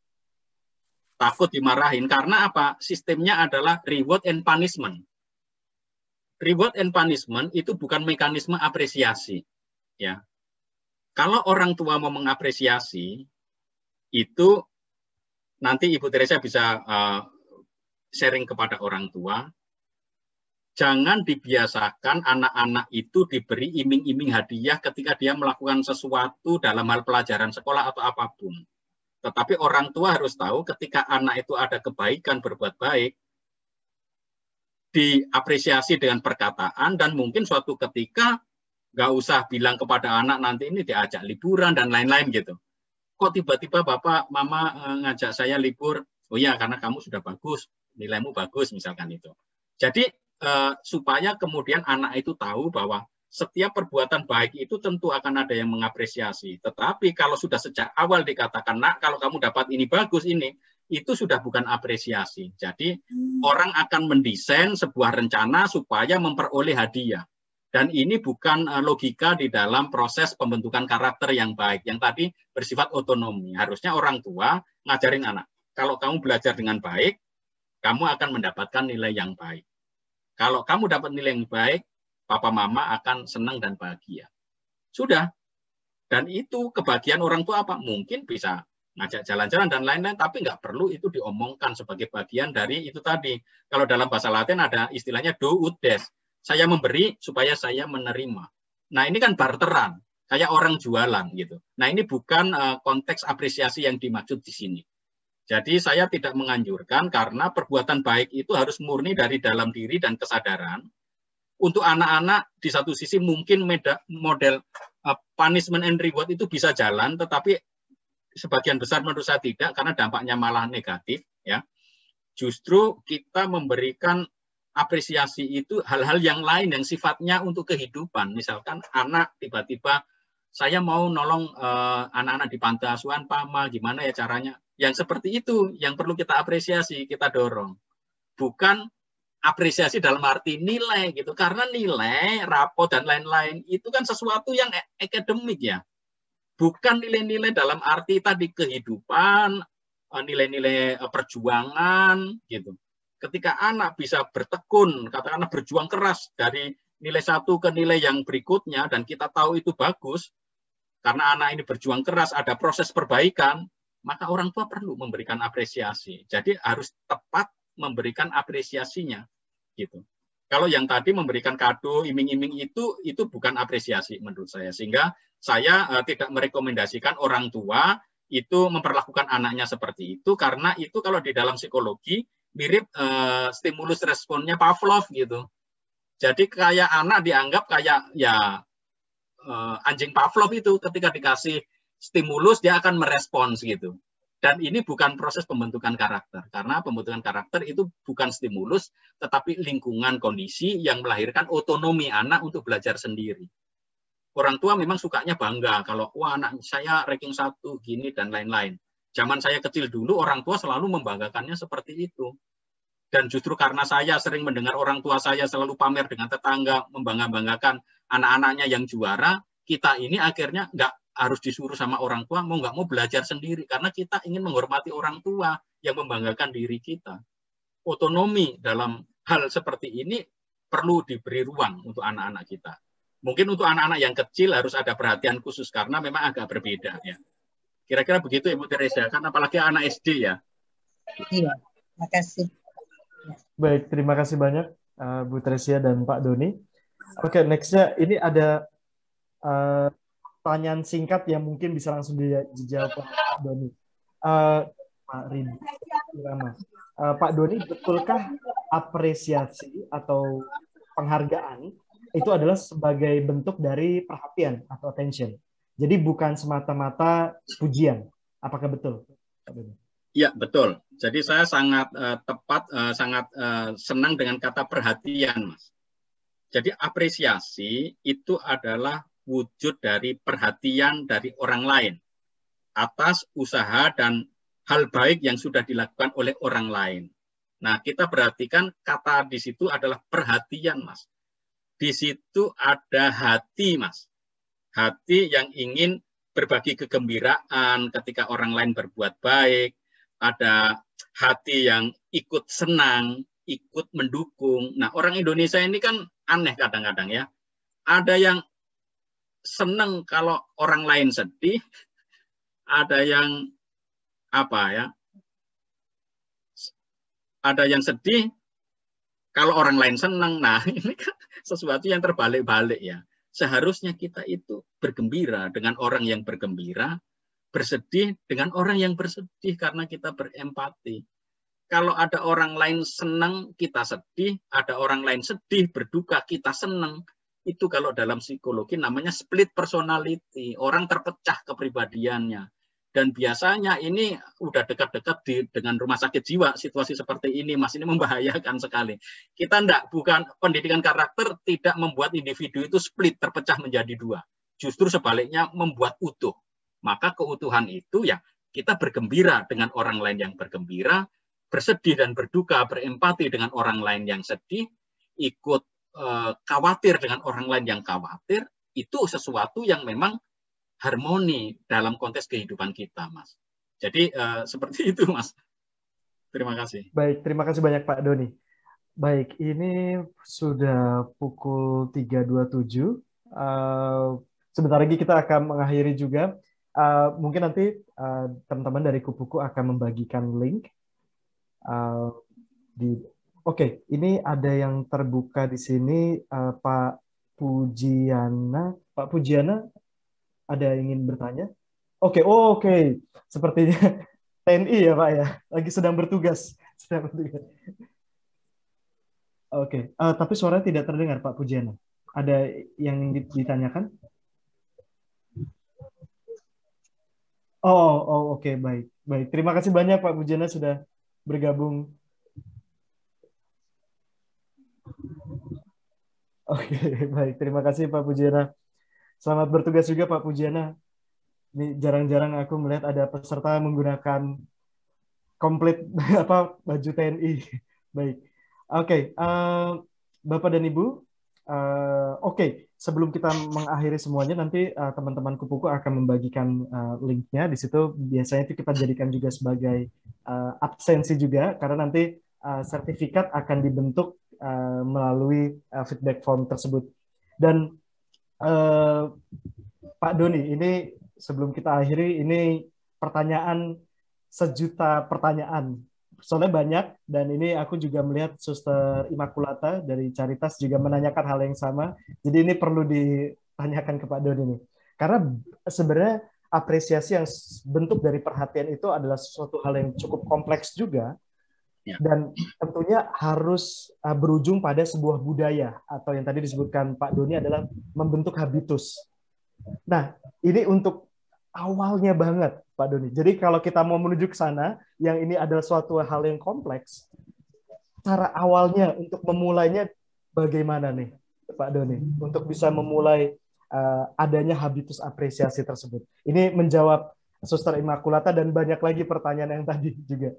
dimarahin, karena apa? Sistemnya adalah reward and punishment. Reward and punishment itu bukan mekanisme apresiasi. Ya, kalau orang tua mau mengapresiasi, itu nanti Ibu Teresia bisa sharing kepada orang tua, jangan dibiasakan anak-anak itu diberi iming-iming hadiah ketika dia melakukan sesuatu dalam hal pelajaran sekolah atau apapun. Tetapi orang tua harus tahu ketika anak itu ada kebaikan, berbuat baik, diapresiasi dengan perkataan, dan mungkin suatu ketika nggak usah bilang kepada anak nanti ini diajak liburan dan lain-lain gitu. Kok tiba-tiba Bapak, Mama ngajak saya libur? Oh iya, karena kamu sudah bagus, nilaimu bagus misalkan itu. Jadi supaya kemudian anak itu tahu bahwa setiap perbuatan baik itu tentu akan ada yang mengapresiasi. Tetapi kalau sudah sejak awal dikatakan, nak kalau kamu dapat ini bagus ini, itu sudah bukan apresiasi. Jadi orang akan mendesain sebuah rencana supaya memperoleh hadiah. Dan ini bukan logika di dalam proses pembentukan karakter yang baik, yang tadi bersifat otonomi. Harusnya orang tua ngajarin anak, kalau kamu belajar dengan baik, kamu akan mendapatkan nilai yang baik. Kalau kamu dapat nilai yang baik, papa mama akan senang dan bahagia. Sudah. Dan itu kebahagiaan orang tua apa? Mungkin bisa ngajak jalan-jalan dan lain-lain, tapi nggak perlu itu diomongkan sebagai bagian dari itu tadi. Kalau dalam bahasa Latin ada istilahnya do ut des. Saya memberi supaya saya menerima. Nah ini kan barteran, kayak orang jualan gitu. Nah ini bukan konteks apresiasi yang dimaksud di sini. Jadi saya tidak menganjurkan karena perbuatan baik itu harus murni dari dalam diri dan kesadaran. Untuk anak-anak di satu sisi mungkin model punishment and reward itu bisa jalan, tetapi sebagian besar menurut saya tidak, karena dampaknya malah negatif. Ya, justru kita memberikan apresiasi itu hal-hal yang lain yang sifatnya untuk kehidupan. Misalkan anak tiba-tiba saya mau nolong anak-anak di panti asuhan, Pak Ma, gimana ya caranya? Yang seperti itu yang perlu kita apresiasi, kita dorong. Bukan apresiasi dalam arti nilai gitu, karena nilai, rapot dan lain-lain itu kan sesuatu yang akademik ya. Bukan nilai-nilai dalam arti tadi kehidupan, nilai-nilai perjuangan gitu. Ketika anak bisa bertekun, katakanlah berjuang keras dari nilai satu ke nilai yang berikutnya, dan kita tahu itu bagus, karena anak ini berjuang keras, ada proses perbaikan, maka orang tua perlu memberikan apresiasi. Jadi harus tepat memberikan apresiasinya, gitu. Kalau yang tadi memberikan kado, iming-iming itu bukan apresiasi menurut saya. Sehingga saya tidak merekomendasikan orang tua itu memperlakukan anaknya seperti itu, karena itu kalau di dalam psikologi mirip stimulus responnya Pavlov gitu. Jadi kayak anak dianggap kayak ya anjing Pavlov itu, ketika dikasih stimulus dia akan merespons gitu. Dan ini bukan proses pembentukan karakter, karena pembentukan karakter itu bukan stimulus, tetapi lingkungan kondisi yang melahirkan otonomi anak untuk belajar sendiri. Orang tua memang sukanya bangga kalau wah anak saya ranking 1 gini dan lain-lain. Zaman saya kecil dulu orang tua selalu membanggakannya seperti itu. Dan justru karena saya sering mendengar orang tua saya selalu pamer dengan tetangga, membangga-banggakan anak-anaknya yang juara, kita ini akhirnya nggak harus disuruh sama orang tua, mau nggak mau belajar sendiri, karena kita ingin menghormati orang tua yang membanggakan diri kita. Otonomi dalam hal seperti ini perlu diberi ruang untuk anak-anak kita. Mungkin untuk anak-anak yang kecil harus ada perhatian khusus, karena memang agak berbeda. Ya. Kira-kira begitu Ibu Teresia, kan apalagi anak SD ya. Iya, terima kasih. Baik, terima kasih banyak Bu Teresia dan Pak Doni. Oke, next-nya ini ada pertanyaan singkat yang mungkin bisa langsung dijawab Pak Doni. Pak Ridho Rama. Pak Doni, betulkah apresiasi atau penghargaan itu adalah sebagai bentuk dari perhatian atau attention? Jadi bukan semata-mata pujian. Apakah betul, Pak Doni? Iya, betul. Jadi saya sangat sangat senang dengan kata perhatian, Mas. Jadi apresiasi itu adalah wujud dari perhatian dari orang lain atas usaha dan hal baik yang sudah dilakukan oleh orang lain. Nah, kita perhatikan kata di situ adalah perhatian, Mas. Di situ ada hati, Mas. Hati yang ingin berbagi kegembiraan ketika orang lain berbuat baik, ada hati yang ikut senang, ikut mendukung. Nah, orang Indonesia ini kan aneh kadang-kadang ya. Ada yang senang kalau orang lain sedih, ada yang apa ya? Ada yang sedih kalau orang lain senang. Nah, ini kan sesuatu yang terbalik-balik ya. Seharusnya kita itu bergembira dengan orang yang bergembira, bersedih dengan orang yang bersedih karena kita berempati. Kalau ada orang lain senang, kita sedih. Ada orang lain sedih, berduka, kita senang. Itu kalau dalam psikologi namanya split personality. Orang terpecah kepribadiannya. Dan biasanya ini udah dekat-dekat dengan rumah sakit jiwa, situasi seperti ini, Mas, ini membahayakan sekali. Kita bukan pendidikan karakter tidak membuat individu itu split, terpecah menjadi dua. Justru sebaliknya membuat utuh. Maka keutuhan itu ya kita bergembira dengan orang lain yang bergembira, bersedih dan berduka, berempati dengan orang lain yang sedih, ikut khawatir dengan orang lain yang khawatir, itu sesuatu yang memang harmoni dalam konteks kehidupan kita, Mas. Jadi seperti itu, Mas. Terima kasih. Baik, terima kasih banyak Pak Doni. Baik, ini sudah pukul 3.27. Sebentar lagi kita akan mengakhiri juga. mungkin nanti teman-teman dari Kupuku akan membagikan link Oke, ini ada yang terbuka di sini, Pak Pujiana. Pak Pujiana, ada yang ingin bertanya? Oke, oke. Sepertinya TNI ya Pak ya, lagi sedang bertugas. Oke, tapi suara tidak terdengar Pak Pujiana. Ada yang ditanyakan? Oke, baik. Terima kasih banyak Pak Pujiana sudah bergabung. Oke, baik. Terima kasih Pak Pujiana. Selamat bertugas juga Pak Pujiana. Ini jarang-jarang aku melihat ada peserta menggunakan komplit baju TNI. Baik. Oke, Bapak dan Ibu. Oke, sebelum kita mengakhiri semuanya, nanti teman-teman Kupuku akan membagikan linknya. Di situ biasanya itu kita jadikan juga sebagai absensi juga, karena nanti sertifikat akan dibentuk melalui feedback form tersebut. Dan Pak Doni, ini sebelum kita akhiri, ini pertanyaan sejuta pertanyaan. Soalnya banyak, dan ini aku juga melihat Suster Immaculata dari Caritas juga menanyakan hal yang sama. Jadi ini perlu ditanyakan ke Pak Doni nih. Karena sebenarnya apresiasi yang bentuk dari perhatian itu adalah sesuatu hal yang cukup kompleks juga. Dan tentunya harus berujung pada sebuah budaya, atau yang tadi disebutkan Pak Doni adalah membentuk habitus. Nah, ini untuk awalnya banget, Pak Doni. Jadi kalau kita mau menuju ke sana, yang ini adalah suatu hal yang kompleks, cara awalnya untuk memulainya bagaimana nih, Pak Doni? Untuk bisa memulai adanya habitus apresiasi tersebut. Ini menjawab Suster Immaculata dan banyak lagi pertanyaan yang tadi juga.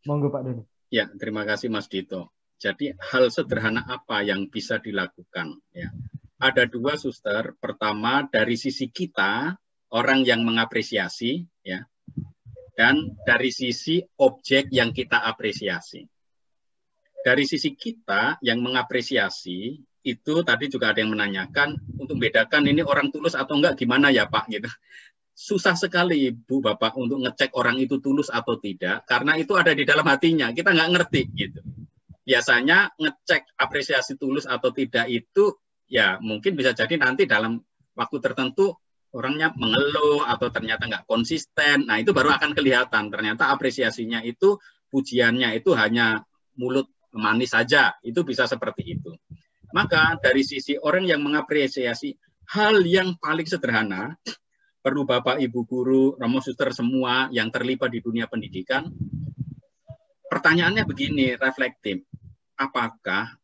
Monggo Pak Doni. Ya, terima kasih Mas Dito. Jadi hal sederhana apa yang bisa dilakukan? Ya, ada dua Suster. Pertama dari sisi kita, orang yang mengapresiasi, ya, dan dari sisi objek yang kita apresiasi. Dari sisi kita yang mengapresiasi itu tadi juga ada yang menanyakan untuk membedakan ini orang tulus atau enggak gimana ya Pak gitu. Susah sekali Ibu Bapak untuk ngecek orang itu tulus atau tidak, karena itu ada di dalam hatinya, kita nggak ngerti gitu. Biasanya ngecek apresiasi tulus atau tidak itu ya mungkin bisa jadi nanti dalam waktu tertentu orangnya mengeluh atau ternyata nggak konsisten, nah itu baru akan kelihatan ternyata apresiasinya itu, pujiannya itu hanya mulut manis saja, itu bisa seperti itu. Maka dari sisi orang yang mengapresiasi, hal yang paling sederhana, perlu Bapak, Ibu Guru, Romo Suster semua yang terlibat di dunia pendidikan, pertanyaannya begini, reflektif. Apakah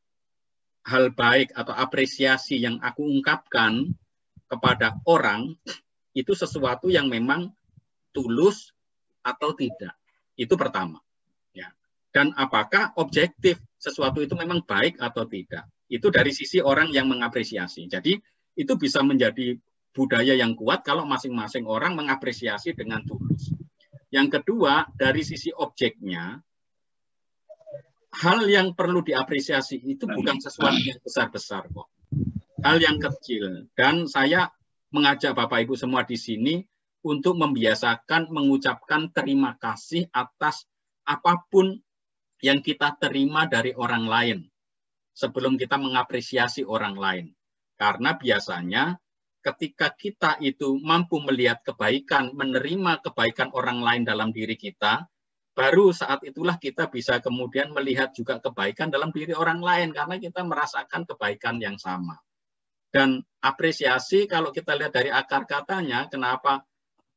hal baik atau apresiasi yang aku ungkapkan kepada orang itu sesuatu yang memang tulus atau tidak? Itu pertama. Ya. Dan apakah objektif sesuatu itu memang baik atau tidak? Itu dari sisi orang yang mengapresiasi. Jadi itu bisa menjadi budaya yang kuat kalau masing-masing orang mengapresiasi dengan tulus. Yang kedua, dari sisi objeknya, hal yang perlu diapresiasi itu bukan sesuatu yang besar-besar kok. Hal yang kecil. Dan saya mengajak Bapak Ibu semua di sini untuk membiasakan mengucapkan terima kasih atas apapun yang kita terima dari orang lain sebelum kita mengapresiasi orang lain. Karena biasanya ketika kita itu mampu melihat kebaikan, menerima kebaikan orang lain dalam diri kita, baru saat itulah kita bisa kemudian melihat juga kebaikan dalam diri orang lain, karena kita merasakan kebaikan yang sama. Dan apresiasi, kalau kita lihat dari akar katanya, kenapa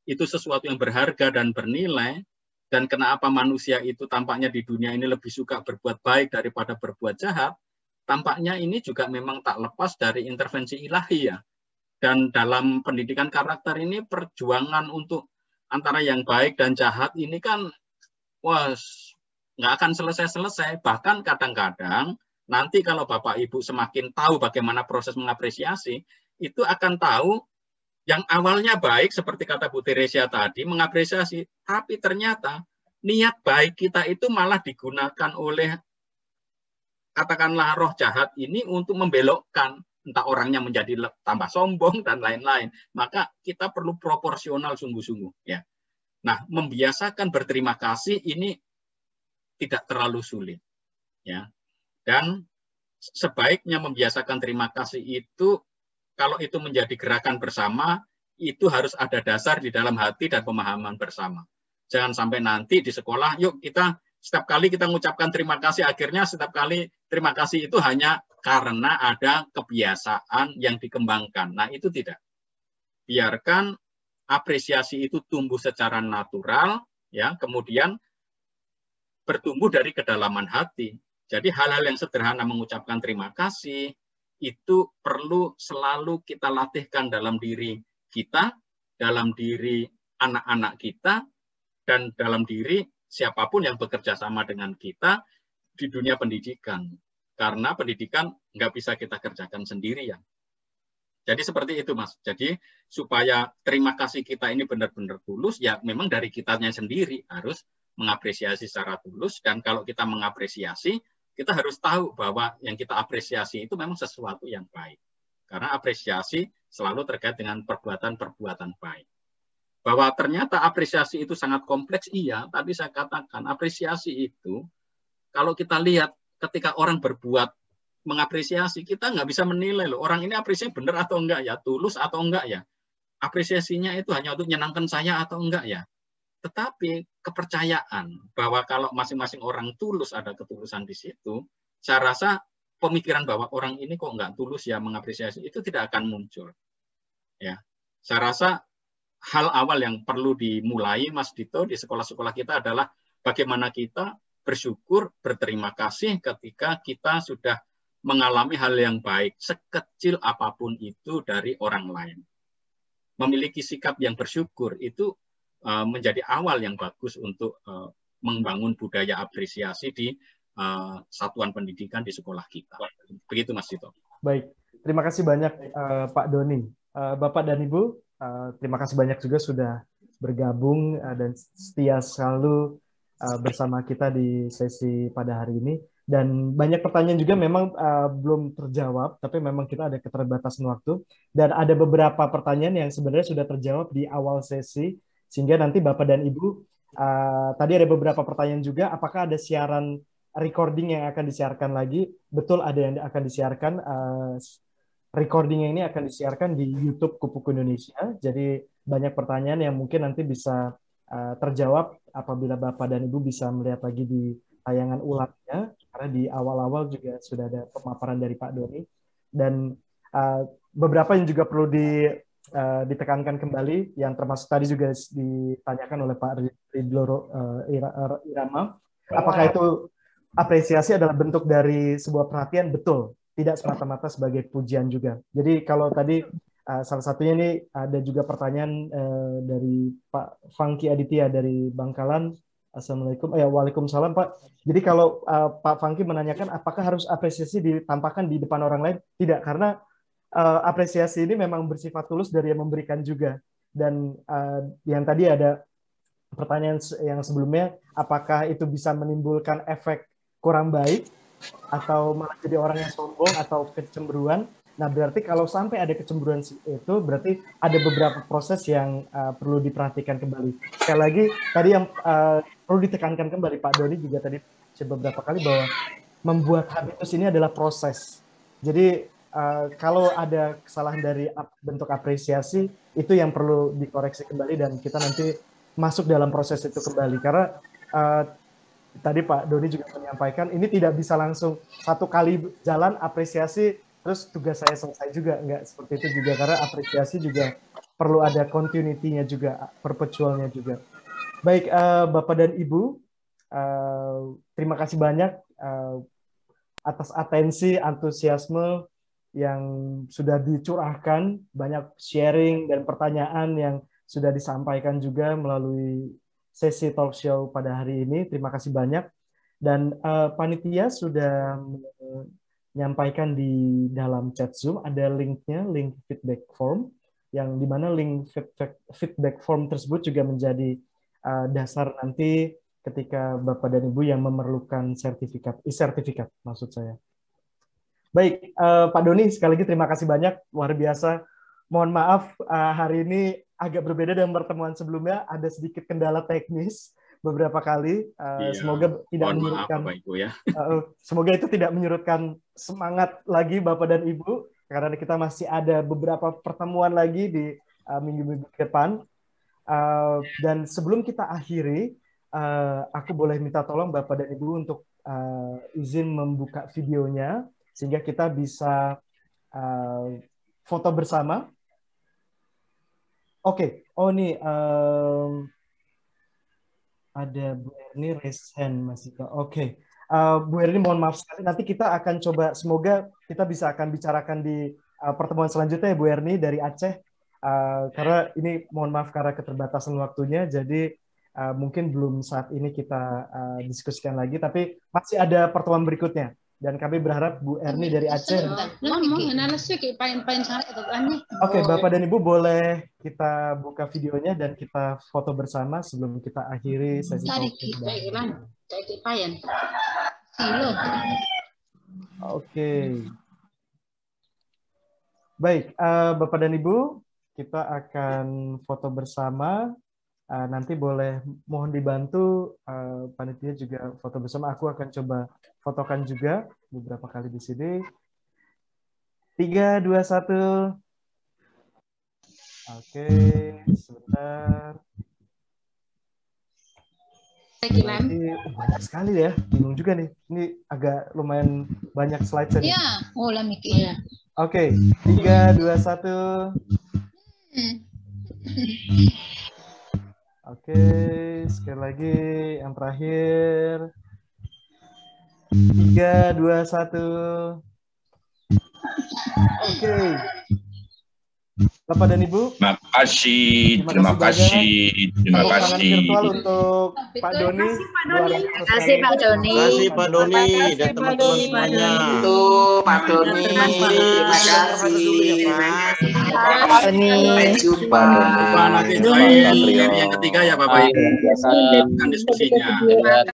itu sesuatu yang berharga dan bernilai, dan kenapa manusia itu tampaknya di dunia ini lebih suka berbuat baik daripada berbuat jahat, tampaknya ini juga memang tak lepas dari intervensi ilahi ya. Dan dalam pendidikan karakter ini perjuangan untuk antara yang baik dan jahat ini kan nggak akan selesai-selesai. Bahkan kadang-kadang nanti kalau Bapak Ibu semakin tahu bagaimana proses mengapresiasi, itu akan tahu yang awalnya baik seperti kata Bu Teresia tadi, mengapresiasi, tapi ternyata niat baik kita itu malah digunakan oleh katakanlah roh jahat ini untuk membelokkan. entah orangnya menjadi tambah sombong dan lain-lain. Maka kita perlu proporsional sungguh-sungguh ya. Nah, membiasakan berterima kasih ini tidak terlalu sulit ya. Dan sebaiknya membiasakan terima kasih itu, kalau itu menjadi gerakan bersama, itu harus ada dasar di dalam hati dan pemahaman bersama. Jangan sampai nanti di sekolah, yuk kita setiap kali kita mengucapkan terima kasih, akhirnya setiap kali terima kasih itu hanya karena ada kebiasaan yang dikembangkan. Nah, itu tidak. Biarkan apresiasi itu tumbuh secara natural, ya, kemudian bertumbuh dari kedalaman hati. Jadi hal-hal yang sederhana mengucapkan terima kasih itu perlu selalu kita latihkan dalam diri kita, dalam diri anak-anak kita, dan dalam diri siapapun yang bekerja sama dengan kita di dunia pendidikan. Karena pendidikan nggak bisa kita kerjakan sendirian. Jadi seperti itu, Mas. Jadi supaya terima kasih kita ini benar-benar tulus, ya memang dari kitanya sendiri harus mengapresiasi secara tulus. Dan kalau kita mengapresiasi, kita harus tahu bahwa yang kita apresiasi itu memang sesuatu yang baik. Karena apresiasi selalu terkait dengan perbuatan-perbuatan baik. Bahwa ternyata apresiasi itu sangat kompleks, iya. Tadi saya katakan apresiasi itu, kalau kita lihat ketika orang berbuat mengapresiasi, kita nggak bisa menilai loh, orang ini apresiasi benar atau enggak ya, tulus atau enggak ya. Apresiasinya itu hanya untuk menyenangkan saya atau enggak ya. Tetapi kepercayaan bahwa kalau masing-masing orang tulus, ada ketulusan di situ, saya rasa pemikiran bahwa orang ini kok nggak tulus ya mengapresiasi, itu tidak akan muncul. Ya, saya rasa hal awal yang perlu dimulai, Mas Dito, di sekolah-sekolah kita adalah bagaimana kita bersyukur, berterima kasih ketika kita sudah mengalami hal yang baik, sekecil apapun itu dari orang lain. Memiliki sikap yang bersyukur itu menjadi awal yang bagus untuk membangun budaya apresiasi di satuan pendidikan di sekolah kita. Begitu, Mas Dito. Baik, terima kasih banyak Pak Doni. Bapak dan Ibu, terima kasih banyak juga sudah bergabung dan setia selalu bersama kita di sesi pada hari ini. Dan banyak pertanyaan juga memang belum terjawab, tapi memang kita ada keterbatasan waktu. Dan ada beberapa pertanyaan yang sebenarnya sudah terjawab di awal sesi, sehingga nanti Bapak dan Ibu, tadi ada beberapa pertanyaan juga, apakah ada siaran recording yang akan disiarkan lagi? Betul, ada yang akan disiarkan. Recording ini akan disiarkan di YouTube Kupu Indonesia. Jadi banyak pertanyaan yang mungkin nanti bisa terjawab apabila Bapak dan Ibu bisa melihat lagi di tayangan ulangnya, karena di awal-awal juga sudah ada pemaparan dari Pak Doni. Dan beberapa yang juga perlu ditekankan kembali, yang termasuk tadi juga ditanyakan oleh Pak Ridlo Irama, apakah itu apresiasi adalah bentuk dari sebuah perhatian? Betul, tidak semata-mata sebagai pujian juga. Jadi kalau tadi salah satunya ini ada juga pertanyaan dari Pak Fangki Aditya dari Bangkalan. Assalamualaikum, waalaikumsalam Pak. Jadi kalau Pak Fangki menanyakan apakah harus apresiasi ditampakkan di depan orang lain? Tidak, karena apresiasi ini memang bersifat tulus dari yang memberikan juga. Dan yang tadi ada pertanyaan yang sebelumnya, apakah itu bisa menimbulkan efek kurang baik atau malah jadi orang yang sombong atau kecemburuan? Nah, berarti kalau sampai ada kecemburuan itu, berarti ada beberapa proses yang perlu diperhatikan kembali. Sekali lagi, tadi yang perlu ditekankan kembali, Pak Doni juga tadi beberapa kali, bahwa membuat habitus ini adalah proses. Jadi, kalau ada kesalahan dari bentuk apresiasi, itu yang perlu dikoreksi kembali, dan kita nanti masuk dalam proses itu kembali. Karena tadi Pak Doni juga menyampaikan, ini tidak bisa langsung satu kali jalan apresiasi, terus tugas saya selesai juga, enggak seperti itu juga, karena apresiasi juga perlu ada continuity-nya juga, perpetualnya juga. Baik, Bapak dan Ibu, terima kasih banyak atas atensi, antusiasme yang sudah dicurahkan, banyak sharing dan pertanyaan yang sudah disampaikan juga melalui sesi talk show pada hari ini. Terima kasih banyak. Dan panitia sudah menyampaikan di dalam chat Zoom, ada linknya, link feedback form, yang dimana link feedback form tersebut juga menjadi dasar nanti ketika Bapak dan Ibu yang memerlukan sertifikat maksud saya. Baik, Pak Doni, sekali lagi terima kasih banyak, luar biasa. Mohon maaf, hari ini agak berbeda dengan pertemuan sebelumnya, ada sedikit kendala teknis beberapa kali. Semoga tidak menyurutkan. Bapak Ibu ya. Semoga itu tidak menyurutkan semangat lagi Bapak dan Ibu, karena kita masih ada beberapa pertemuan lagi di minggu-minggu ke depan. Dan sebelum kita akhiri, aku boleh minta tolong Bapak dan Ibu untuk izin membuka videonya, sehingga kita bisa foto bersama. Oke. Oh nih, ada Bu Erni raise hand masih. Oke. Bu Erni mohon maaf sekali, nanti kita akan coba, semoga kita bisa akan bicarakan di pertemuan selanjutnya ya Bu Erni dari Aceh. Karena ini mohon maaf karena keterbatasan waktunya, jadi mungkin belum saat ini kita diskusikan lagi, tapi masih ada pertemuan berikutnya. Dan kami berharap Bu Erni dari Aceh. Oke, Bapak dan Ibu boleh kita buka videonya dan kita foto bersama sebelum kita akhiri sesi talk. Oke. Baik, Bapak dan Ibu, kita akan foto bersama. Nanti boleh mohon dibantu panitia juga foto bersama. Aku akan coba fotokan juga beberapa kali di sini. 3, 2, 1. Oke, sebentar. Banyak sekali ya, bingung juga nih. Ini agak lumayan banyak slide saya. Ya, lah mikirnya. Oke, 3, 2, 1. Oke, sekali lagi yang terakhir. 3, 2, 1. Oke. Bapak dan Ibu. Terima kasih. Virtual untuk Pak Doni. Terima kasih Pak Doni. Terima kasih Pak Doni dan teman-teman semuanya. Itu Pak Doni. Terima kasih. Pak Doni. Sampai jumpa. Nanti yang ketiga ya Bapak Ibu. Diskusinya.